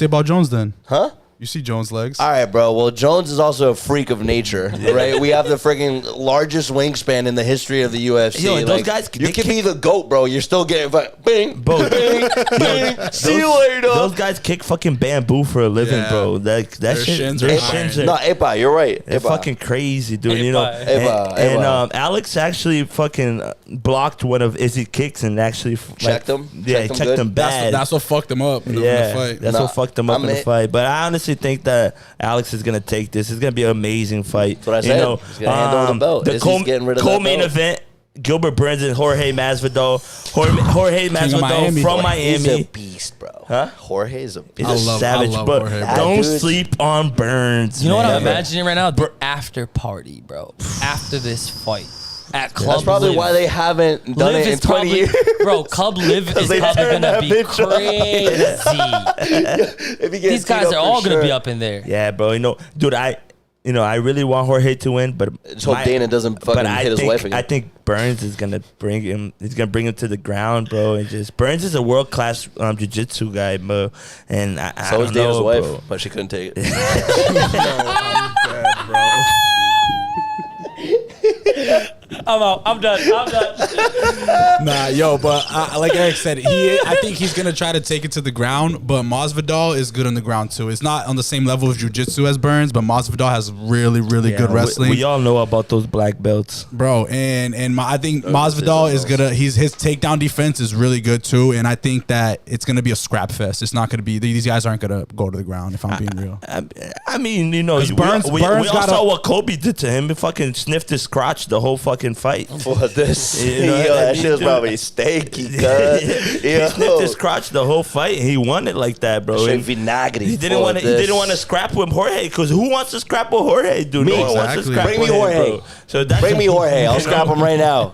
Speaker 2: about Jones then?
Speaker 4: Huh?
Speaker 2: You see Jones' legs?
Speaker 4: All right, bro. Well, Jones is also a freak of nature, right? We have the freaking largest wingspan in the history of the UFC.
Speaker 1: Yo, and those guys,
Speaker 4: you
Speaker 1: they
Speaker 4: can be the GOAT, bro. You're still getting bing,
Speaker 1: Both.
Speaker 4: bing, bing. See you later.
Speaker 1: Those guys kick fucking bamboo for a living,
Speaker 2: Yeah.
Speaker 1: bro. That
Speaker 2: Their
Speaker 1: shit.
Speaker 2: shins
Speaker 1: Their
Speaker 2: are
Speaker 1: shins
Speaker 2: iron.
Speaker 1: are.
Speaker 4: No, Epa, you're right.
Speaker 1: They're
Speaker 4: Epa.
Speaker 1: fucking crazy, dude.
Speaker 3: Epa.
Speaker 1: And Alex actually fucking blocked one of Izzy's kicks and actually
Speaker 4: Checked him?
Speaker 1: Yeah,
Speaker 4: Checked him
Speaker 1: checked
Speaker 4: good?
Speaker 1: him bad.
Speaker 2: That's what fucked him up in the fight.
Speaker 1: That's what fucked him up in the fight. But I honestly think that Alex is gonna take this. It's gonna be an amazing fight.
Speaker 4: That's what I said. He's gonna hand over the belt. Izzy's getting rid of that
Speaker 1: co-main
Speaker 4: belt.
Speaker 1: event. Gilbert Burns and Jorge Masvidal. Jorge Masvidal
Speaker 2: Miami.
Speaker 1: from
Speaker 4: He's
Speaker 1: Miami.
Speaker 4: a beast, bro.
Speaker 1: Huh?
Speaker 4: Jorge is a beast.
Speaker 1: He's
Speaker 2: I
Speaker 1: a
Speaker 2: love
Speaker 1: savage, but
Speaker 2: Jorge, bro.
Speaker 1: don't
Speaker 4: That dude-
Speaker 1: sleep on Burns.
Speaker 3: You know what
Speaker 1: man.
Speaker 3: I'm imagining right now? The after party, bro. After this fight. At Club
Speaker 4: That's probably
Speaker 3: Live.
Speaker 4: why they haven't done
Speaker 3: Live
Speaker 4: it in
Speaker 3: is
Speaker 4: 20 years.
Speaker 3: Bro, Club Live is
Speaker 4: they
Speaker 3: probably
Speaker 4: turned
Speaker 3: gonna
Speaker 4: that
Speaker 3: be
Speaker 4: bitch up.
Speaker 3: crazy.
Speaker 4: If he gets
Speaker 3: These guys
Speaker 4: beat
Speaker 3: are
Speaker 4: up,
Speaker 3: all
Speaker 4: for
Speaker 3: gonna be
Speaker 4: sure.
Speaker 3: up in there.
Speaker 1: Yeah, bro. Dude, I really want Jorge to win, but
Speaker 4: Just hope Dana doesn't fucking hit his wife again.
Speaker 1: I think Burns is gonna bring him. He's gonna bring him to the ground, bro. And just Burns is a world class jiu-jitsu guy, bro. And I
Speaker 4: So
Speaker 1: don't
Speaker 4: was Dana's
Speaker 1: know,
Speaker 4: wife,
Speaker 1: bro.
Speaker 4: but she couldn't take it.
Speaker 3: I'm out. I'm done.
Speaker 2: Nah, yo, but like Eric said, I think he's gonna try to take it to the ground. But Masvidal is good on the ground too. It's not on the same level of jiu-jitsu as Burns, but Masvidal has really, really good wrestling.
Speaker 1: We all know about those black belts,
Speaker 2: bro. And I think Masvidal is gonna. His takedown defense is really good too. And I think that it's gonna be a scrap fest. It's not gonna be. These guys aren't gonna go to the ground. If I'm being real.
Speaker 1: I mean, we
Speaker 2: Burns
Speaker 1: all
Speaker 2: got
Speaker 1: saw what Kobe did to him. He fucking sniffed his crotch the whole fucking fight.
Speaker 4: For this,
Speaker 1: You know,
Speaker 4: that shit was probably steaky, cuz.
Speaker 1: He sniffed his crotch the whole fight, and he won it like that, bro.
Speaker 4: Straight
Speaker 1: And
Speaker 4: vinagre.
Speaker 1: he didn't want to. He didn't want to scrap with Jorge, because who wants to scrap with Jorge, dude?
Speaker 4: Me.
Speaker 1: No one wants to
Speaker 2: Exactly.
Speaker 1: scrap
Speaker 4: Bring me
Speaker 1: with him,
Speaker 4: Jorge.
Speaker 1: bro. So that's
Speaker 4: Bring me Jorge. I'll scrap him right now.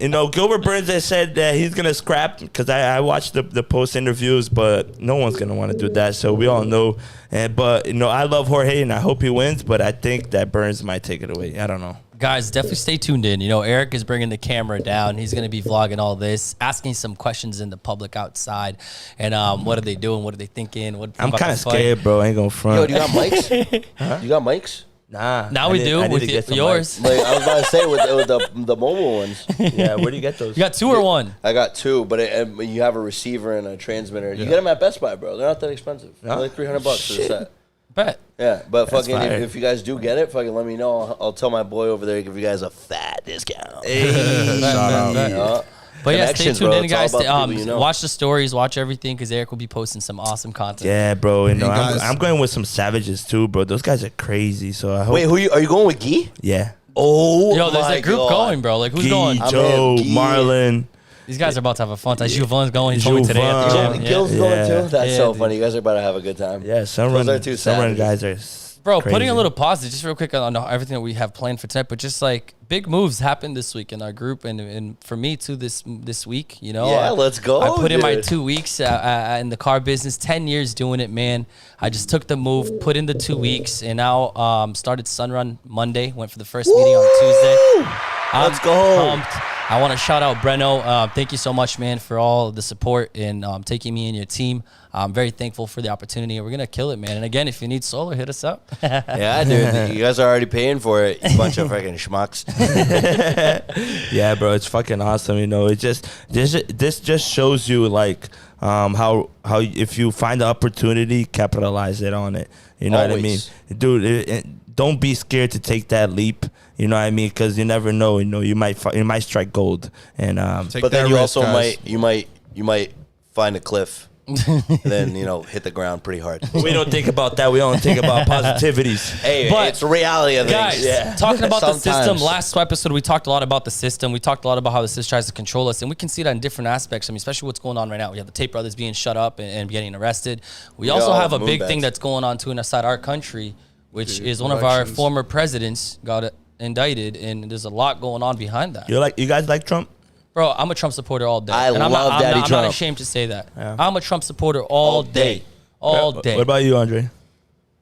Speaker 1: You know, Gilbert Burns has said that he's gonna scrap, because I watched the post interviews, but no one's gonna want to do that. So we all know. But you know, I love Jorge and I hope he wins, but I think that Burns might take it away. I don't know.
Speaker 3: Guys, definitely stay tuned in. You know, Eric is bringing the camera down. He's going to be vlogging all this, asking some questions in the public outside. And what are they doing? What are they thinking?
Speaker 1: I'm kind of scared, bro. I ain't gonna front.
Speaker 4: Yo, do you got mics? Huh? You got mics?
Speaker 1: Nah.
Speaker 3: Now we do with yours.
Speaker 4: Like, I was about to say with the mobile ones.
Speaker 1: Yeah, where do you get those?
Speaker 3: You got 2 or 1?
Speaker 4: I got 2, but you have a receiver and a transmitter. You get them at Best Buy, bro. They're not that expensive. They're like $300 for the set.
Speaker 3: Bet.
Speaker 4: Yeah, but
Speaker 1: That's
Speaker 4: fucking
Speaker 1: fire.
Speaker 4: if you guys do get it, fucking let me know. I'll tell my boy over there to give you guys a fat discount.
Speaker 1: Hey.
Speaker 4: Yeah.
Speaker 3: But yeah, stay
Speaker 4: Connections,
Speaker 3: tuned
Speaker 4: bro.
Speaker 3: in,
Speaker 4: It's all
Speaker 3: guys.
Speaker 4: about the people you know.
Speaker 3: Watch the stories, watch everything, because Eric will be posting some awesome content.
Speaker 1: Yeah, bro. You know,
Speaker 2: Hey, guys.
Speaker 1: I'm going with some savages too, bro. Those guys are crazy. So I hope.
Speaker 4: Wait, are you going with Guy?
Speaker 1: Yeah.
Speaker 4: Oh,
Speaker 3: Yo, there's
Speaker 4: my
Speaker 3: a group
Speaker 4: God.
Speaker 3: going, bro. Like, who's
Speaker 1: Gee,
Speaker 3: going?
Speaker 4: I'm
Speaker 1: Joe,
Speaker 4: in. Gee.
Speaker 1: Marlon.
Speaker 3: These guys are about to have a fun time. Giovan's going. He told me today at the
Speaker 1: Jovan.
Speaker 3: gym.
Speaker 4: Gil's
Speaker 3: Yeah.
Speaker 4: going
Speaker 1: Yeah.
Speaker 4: too? That's
Speaker 3: Yeah,
Speaker 4: so
Speaker 3: dude.
Speaker 4: funny. You guys are about to have a good time.
Speaker 1: Yeah, Sunrun.
Speaker 4: Those are two
Speaker 1: Sunrun
Speaker 4: savages.
Speaker 1: guys are.
Speaker 3: Bro,
Speaker 1: crazy.
Speaker 3: putting a little pause just real quick on everything that we have planned for tonight, but just like big moves happened this week in our group, and for me too this week. You know,
Speaker 4: Yeah, let's go,
Speaker 3: I put in my
Speaker 4: dude.
Speaker 3: 2 weeks in the car business, 10 years doing it, man. I just took the move, put in the 2 weeks, and now started Sunrun Monday. Went for the first meeting on Tuesday.
Speaker 4: Let's go.
Speaker 3: I want to shout out Breno. Thank you so much, man, for all the support and taking me in your team. I'm very thankful for the opportunity, and we're going to kill it, man. And again, if you need solar, hit us up.
Speaker 4: Yeah, dude. You guys are already paying for it. You bunch of freaking schmucks.
Speaker 1: Yeah, bro, it's fucking awesome. You know, it just this just shows you like how if you find the opportunity, capitalize it on it. You know what I mean,
Speaker 4: Always.
Speaker 1: dude? Don't be scared to take that leap. You know what I mean? Because you never know. You know, you might strike gold. And
Speaker 2: Take
Speaker 4: But then
Speaker 2: that
Speaker 4: you
Speaker 2: risk,
Speaker 4: also
Speaker 2: guys.
Speaker 4: you might find a cliff. And then hit the ground pretty hard.
Speaker 1: we don't think about that. We don't think about positivities.
Speaker 4: Hey,
Speaker 3: But-
Speaker 4: it's the reality of
Speaker 3: Guys,
Speaker 4: things. Yeah.
Speaker 3: talking about the system,
Speaker 4: Sometimes.
Speaker 3: last episode we talked a lot about the system. We talked a lot about how the system tries to control us, and we can see that in different aspects. I mean, especially what's going on right now. We have the Tate brothers being shut up and getting arrested. We also
Speaker 4: all
Speaker 3: have a
Speaker 4: moon
Speaker 3: big
Speaker 4: bats.
Speaker 3: thing that's going on too inside our country, which
Speaker 2: Dude,
Speaker 3: is one of our
Speaker 2: elections.
Speaker 3: former presidents got indicted, and there's a lot going on behind that.
Speaker 1: You guys like Trump?
Speaker 3: Bro, I'm a Trump supporter all day.
Speaker 4: I
Speaker 3: and I'm
Speaker 4: love
Speaker 3: not,
Speaker 4: Daddy
Speaker 3: I'm not
Speaker 4: Trump.
Speaker 3: ashamed to say that.
Speaker 1: Yeah.
Speaker 3: I'm a Trump supporter all day. All day.
Speaker 1: What about you, Andre?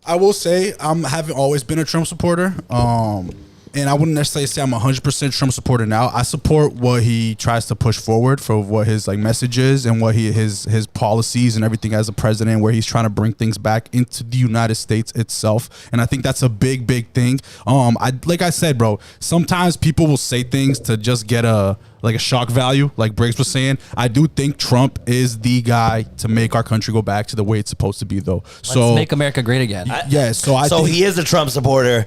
Speaker 2: I will say haven't always been a Trump supporter. And I wouldn't necessarily say I'm 100% Trump supporter now. I support what he tries to push forward for what his like message is and what his policies and everything as a president, where he's trying to bring things back into the United States itself. And I think that's a big thing. Like I said, bro, sometimes people will say things to just get a shock value, like Briggs was saying. I do think Trump is the guy to make our country go back to the way it's supposed to be, though. So
Speaker 3: Let's make America great again.
Speaker 2: yeah, so I think,
Speaker 4: he is a Trump supporter.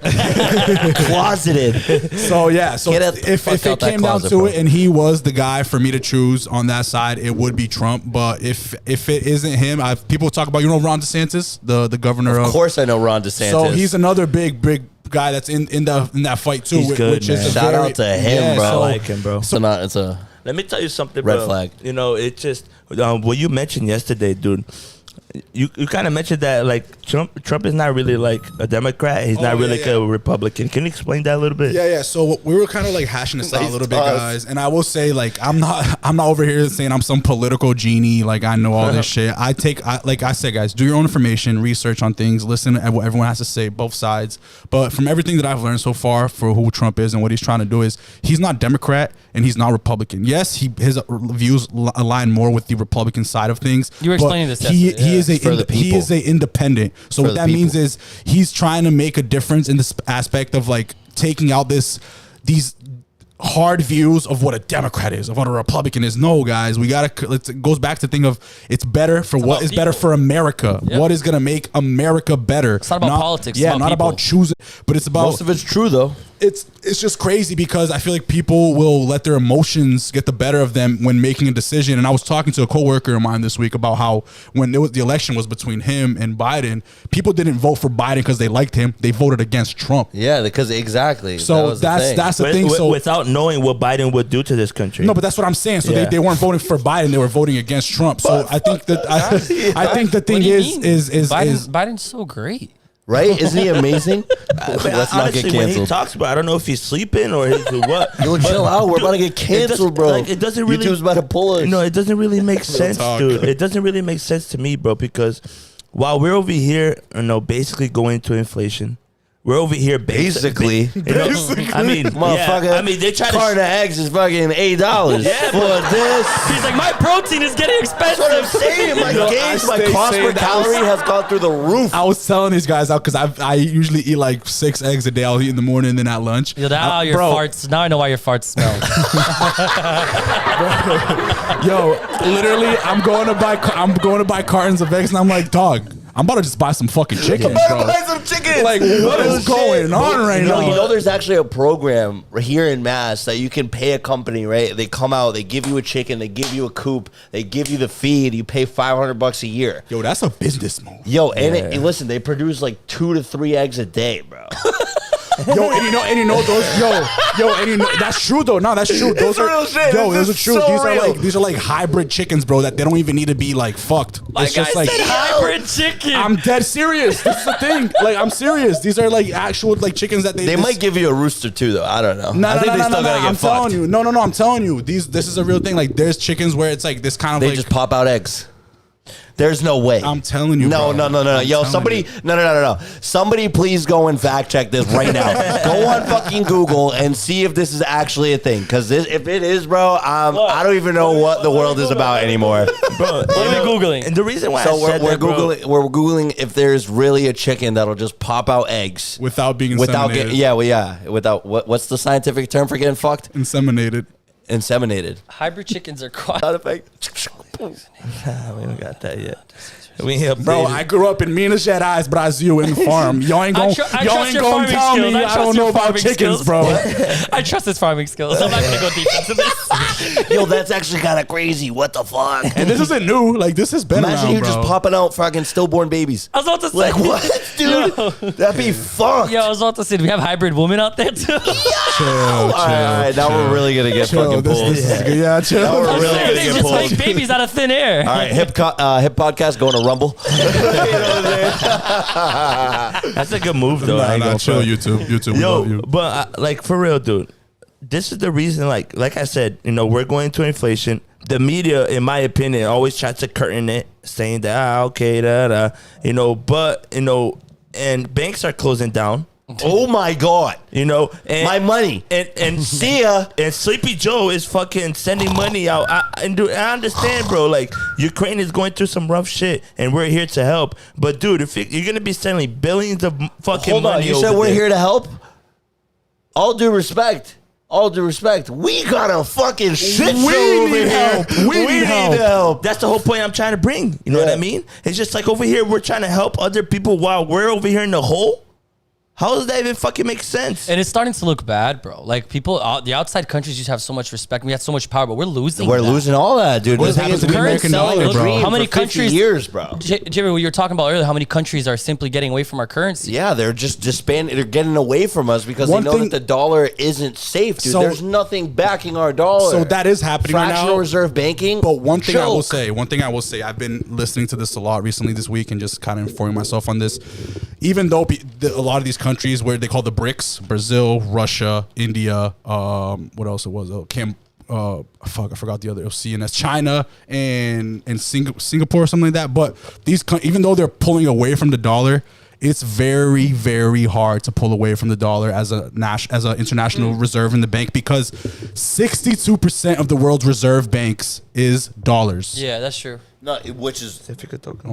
Speaker 4: Closeted.
Speaker 2: So yeah, so
Speaker 4: Get it the
Speaker 2: if
Speaker 4: fuck
Speaker 2: it
Speaker 4: out that
Speaker 2: came down
Speaker 4: closet,
Speaker 2: to
Speaker 4: bro.
Speaker 2: it, and he was the guy for me to choose on that side, it would be Trump. But if it isn't him, people talk about Ron DeSantis, the governor
Speaker 4: Of course I know Ron DeSantis.
Speaker 2: So he's another big guy that's in that fight too.
Speaker 1: He's good,
Speaker 2: which is
Speaker 1: man.
Speaker 2: a
Speaker 4: Shout
Speaker 2: very-
Speaker 4: out to him,
Speaker 2: yeah,
Speaker 4: bro.
Speaker 1: I
Speaker 2: so-
Speaker 1: like him, bro.
Speaker 4: it's a
Speaker 1: Let me tell you something,
Speaker 4: Red
Speaker 1: bro.
Speaker 4: flag.
Speaker 1: You know, it just what you mentioned yesterday, dude. You kind of mentioned that like Trump is not really like a Democrat. He's not really
Speaker 2: yeah.
Speaker 1: a Republican. Can you explain that a little bit?
Speaker 2: Yeah. So we were kind of like hashing this out a
Speaker 4: Nice
Speaker 2: little bit,
Speaker 4: toss.
Speaker 2: guys. And I will say, like, I'm not over here saying I'm some political genie. Like, I know all this shit. Like I said, guys, do your own information, research on things, listen to what everyone has to say, both sides. But from everything that I've learned so far for who Trump is and what he's trying to do is he's not Democrat and he's not Republican. Yes, his views align more with the Republican side of things.
Speaker 3: You were
Speaker 2: but
Speaker 3: explaining this
Speaker 2: He
Speaker 3: yesterday,
Speaker 2: is
Speaker 4: For the
Speaker 2: he
Speaker 4: people.
Speaker 2: is a independent. So
Speaker 4: For
Speaker 2: what
Speaker 4: the
Speaker 2: that means
Speaker 4: people.
Speaker 2: is he's trying to make a difference in this aspect of like taking out these hard views of what a Democrat is, of what a Republican is. No, guys, it goes back to the thing of it's better for what
Speaker 3: about
Speaker 2: is better
Speaker 3: people.
Speaker 2: for America.
Speaker 3: Yep.
Speaker 2: What is going to make America better?
Speaker 3: It's not about politics, it's
Speaker 2: Yeah,
Speaker 3: about
Speaker 2: not
Speaker 3: people.
Speaker 2: about choosing, but it's about
Speaker 4: most of it's true though.
Speaker 2: it's just crazy because I feel like people will let their emotions get the better of them when making a decision. And I was talking to a coworker of mine this week about how when the election was between him and Biden, people didn't vote for Biden because they liked him. They voted against Trump.
Speaker 4: Yeah, because exactly.
Speaker 2: So that's the thing. So
Speaker 1: without knowing what Biden would do to this country.
Speaker 2: No, but that's what I'm saying. So they weren't voting for Biden. They were voting against Trump. So I think that I think the thing is
Speaker 3: Biden's so great.
Speaker 4: Right? Isn't he amazing? Let's not get
Speaker 1: Honestly, when he
Speaker 4: canceled.
Speaker 1: talks about, I don't know if he's sleeping or what.
Speaker 4: Yo, chill out. We're about to get canceled, bro.
Speaker 1: Like, it doesn't really.
Speaker 4: YouTube's about to pull us.
Speaker 1: No, it doesn't really make sense,
Speaker 2: talk.
Speaker 1: dude. It doesn't really make sense to me, bro, because while we're over here, basically going to inflation. We're over here
Speaker 4: Basically.
Speaker 1: I mean,
Speaker 4: Motherfucker.
Speaker 1: yeah, I mean, they try to.
Speaker 4: Carton of eggs is fucking $8
Speaker 1: Yeah,
Speaker 4: for this.
Speaker 3: He's like, my protein is getting expensive.
Speaker 4: That's what I'm saying. My gains, my cost per calorie has gone through the roof.
Speaker 2: I was telling these guys out because I usually eat like 6 eggs a day. I'll eat in the morning and then at lunch.
Speaker 3: Yo, now your farts. Now I know why your farts smell.
Speaker 2: Yo, literally, I'm going to buy cartons of eggs, and I'm like, dog, I'm about to just buy some fucking chickens, bro.
Speaker 4: Buy some chickens.
Speaker 2: Like, what is going on right now?
Speaker 4: You know, there's actually a program here in Mass that you can pay a company, right? They come out, they give you a chicken, they give you a coop, they give you the feed. You pay $500 a year.
Speaker 2: Yo, that's a business move.
Speaker 4: Yo, and listen, they produce like 2 to 3 eggs a day, bro.
Speaker 2: Yo, and you know those, and you know, that's true though. No, that's true. Those are
Speaker 4: real shit.
Speaker 2: Yo,
Speaker 4: This
Speaker 2: those are
Speaker 4: is
Speaker 2: true.
Speaker 4: so
Speaker 2: These are like hybrid chickens, bro. That they don't even need to be like fucked. It's just like
Speaker 3: hybrid chicken.
Speaker 2: I'm dead serious. This is the thing. Like, I'm serious. These are like actual like chickens that
Speaker 4: They might give you a rooster too, though. I don't know.
Speaker 2: No,
Speaker 4: I think they still gotta
Speaker 2: I'm
Speaker 4: get fucked.
Speaker 2: telling you. No. I'm telling you. This is a real thing. Like, there's chickens where it's like this kind of
Speaker 4: They
Speaker 2: like.
Speaker 4: just pop out eggs. There's no way.
Speaker 2: I'm telling you.
Speaker 4: No.
Speaker 2: bro.
Speaker 4: Yo, somebody, no. Somebody please go and fact check this right now. Go on fucking Google and see if this is actually a thing. Because if it is, bro, I don't even know what the world is about anymore.
Speaker 1: Bro,
Speaker 3: What are we Googling?
Speaker 1: And the reason why
Speaker 4: So
Speaker 1: I said
Speaker 4: we're
Speaker 1: that, bro,
Speaker 4: Googling if there's really a chicken that'll just pop out eggs
Speaker 2: Without being
Speaker 4: without
Speaker 2: inseminated.
Speaker 4: without what's the scientific term for getting fucked?
Speaker 2: Inseminated.
Speaker 4: Inseminated.
Speaker 3: Hybrid chickens are quite.
Speaker 4: Side effect.
Speaker 1: we don't got that yet. We ain't
Speaker 2: Bro,
Speaker 1: updated.
Speaker 2: I grew up in Minas Gerais, Brazil, in the farm. Y'all ain't gonna
Speaker 3: I trust your
Speaker 2: tell
Speaker 3: farming
Speaker 2: me
Speaker 3: skills.
Speaker 2: I don't know about chickens, bro.
Speaker 3: I trust his farming skills. I'm not gonna go deep into this.
Speaker 4: Yo, that's actually kind of crazy. What the fuck?
Speaker 2: And this isn't new. Like, this has been
Speaker 4: Imagine
Speaker 2: around,
Speaker 4: you
Speaker 2: bro.
Speaker 4: just popping out fucking stillborn babies.
Speaker 3: I was about to say,
Speaker 4: Like what, dude? That'd be fucked.
Speaker 3: Yo, I was about to say, do we have hybrid women out there too?
Speaker 2: Chill,
Speaker 4: All right, now we're really gonna get fucking pulled.
Speaker 2: This is good. Yeah, chill.
Speaker 4: Now we're
Speaker 3: I'm
Speaker 4: really
Speaker 3: saying,
Speaker 4: gonna
Speaker 3: they
Speaker 4: get
Speaker 3: just
Speaker 4: pulled.
Speaker 3: make babies out of thin air.
Speaker 4: All right, hip podcast going to Rumble.
Speaker 1: That's a good move, though. I ain't gonna
Speaker 2: chill,
Speaker 1: front.
Speaker 2: YouTube. We
Speaker 1: Yo,
Speaker 2: love you.
Speaker 1: but like for real, dude. This is the reason. Like I said, we're going to inflation. The media, in my opinion, always tries to curtain it, saying that okay, but and banks are closing down.
Speaker 4: Oh my god!
Speaker 1: And
Speaker 4: My money.
Speaker 1: and
Speaker 4: See ya.
Speaker 1: And Sleepy Joe is fucking sending money out. I understand, bro. Like, Ukraine is going through some rough shit, and we're here to help. But dude, if you're gonna be sending billions of fucking
Speaker 4: Hold on,
Speaker 1: money,
Speaker 4: you said we're here to help? All due respect, we got a fucking shit show over here. We need help.
Speaker 1: That's the whole point I'm trying to bring. You know what I mean? It's just like over here, we're trying to help other people while we're over here in the hole. How does that even fucking make sense?
Speaker 3: And it's starting to look bad, bro. Like people, the outside countries used to have so much respect. We had so much power, but we're losing.
Speaker 4: We're losing all that, dude.
Speaker 2: What happened to the American dollar, bro?
Speaker 3: How many
Speaker 4: for 50
Speaker 3: countries?
Speaker 4: years, bro?
Speaker 3: Jimmy, what you were talking about earlier, how many countries are simply getting away from our currency?
Speaker 4: Yeah, they're just disbanding. They're getting away from us because
Speaker 2: One
Speaker 4: they know
Speaker 2: thing-
Speaker 4: that the dollar isn't safe, dude.
Speaker 2: So-
Speaker 4: There's nothing backing our dollar.
Speaker 2: So that is happening right
Speaker 4: Fractional
Speaker 2: now.
Speaker 4: reserve banking.
Speaker 2: But one thing I will
Speaker 4: Joke.
Speaker 2: say, I've been listening to this a lot recently this week and just kind of informing myself on this. Even though a lot of these countries where they call the BRICS, Brazil, Russia, India, what else it was? I forgot the other. It was CNS, China, and Singapore or something like that. But even though they're pulling away from the dollar, it's very, very hard to pull away from the dollar as an international reserve in the bank because 62% of the world's reserve banks is dollars.
Speaker 3: Yeah, that's true.
Speaker 4: No, which is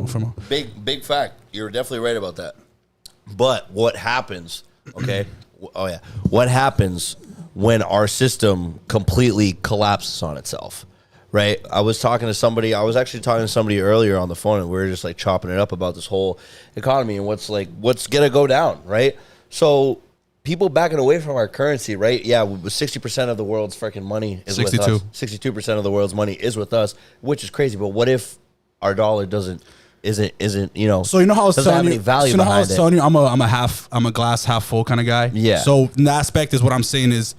Speaker 2: From
Speaker 4: big fact. You're definitely right about that. But what happens? Okay. Oh yeah. What happens when our system completely collapses on itself? Right. I was actually talking to somebody earlier on the phone, and we were just like chopping it up about this whole economy and what's gonna go down. Right. So people backing away from our currency, right? Yeah, 60% of the world's freaking money is with us. 62% of the world's money is with us, which is crazy. But what if our dollar isn't you know?
Speaker 2: So you know how I was telling you, I'm a glass half full kind of guy.
Speaker 4: Yeah.
Speaker 2: So in that aspect is what I'm saying is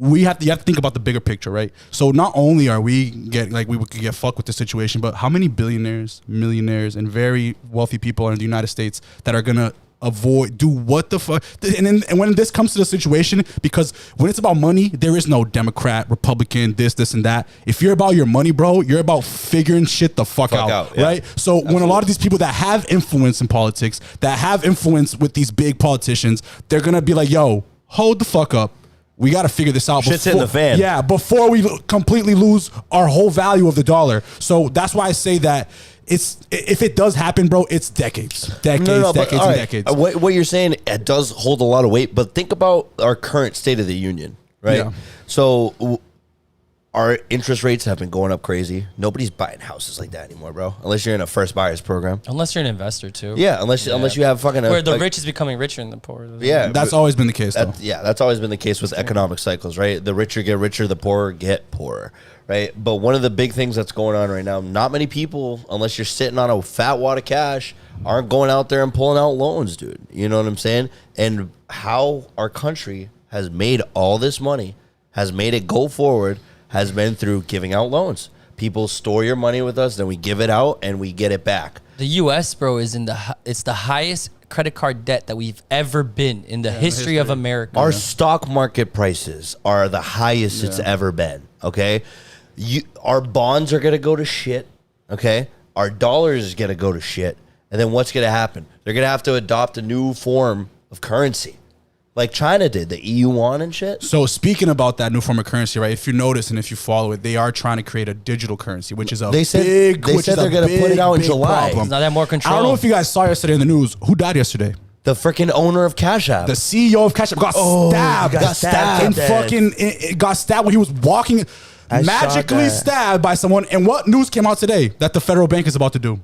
Speaker 2: you have to think about the bigger picture, right? So not only are we could get fucked with the situation, but how many billionaires, millionaires, and very wealthy people are in the United States that are gonna do what the fuck? And when this comes to the situation, because when it's about money, there is no Democrat, Republican, this and that. If you're about your money, bro, you're about figuring shit the fuck out,
Speaker 4: yeah.
Speaker 2: right? So when a lot of these people that have influence in politics, that have influence with these big politicians, they're gonna be like, yo, hold the fuck up. We got to figure this out.
Speaker 4: Shit's in the fan.
Speaker 2: Yeah, before we completely lose our whole value of the dollar. So that's why I say that if it does happen, bro, it's decades. Decades.
Speaker 4: What you're saying, it does hold a lot of weight, but think about our current state of the union, right?
Speaker 2: Yeah.
Speaker 4: So our interest rates have been going up crazy. Nobody's buying houses like that anymore, bro. Unless you're in a first buyers program.
Speaker 3: Unless you're an investor too.
Speaker 4: Yeah, unless you have fucking...
Speaker 3: Where the rich is becoming richer than the poor.
Speaker 4: Yeah.
Speaker 2: That's always been the case, though.
Speaker 4: That's always been the case with economic cycles, right? The richer get richer, the poorer get poorer, right? But one of the big things that's going on right now, not many people, unless you're sitting on a fat wad of cash, aren't going out there and pulling out loans, dude. You know what I'm saying? And how our country has made all this money, has made it go forward, has been through giving out loans. People store your money with us, then we give it out and we get it back.
Speaker 3: The U.S., bro, it's the highest credit card debt that we've ever been in the history of America.
Speaker 4: Our stock market prices are the highest it's ever been. Okay, our bonds are gonna go to shit. Okay, our dollars is gonna go to shit, and then what's gonna happen? They're gonna have to adopt a new form of currency. Like China did, the EU yuan and shit.
Speaker 2: So speaking about that new form of currency, right? If you notice and if you follow it, they are trying to create a digital currency, which is a
Speaker 4: they said they're going to put it out in July.
Speaker 3: It's not that more control.
Speaker 2: I don't know if you guys saw yesterday in the news. Who died yesterday?
Speaker 4: The freaking owner of Cash App.
Speaker 2: The CEO of Cash App got stabbed.
Speaker 4: Got stabbed.
Speaker 2: And fucking got stabbed when he was walking, magically stabbed by someone. And what news came out today that the federal bank is about to do?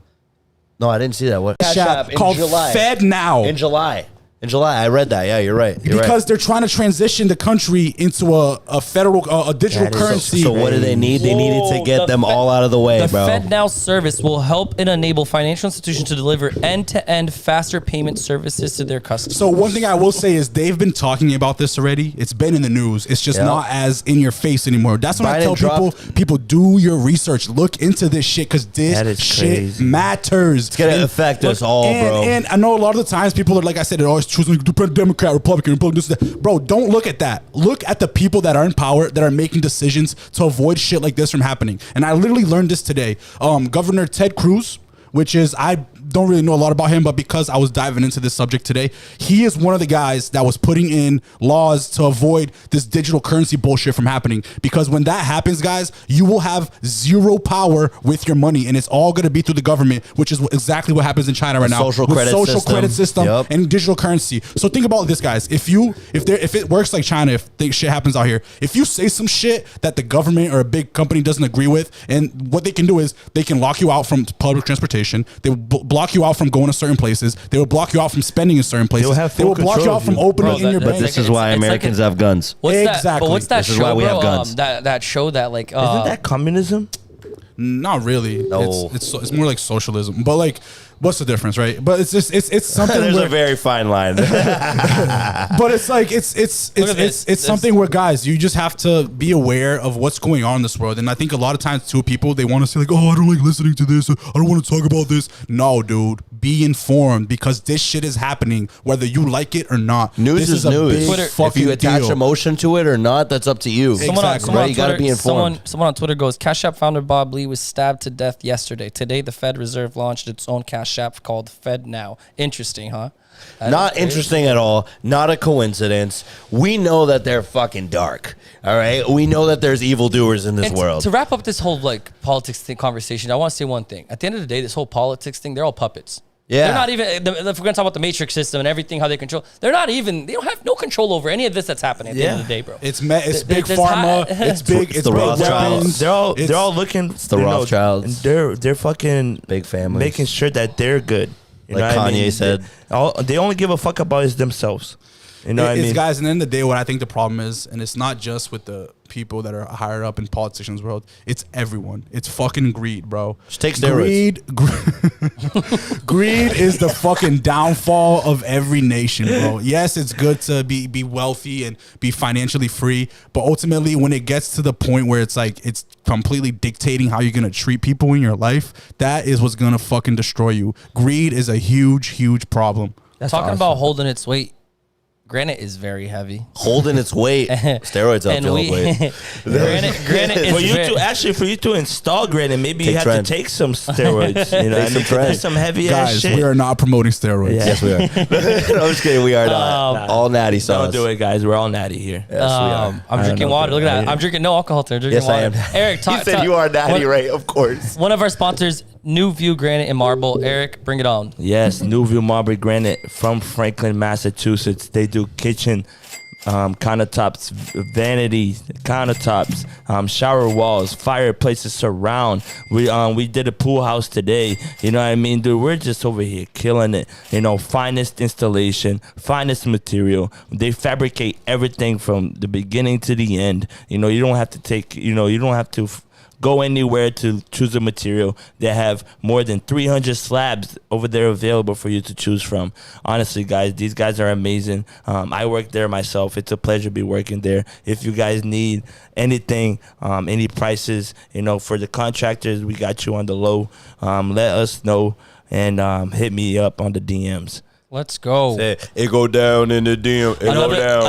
Speaker 4: No, I didn't see that. What?
Speaker 2: Cash App called
Speaker 4: July.
Speaker 2: Fed Now.
Speaker 4: In July, I read that. Yeah, you're right.
Speaker 2: Because they're trying to transition the country into a federal, a digital currency.
Speaker 4: So what do they need? They needed to get them all out of the way, bro.
Speaker 3: The Fed Now service will help and enable financial institutions to deliver end-to-end faster payment services to their customers.
Speaker 2: So one thing I will say is they've been talking about this already. It's been in the news. It's just not as in your face anymore. That's when I tell people do your research. Look into this shit because this shit matters.
Speaker 4: It's going to affect us all, bro.
Speaker 2: And I know a lot of the times people are, like I said, they're always choosing Democrat, Republican, this, that. Bro, don't look at that. Look at the people that are in power that are making decisions to avoid shit like this from happening. And I literally learned this today. Governor Ted Cruz, which is, I don't really know a lot about him, but because I was diving into this subject today, he is one of the guys that was putting in laws to avoid this digital currency bullshit from happening. Because when that happens, guys, you will have zero power with your money, and it's all going to be through the government, which is exactly what happens in China right now.
Speaker 4: Social credit system
Speaker 2: and digital currency. So think about this, guys. If it works like China, if shit happens out here, if you say some shit that the government or a big company doesn't agree with, and what they can do is they can lock you out from public transportation. They will block you out from going to certain places. They will block you out from spending in certain places. They will block you out from opening in your bank.
Speaker 4: But this is why Americans have guns.
Speaker 2: Exactly.
Speaker 3: But what's that
Speaker 4: show,
Speaker 3: is why we
Speaker 4: have guns.
Speaker 3: That show that like
Speaker 1: isn't that communism?
Speaker 2: Not really.
Speaker 4: No.
Speaker 2: It's more like socialism. But like, what's the difference, right? But it's just it's something.
Speaker 4: There's a very fine line.
Speaker 2: But it's like it's something where, guys, you just have to be aware of what's going on in this world. And I think a lot of times too, people, they want to say like, oh, I don't like listening to this. I don't want to talk about this. No, dude, be informed because this shit is happening whether you like it or not.
Speaker 4: News
Speaker 2: this
Speaker 4: is news.
Speaker 2: If
Speaker 4: you attach emotion to it or not, that's up to you.
Speaker 2: Exactly.
Speaker 4: You got to be informed.
Speaker 3: Someone on Twitter goes, Cash App founder Bob Lee was stabbed to death yesterday. Today, the Fed Reserve launched its own Cash App called Fed Now. Interesting, huh?
Speaker 4: Not interesting at all. Not a coincidence. We know that they're fucking dark. All right. We know that there's evildoers in this world.
Speaker 3: To wrap up this whole like politics conversation, I want to say one thing. At the end of the day, this whole politics thing, they're all puppets.
Speaker 4: Yeah.
Speaker 3: They're not even, if we're going to talk about the matrix system and everything, how they control, they don't have no control over any of this that's happening at the end of the day, bro.
Speaker 2: It's big pharma. It's big
Speaker 4: Rothschilds.
Speaker 1: They're all looking.
Speaker 4: It's the Rothschilds.
Speaker 1: They're fucking
Speaker 4: big families,
Speaker 1: making sure that they're good.
Speaker 4: Like Kanye said.
Speaker 1: They only give a fuck about is themselves. You know what I mean?
Speaker 2: Guys, and at the end of the day, what I think the problem is, and it's not just with the people that are higher up in politicians' world, it's everyone. It's fucking greed, bro.
Speaker 4: Just take steroids.
Speaker 2: Greed is the fucking downfall of every nation, bro. Yes, it's good to be wealthy and be financially free, but ultimately when it gets to the point where it's like it's completely dictating how you're gonna treat people in your life, that is what's gonna fucking destroy you. Greed is a huge problem.
Speaker 3: That's Talking about holding its weight. Granite is very heavy.
Speaker 4: Holding its weight. Steroids don't feel weight.
Speaker 3: Granite is
Speaker 1: for you to install granite, maybe you have to take some steroids. You know, there's some heavy ass shit.
Speaker 2: Guys, we are not promoting steroids.
Speaker 4: Yeah. Yes, we are. No, I'm just kidding. We are not. All natty sauce.
Speaker 1: Don't do it, guys. We're all natty here.
Speaker 4: Yes, we are.
Speaker 3: I'm drinking water. Look at that. I'm drinking no alcohol today. Drinking water.
Speaker 4: I am.
Speaker 3: Eric,
Speaker 4: you said you are natty, right? Of course.
Speaker 3: One of our sponsors, New View Granite and Marble. Eric, bring it on.
Speaker 1: Yes, New View Marble Granite from Franklin, Massachusetts. They do kitchen countertops, vanities, countertops, shower walls, fireplaces, surround. We did a pool house today. You know what I mean, dude? We're just over here killing it. You know, finest installation, finest material. They fabricate everything from the beginning to the end. You know, you don't have to go anywhere to choose a material. They have more than 300 slabs over there available for you to choose from. Honestly, guys, these guys are amazing. I work there myself. It's a pleasure to be working there. If you guys need anything, any prices, you know, for the contractors, we got you on the low. Let us know and hit me up on the DMs.
Speaker 3: Let's go.
Speaker 4: It go down in the DM.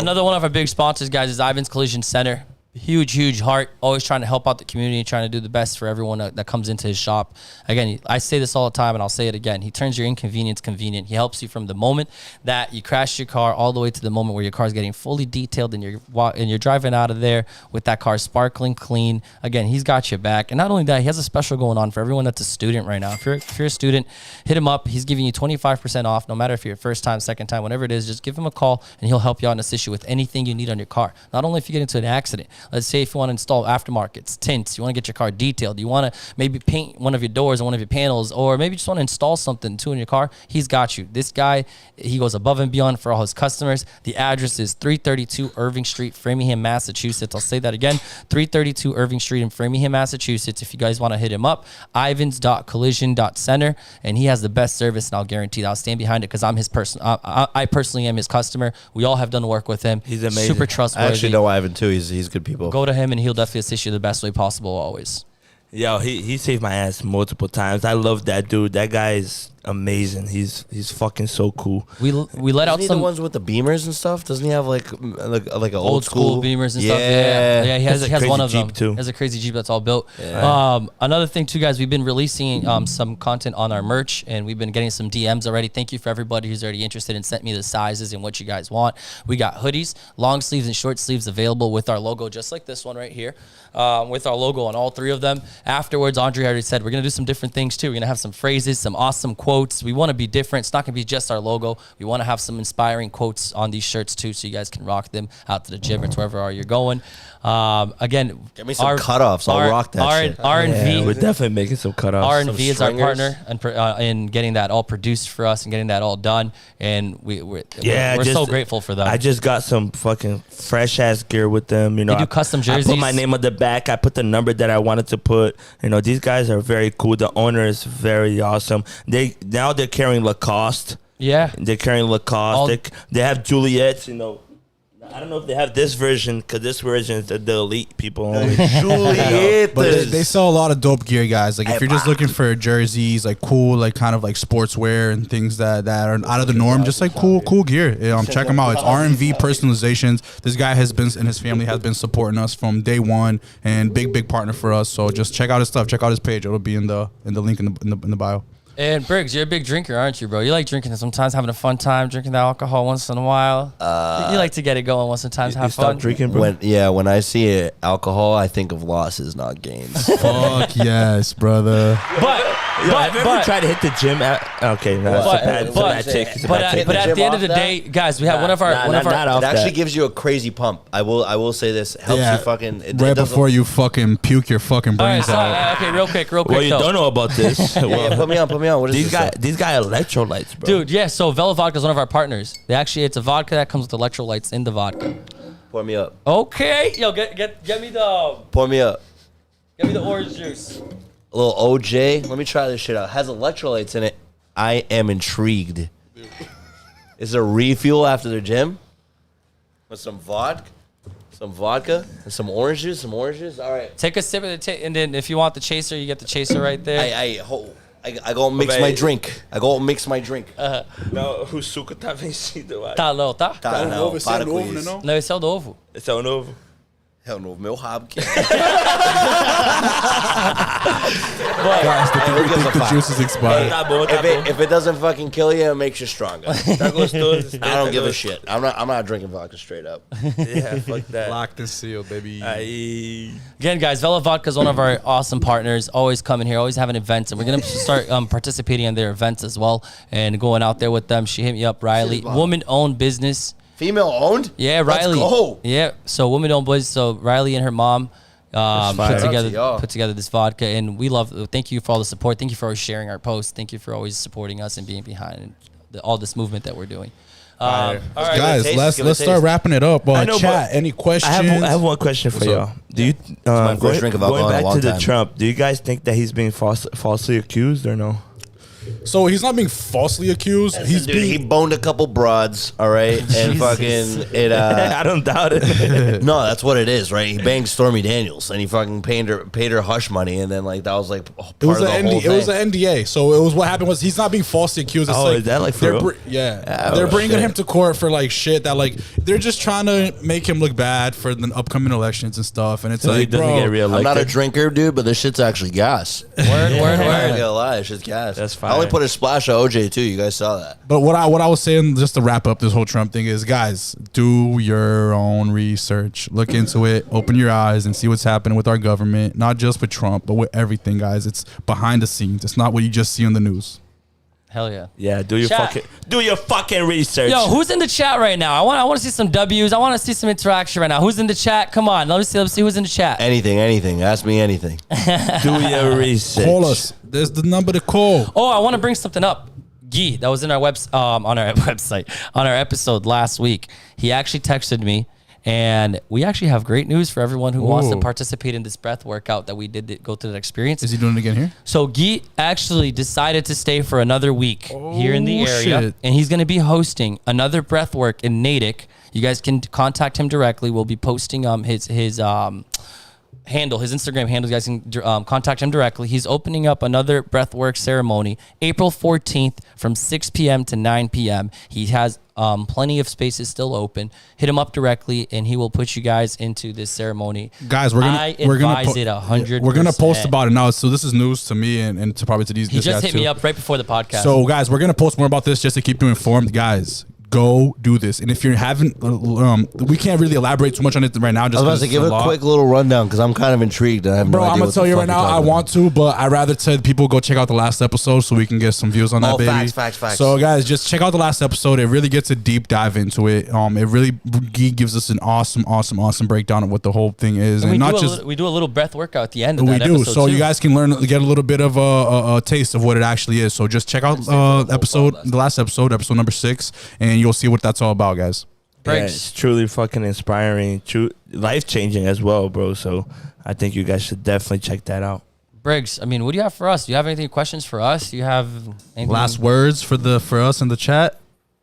Speaker 3: Another one of our big sponsors, guys, is Ivan's Collision Center. Huge heart, always trying to help out the community, trying to do the best for everyone that comes into his shop. Again, I say this all the time and I'll say it again. He turns your inconvenience convenient. He helps you from the moment that you crash your car all the way to the moment where your car is getting fully detailed and you're driving out of there with that car sparkling clean. Again, he's got your back. And not only that, he has a special going on for everyone that's a student right now. If you're a student, hit him up. He's giving you 25% off, no matter if you're first time, second time, whatever it is. Just give him a call and he'll help you out and assist you with anything you need on your car. Not only if you get into an accident. Let's say if you want to install aftermarkets, tints, you want to get your car detailed, you want to maybe paint one of your doors or one of your panels, or maybe just want to install something too in your car, he's got you. This guy, he goes above and beyond for all his customers. The address is 332 Irving Street, Framingham, Massachusetts. I'll say that again, 332 Irving Street in Framingham, Massachusetts. If you guys want to hit him up, ivans.collision.center, and he has the best service, and I'll guarantee that I'll stand behind it because I'm his person. I personally am his customer. We all have done work with him.
Speaker 1: He's amazing.
Speaker 3: Super trustworthy.
Speaker 4: I actually know Ivan too. He's good people.
Speaker 3: Go to him and he'll definitely assist you the best way possible always.
Speaker 1: Yo, he saved my ass multiple times. I love that dude. That guy is amazing. He's fucking so cool.
Speaker 3: We let out
Speaker 4: some the ones with the Beamers and stuff. Doesn't he have like an old school
Speaker 3: Beamers and stuff? Yeah. He has one of them.
Speaker 1: Too.
Speaker 3: He has a crazy Jeep that's all built.
Speaker 1: Yeah.
Speaker 3: Another thing too, guys, we've been releasing some content on our merch, and we've been getting some DMs already. Thank you for everybody who's already interested and sent me the sizes and what you guys want. We got hoodies, long sleeves and short sleeves available with our logo, just like this one right here, with our logo on all three of them. Afterwards, Andre already said we're gonna do some different things too. We're gonna have some phrases, some awesome quotes. We want to be different. It's not gonna be just our logo. We want to have some inspiring quotes on these shirts too, so you guys can rock them out to the gym or to wherever you're going. Again,
Speaker 4: get me some cutoffs. I'll rock that shit.
Speaker 3: R&V,
Speaker 1: we're definitely making some cutoffs.
Speaker 3: R&V is our partner in getting that all produced for us and getting that all done. And we're so grateful for them.
Speaker 1: I just got some fucking fresh ass gear with them. You know,
Speaker 3: they do custom jerseys.
Speaker 1: I put my name on the back. I put the number that I wanted to put. You know, these guys are very cool. The owner is very awesome. They're carrying Lacoste.
Speaker 3: Yeah,
Speaker 1: they're carrying Lacoste. They have Juliet's. You know, I don't know if they have this version because this version is the elite people only.
Speaker 2: Juliet, but they sell a lot of dope gear, guys. Like if you're just looking for jerseys, like cool, like kind of like sportswear and things that are out of the norm, just like cool gear. Check them out. It's R&V Personalizations. This guy has been and his family has been supporting us from day one and big partner for us. So just check out his stuff. Check out his page. It'll be in the link in the bio.
Speaker 3: And Briggs, you're a big drinker, aren't you, bro? You like drinking sometimes, having a fun time, drinking the alcohol once in a while. You like to get it going once in a time, have fun.
Speaker 1: Stop drinking, bro?
Speaker 4: When I see alcohol, I think of losses, not gains.
Speaker 2: Fuck yes, brother.
Speaker 3: But
Speaker 1: have you ever tried to hit the gym? Okay, no, it's a bad take.
Speaker 3: But at the end of the day, guys, we have one of our.
Speaker 4: It actually gives you a crazy pump. I will say this helps you fucking
Speaker 2: right before you fucking puke your fucking brains out.
Speaker 3: Okay, real quick.
Speaker 1: Well, you don't know about this.
Speaker 4: Yeah, put me on. What is
Speaker 1: these guys electrolytes, bro.
Speaker 3: Dude, yeah. So VELO vodka is one of our partners. It's a vodka that comes with electrolytes in the vodka.
Speaker 4: Pour me up.
Speaker 3: Okay, yo, get me the.
Speaker 4: Pour me up.
Speaker 3: Get me the orange juice.
Speaker 4: A little OJ. Let me try this shit out. It has electrolytes in it. I am intrigued. Is it a refuel after the gym? With some vodka? And some orange juice? Some oranges? All right.
Speaker 3: Take a sip of the and then if you want the chaser, you get the chaser right there.
Speaker 4: I go mix my drink.
Speaker 1: Não, o suco tá vencido, eu acho.
Speaker 3: Tá, não, tá?
Speaker 4: Tá, não, para com isso.
Speaker 3: Não, esse é o novo.
Speaker 1: Esse é o novo.
Speaker 4: É o novo meu rabo que
Speaker 2: Guys, the juice is expired.
Speaker 1: Tá bom.
Speaker 4: If it doesn't fucking kill you, it makes you stronger.
Speaker 1: Tá gostoso.
Speaker 4: I don't give a shit. I'm not drinking vodka straight up.
Speaker 1: Yeah, fuck that.
Speaker 2: Locked and sealed, baby.
Speaker 3: Again, guys, VELO Vodka is one of our awesome partners. Always coming here, always having events, and we're gonna start participating in their events as well and going out there with them. She hit me up, Riley, woman-owned business.
Speaker 4: Female owned?
Speaker 3: Yeah, Riley.
Speaker 4: Let's go.
Speaker 3: Yeah, so woman-owned business. So Riley and her mom put together this vodka, and we love. Thank you for all the support. Thank you for always sharing our posts. Thank you for always supporting us and being behind all this movement that we're doing. All right,
Speaker 2: guys, let's start wrapping it up. Chat, any questions?
Speaker 1: I have one question for y'all. Do you
Speaker 4: my first drink of alcohol
Speaker 1: going
Speaker 4: in a
Speaker 1: back to the
Speaker 4: long time.
Speaker 1: Trump? Do you guys think that he's being falsely accused or no?
Speaker 2: So he's not being falsely accused.
Speaker 4: He boned a couple broads, all right, and fucking it.
Speaker 1: I don't doubt it.
Speaker 4: No, that's what it is, right? He banged Stormy Daniels, and he fucking paid her hush money, and then like that was like part
Speaker 2: it was
Speaker 4: of the whole thing.
Speaker 2: It was an NDA. So it was what happened was he's not being falsely accused. It's
Speaker 1: is that like for real?
Speaker 2: They're bringing him to court for like shit that like they're just trying to make him look bad for the upcoming elections and stuff. And it's
Speaker 1: So he
Speaker 2: like,
Speaker 1: doesn't
Speaker 2: bro,
Speaker 1: get reelected.
Speaker 4: I'm not a drinker, dude, but this shit's actually gas.
Speaker 3: Word.
Speaker 4: I'm not gonna lie, it's just gas.
Speaker 1: That's
Speaker 4: I only
Speaker 1: fine.
Speaker 4: put a splash of OJ too. You guys saw that.
Speaker 2: But what I was saying, just to wrap up this whole Trump thing, is guys, do your own research, look into it, open your eyes, and see what's happening with our government. Not just with Trump, but with everything, guys. It's behind the scenes. It's not what you just see on the news.
Speaker 3: Hell yeah.
Speaker 1: Yeah, do your fucking research.
Speaker 3: Yo, who's in the chat right now? I want to see some W's. I want to see some interaction right now. Who's in the chat? Come on, let's see who's in the chat.
Speaker 4: Anything. Ask me anything.
Speaker 1: Do your research.
Speaker 2: Call us. There's the number to call.
Speaker 3: Oh, I want to bring something up. Guy, that was in our on our website, on our episode last week. He actually texted me, and we actually have great news for everyone who wants to participate in this breath workout that we did go through that experience.
Speaker 2: Is he doing it again here?
Speaker 3: So Guy actually decided to stay for another week here in the area,
Speaker 2: shit.
Speaker 3: and he's going to be hosting another breath work in Natick. You guys can contact him directly. We'll be posting his handle, his Instagram handle. You guys can contact him directly. He's opening up another breathwork ceremony April 14th from 6 p.m. to 9 p.m. He has plenty of spaces still open. Hit him up directly, and he will put you guys into this ceremony.
Speaker 2: Guys, we're gonna it 100%. We're gonna post about it now. So this is news to me and to probably to these.
Speaker 3: He just hit me
Speaker 2: too.
Speaker 3: up right before the podcast.
Speaker 2: So guys, we're gonna post more about this just to keep you informed, guys. Go do this, and if you haven't, we can't really elaborate too much on it right now. Just
Speaker 4: I was about to give a quick little rundown because I'm kind of intrigued. I'm
Speaker 2: gonna tell you right now. I want to, but I rather tell people go check out the last episode so we can get some views on that. Baby.
Speaker 4: Facts.
Speaker 2: So guys, just check out the last episode. It really gets a deep dive into it. It really gives us an awesome breakdown of what the whole thing is, and not just
Speaker 3: we do a little breath workout at the end of
Speaker 2: we
Speaker 3: that
Speaker 2: do.
Speaker 3: episode
Speaker 2: So
Speaker 3: too.
Speaker 2: you guys can get a little bit of a taste of what it actually is. So just check out the last episode number 6, and you'll see what that's all about, guys.
Speaker 1: Yeah, it's truly fucking inspiring, life changing as well, bro. So I think you guys should definitely check that out.
Speaker 3: Briggs, I mean, what do you have for us? Do you have any questions for us? Do you have anything?
Speaker 2: Last words for us in the chat.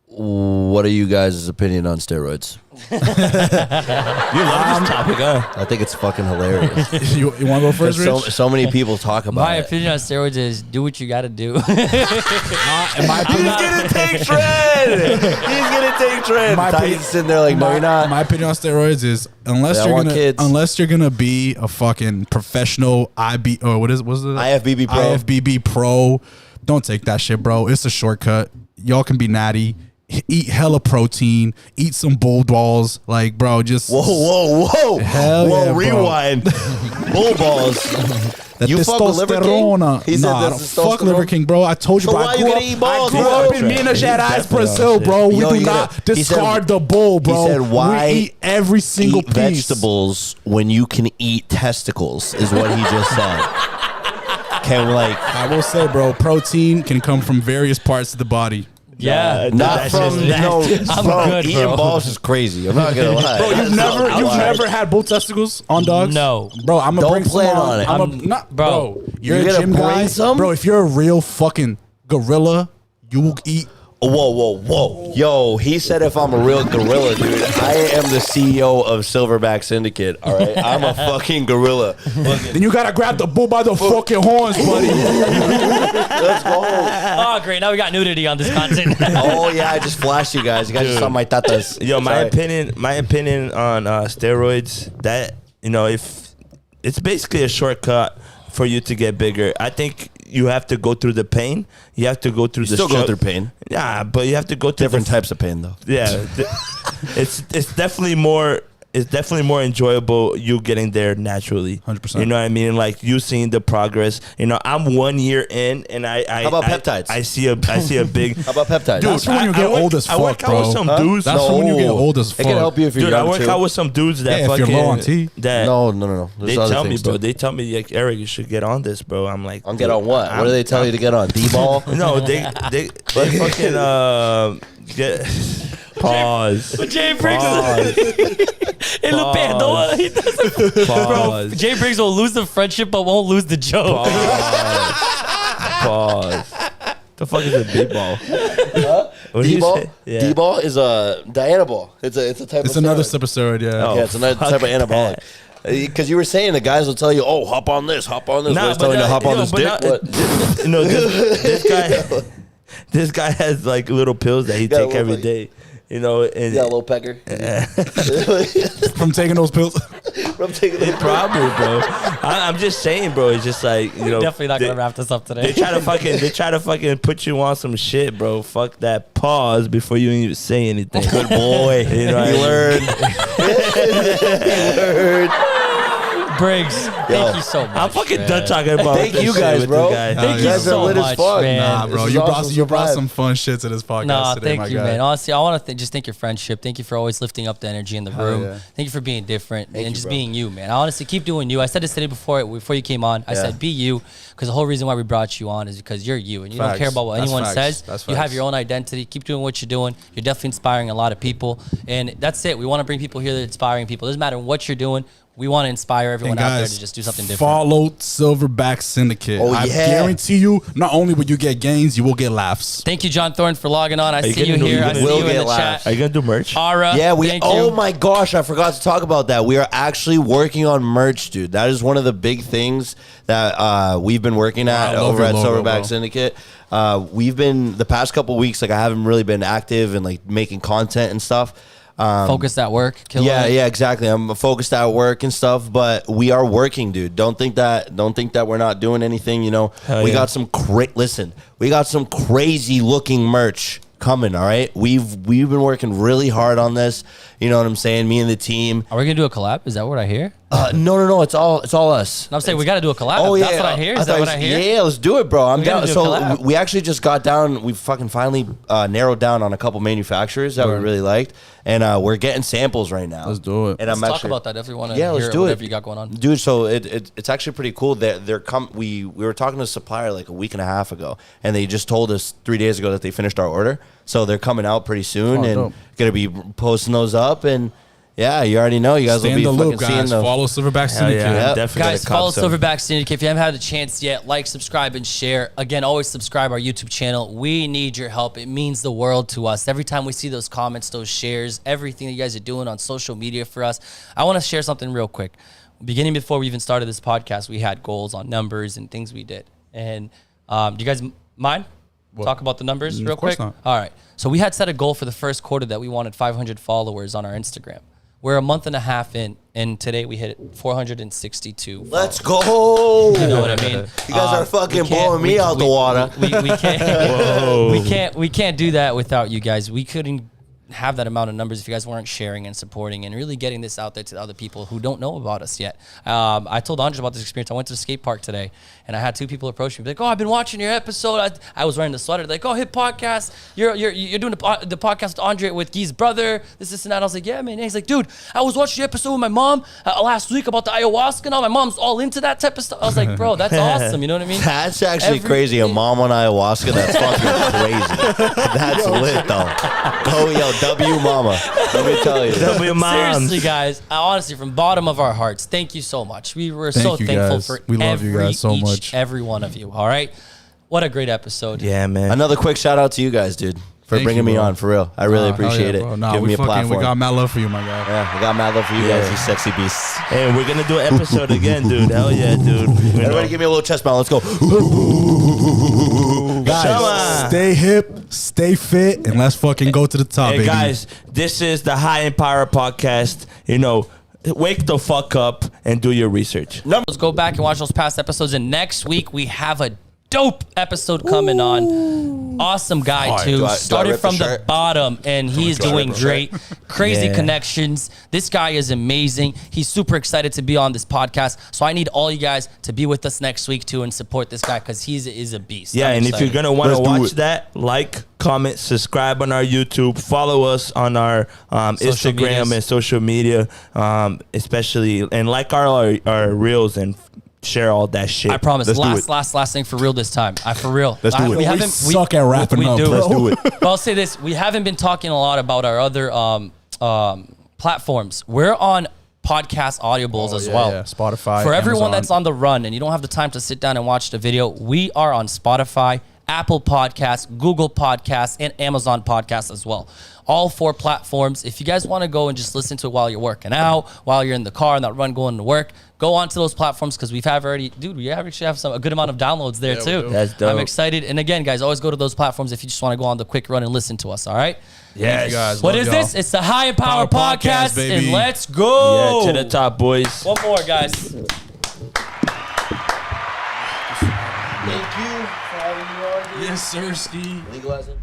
Speaker 4: What are you guys' opinion on steroids?
Speaker 1: You love this topic, huh?
Speaker 4: I think it's fucking hilarious.
Speaker 2: You want to go first, Rich?
Speaker 4: So many people talk about
Speaker 3: My
Speaker 4: it.
Speaker 3: opinion on steroids is do what you got to do.
Speaker 2: In my opinion,
Speaker 4: He's gonna take trend. Tate's sitting there like, no, you're not.
Speaker 2: My opinion on steroids is unless you're gonna be a fucking professional IFBB pro, don't take that shit, bro. It's a shortcut. Y'all can be natty. eat hella protein, eat some bull balls. Like, bro, just
Speaker 4: whoa.
Speaker 2: Hell
Speaker 4: whoa,
Speaker 2: yeah, bro.
Speaker 4: rewind. Bull balls.
Speaker 2: That
Speaker 4: You fuck with Liver King? He said
Speaker 2: Nah, I
Speaker 4: that's
Speaker 2: don't fuck Liver King, bro. I told you,
Speaker 4: So
Speaker 2: bro.
Speaker 4: why you gonna eat balls,
Speaker 2: I grew
Speaker 4: bro?
Speaker 2: up in Minas Gerais, Brazil, bro. We
Speaker 4: Yo,
Speaker 2: do
Speaker 4: you
Speaker 2: not
Speaker 4: gotta- he said-
Speaker 2: discard the bull, bro.
Speaker 4: He said, why
Speaker 2: we eat every single
Speaker 4: eat
Speaker 2: piece.
Speaker 4: vegetables when you can eat testicles, is what he just said. Can like
Speaker 2: I will say, bro, protein can come from various parts of the body.
Speaker 3: Yeah.
Speaker 4: not from
Speaker 3: I'm
Speaker 4: bro,
Speaker 3: good,
Speaker 4: eating
Speaker 3: bro.
Speaker 4: balls is crazy. I'm not gonna lie.
Speaker 2: Bro, you've never had bull testicles on dogs?
Speaker 3: No.
Speaker 2: Bro, I'm gonna
Speaker 4: Don't
Speaker 2: bring some
Speaker 4: plan on it.
Speaker 2: I'm not, bro. You're
Speaker 4: You
Speaker 2: a
Speaker 4: gonna
Speaker 2: gym
Speaker 4: bring
Speaker 2: guy,
Speaker 4: some?
Speaker 2: bro. If you're a real fucking gorilla, you will eat.
Speaker 4: Whoa. Yo, he said if I'm a real gorilla, dude, I am the CEO of Silverback Syndicate, all right? I'm a fucking gorilla.
Speaker 2: Then you gotta grab the bull by the fucking horns, buddy.
Speaker 4: Let's go.
Speaker 3: Oh, great. Now we got nudity on this content.
Speaker 4: Oh, yeah, I just flashed you guys. You guys just saw my tatas.
Speaker 1: Yo, my
Speaker 4: Sorry.
Speaker 1: opinion on steroids, that, if it's basically a shortcut for you to get bigger. I think you have to go through the pain. You have to go through the
Speaker 4: Still go through pain.
Speaker 1: Yeah, but you have to go through
Speaker 4: Different types of pain, though.
Speaker 1: Yeah, it's definitely more. It's definitely more enjoyable you getting there naturally.
Speaker 2: 100%.
Speaker 1: You know what I mean? Like you seeing the progress. I'm 1 year in, and I
Speaker 4: How about peptides?
Speaker 1: I see a big.
Speaker 4: How about peptides?
Speaker 2: Dude, that's when you get old as
Speaker 1: I work
Speaker 2: fuck,
Speaker 1: out with
Speaker 2: bro.
Speaker 1: some
Speaker 2: Huh?
Speaker 1: dudes.
Speaker 2: That's
Speaker 4: No.
Speaker 2: when you get old as
Speaker 4: It
Speaker 2: fuck.
Speaker 4: can help you if you're
Speaker 1: Dude, I
Speaker 4: young,
Speaker 1: work
Speaker 4: too.
Speaker 1: out with some dudes that
Speaker 2: Yeah, if
Speaker 1: fucking
Speaker 2: you're low on tea.
Speaker 1: that
Speaker 4: No.
Speaker 1: they
Speaker 4: There's other
Speaker 1: tell me,
Speaker 4: things,
Speaker 1: bro.
Speaker 4: too.
Speaker 1: They tell me like, Eric, you should get on this, bro. I'm like,
Speaker 4: Get on what? What do they tell you to get on? D-ball?
Speaker 1: No, they fucking get pause.
Speaker 3: JBriggs. Ele não perdoa. He doesn't. Bro, JBriggs will lose the friendship but won't lose the joke.
Speaker 1: Pause. The fuck is a D-ball? What do you
Speaker 4: D-ball?
Speaker 1: say? Yeah.
Speaker 4: D-ball is a Diana ball. It's a type
Speaker 2: It's
Speaker 4: of
Speaker 2: another
Speaker 4: steroid.
Speaker 2: steroid, yeah.
Speaker 4: Yeah, it's another
Speaker 1: fuck
Speaker 4: type of anabolic. Because you were saying the guys will tell you, oh, hop on this, hop on this.
Speaker 1: Nah,
Speaker 4: Nah,
Speaker 1: but
Speaker 4: telling you to hop on
Speaker 1: no,
Speaker 4: this
Speaker 1: but
Speaker 4: dick.
Speaker 1: not-
Speaker 4: What?
Speaker 1: This guy has like little pills that he
Speaker 4: Yeah,
Speaker 1: take
Speaker 4: little
Speaker 1: every
Speaker 4: like-
Speaker 1: day. And
Speaker 4: Yeah, little pecker.
Speaker 2: From taking those pills.
Speaker 4: I'm taking the
Speaker 1: probably, bro. I'm just saying, bro. It's just like
Speaker 3: Definitely not
Speaker 1: they-
Speaker 3: gonna wrap this up today.
Speaker 1: They try to fucking put you on some shit, bro. Fuck that. Pause before you even say anything. Good boy. You know what I mean?
Speaker 4: learned.
Speaker 3: Briggs, thank you so much.
Speaker 1: I'm fucking
Speaker 3: man.
Speaker 1: done talking about
Speaker 4: Thank
Speaker 1: this
Speaker 4: you
Speaker 1: shit
Speaker 4: guys,
Speaker 1: with
Speaker 4: bro.
Speaker 1: this guy.
Speaker 3: Thank
Speaker 2: You
Speaker 3: you
Speaker 2: guys
Speaker 3: so
Speaker 4: are lit as
Speaker 3: much,
Speaker 4: fuck.
Speaker 3: man.
Speaker 2: Nah, bro,
Speaker 4: This is
Speaker 2: you
Speaker 4: awesome
Speaker 2: brought
Speaker 4: vibe.
Speaker 2: some fun shit to this podcast
Speaker 3: No,
Speaker 2: today,
Speaker 3: thank
Speaker 2: my
Speaker 3: you,
Speaker 2: guy.
Speaker 3: man. Honestly, I want to just thank your friendship. Thank you for always lifting up the energy in the room.
Speaker 2: yeah.
Speaker 3: Thank you for being different and
Speaker 4: you,
Speaker 3: just
Speaker 4: bro.
Speaker 3: being you, man. I honestly keep doing you. I said this today before you came on. I said be you because the whole reason why we brought you on is because you're you and you don't
Speaker 2: Facts.
Speaker 3: care about what
Speaker 2: That's
Speaker 3: anyone
Speaker 2: facts.
Speaker 3: says.
Speaker 2: That's
Speaker 3: You have
Speaker 2: facts.
Speaker 3: your own identity. Keep doing what you're doing. You're definitely inspiring a lot of people, and that's it. We want to bring people here that are inspiring people. Doesn't matter what you're doing. We want to inspire everyone
Speaker 2: And
Speaker 3: out there
Speaker 2: guys,
Speaker 3: to just do something different.
Speaker 2: Follow Silverback Syndicate.
Speaker 4: Oh,
Speaker 2: I
Speaker 4: yeah.
Speaker 2: guarantee you, not only will you get gains, you will get laughs.
Speaker 3: Thank you, John Thorne, for logging on. I
Speaker 1: you
Speaker 3: see you
Speaker 1: gonna do-
Speaker 3: here.
Speaker 1: you
Speaker 3: I
Speaker 1: gonna
Speaker 3: see
Speaker 4: will
Speaker 3: you in
Speaker 4: get
Speaker 3: the
Speaker 4: laughs.
Speaker 3: chat.
Speaker 1: Are you gonna do merch?
Speaker 3: Ara,
Speaker 4: Yeah,
Speaker 3: thank
Speaker 4: oh
Speaker 3: you.
Speaker 4: my gosh, I forgot to talk about that. We are actually working on merch, dude. That is one of the big things that we've been working at
Speaker 2: I love
Speaker 4: over
Speaker 2: your
Speaker 4: at
Speaker 2: logo,
Speaker 4: Silverback
Speaker 2: bro.
Speaker 4: Syndicate. We've been the past couple weeks, like I haven't really been active and like making content and stuff.
Speaker 3: Focused at work. Killing it.
Speaker 4: Yeah, exactly. I'm focused at work and stuff, but we are working, dude. Don't think that we're not doing anything. We
Speaker 1: yeah.
Speaker 4: got some we got some crazy looking merch coming. All right, we've been working really hard on this. You know what I'm saying? Me and the team.
Speaker 3: Are we gonna do a collab? Is that what I hear?
Speaker 4: No, it's all us.
Speaker 3: I'm saying we got to do a collab.
Speaker 4: Oh yeah,
Speaker 3: That's what I hear. Is that what I hear?
Speaker 4: Yeah, let's do it, bro. I'm
Speaker 3: We gotta
Speaker 4: down.
Speaker 3: do a
Speaker 4: So
Speaker 3: collab.
Speaker 4: we actually just got down. We fucking finally narrowed down on a couple manufacturers that we really liked, and we're getting samples right now.
Speaker 2: Let's do it.
Speaker 4: And
Speaker 3: Let's
Speaker 4: I'm
Speaker 3: talk
Speaker 4: actually
Speaker 3: about that if you want to.
Speaker 4: Yeah, let's
Speaker 3: hear
Speaker 4: do it.
Speaker 3: whatever you got going on.
Speaker 4: Dude, so it's actually pretty cool that we were talking to a supplier like a week and a half ago, and they just told us 3 days ago that they finished our order. So they're coming out pretty soon and
Speaker 2: dope.
Speaker 4: gonna be posting those up. And yeah, you already know you guys
Speaker 2: Stay
Speaker 4: will
Speaker 2: in
Speaker 4: be
Speaker 2: the
Speaker 4: fucking
Speaker 2: loop,
Speaker 4: seeing
Speaker 2: guys.
Speaker 4: those.
Speaker 2: Follow Silverback
Speaker 1: Hell
Speaker 2: Syndicate.
Speaker 1: yeah,
Speaker 4: Yep.
Speaker 1: I'm definitely
Speaker 3: Guys,
Speaker 1: gonna
Speaker 3: follow
Speaker 1: cop some.
Speaker 3: Silverback Syndicate. If you haven't had the chance yet, like, subscribe, and share. Again, always subscribe our YouTube channel. We need your help. It means the world to us. Every time we see those comments, those shares, everything that you guys are doing on social media for us. I want to share something real quick. Beginning before we even started this podcast, we had goals on numbers and things we did. And do you guys mind? Talk about the numbers real
Speaker 2: Of course
Speaker 3: quick?
Speaker 2: not.
Speaker 3: All right. So we had set a goal for the first quarter that we wanted 500 followers on our Instagram. We're a month and a half in, And today we hit 462.
Speaker 4: Let's go.
Speaker 3: You know what I mean?
Speaker 4: You guys are fucking blowing me out the water.
Speaker 3: We can't do that without you guys. We couldn't have that amount of numbers if you guys weren't sharing and supporting and really getting this out there to other people who don't know about us yet. I told Andre about this experience. I went to the skate park today and I had 2 people approach me like, "Oh, I've been watching your episode." I was wearing the sweater. They're like, "Oh, hit podcast. You're doing the podcast with Andre with Guy's brother. This and that." I was like, "Yeah, man." And he's like, "Dude, I was watching your episode with my mom last week about the ayahuasca. Now my mom's all into that type of stuff." I was like, "Bro, that's awesome." You know what I mean?
Speaker 4: That's actually crazy. A mom on ayahuasca. That's fucking crazy. That's lit though. Oh, yo, W mama. Let me tell you.
Speaker 1: W moms.
Speaker 3: Seriously, guys, honestly, from bottom of our hearts, thank you so much. We were so thankful for every one of you. All right, what a great episode.
Speaker 1: Yeah, man.
Speaker 4: Another quick shout out to you guys, dude, for bringing me on. For real, I really appreciate it. Giving me a platform.
Speaker 2: We got mad love for you, my guy.
Speaker 4: Yeah, we got mad love for you guys, you sexy beasts.
Speaker 1: Hey, we're gonna do an episode again, dude. Hell yeah, dude.
Speaker 4: Everybody, give me a little chest bounce. Let's go.
Speaker 2: Guys, stay hip, stay fit, and let's fucking go to the top,
Speaker 1: Hey
Speaker 2: baby.
Speaker 1: guys, this is the High Empower podcast. You know, wake the fuck up and do your research.
Speaker 3: Let's go back and watch those past episodes. And next week we have a dope episode coming on. Awesome guy too. Started from the bottom and he's doing great. Crazy connections. This guy is amazing. He's super excited to be on this podcast. So I need all you guys to be with us next week too and support this guy because he is a beast.
Speaker 1: Yeah, and if you're gonna want to watch that, like, comment, subscribe on our YouTube, follow us on our Instagram and social media, especially, and like our reels and share all that shit.
Speaker 3: I promise. Last thing for real this time. For real.
Speaker 2: Let's do it.
Speaker 3: We
Speaker 2: suck at wrapping up.
Speaker 3: Let's
Speaker 2: do it.
Speaker 3: But I'll say this. We haven't been talking a lot about our other platforms. We're on podcast audibles as well.
Speaker 2: Yeah. Spotify.
Speaker 3: For everyone
Speaker 2: Amazon.
Speaker 3: that's on the run and you don't have the time to sit down and watch the video, we are on Spotify, Apple Podcasts, Google Podcasts, and Amazon Podcasts as well. All 4 platforms. If you guys want to go and just listen to it while you're working out, while you're in the car, not run going to work, go on to those platforms because we actually have a good amount of downloads there too.
Speaker 1: That's dope.
Speaker 3: I'm excited. And again, guys, always go to those platforms if you just want to go on the quick run and listen to us. All right.
Speaker 1: Yes.
Speaker 2: Guys,
Speaker 3: what is this? It's the High Empower Podcast,
Speaker 2: baby.
Speaker 3: and let's go.
Speaker 1: Yeah, to the top, boys.
Speaker 3: One more, guys.
Speaker 4: Thank you for having me on.
Speaker 2: Yes, sir, Ski.
Speaker 4: Legalize it.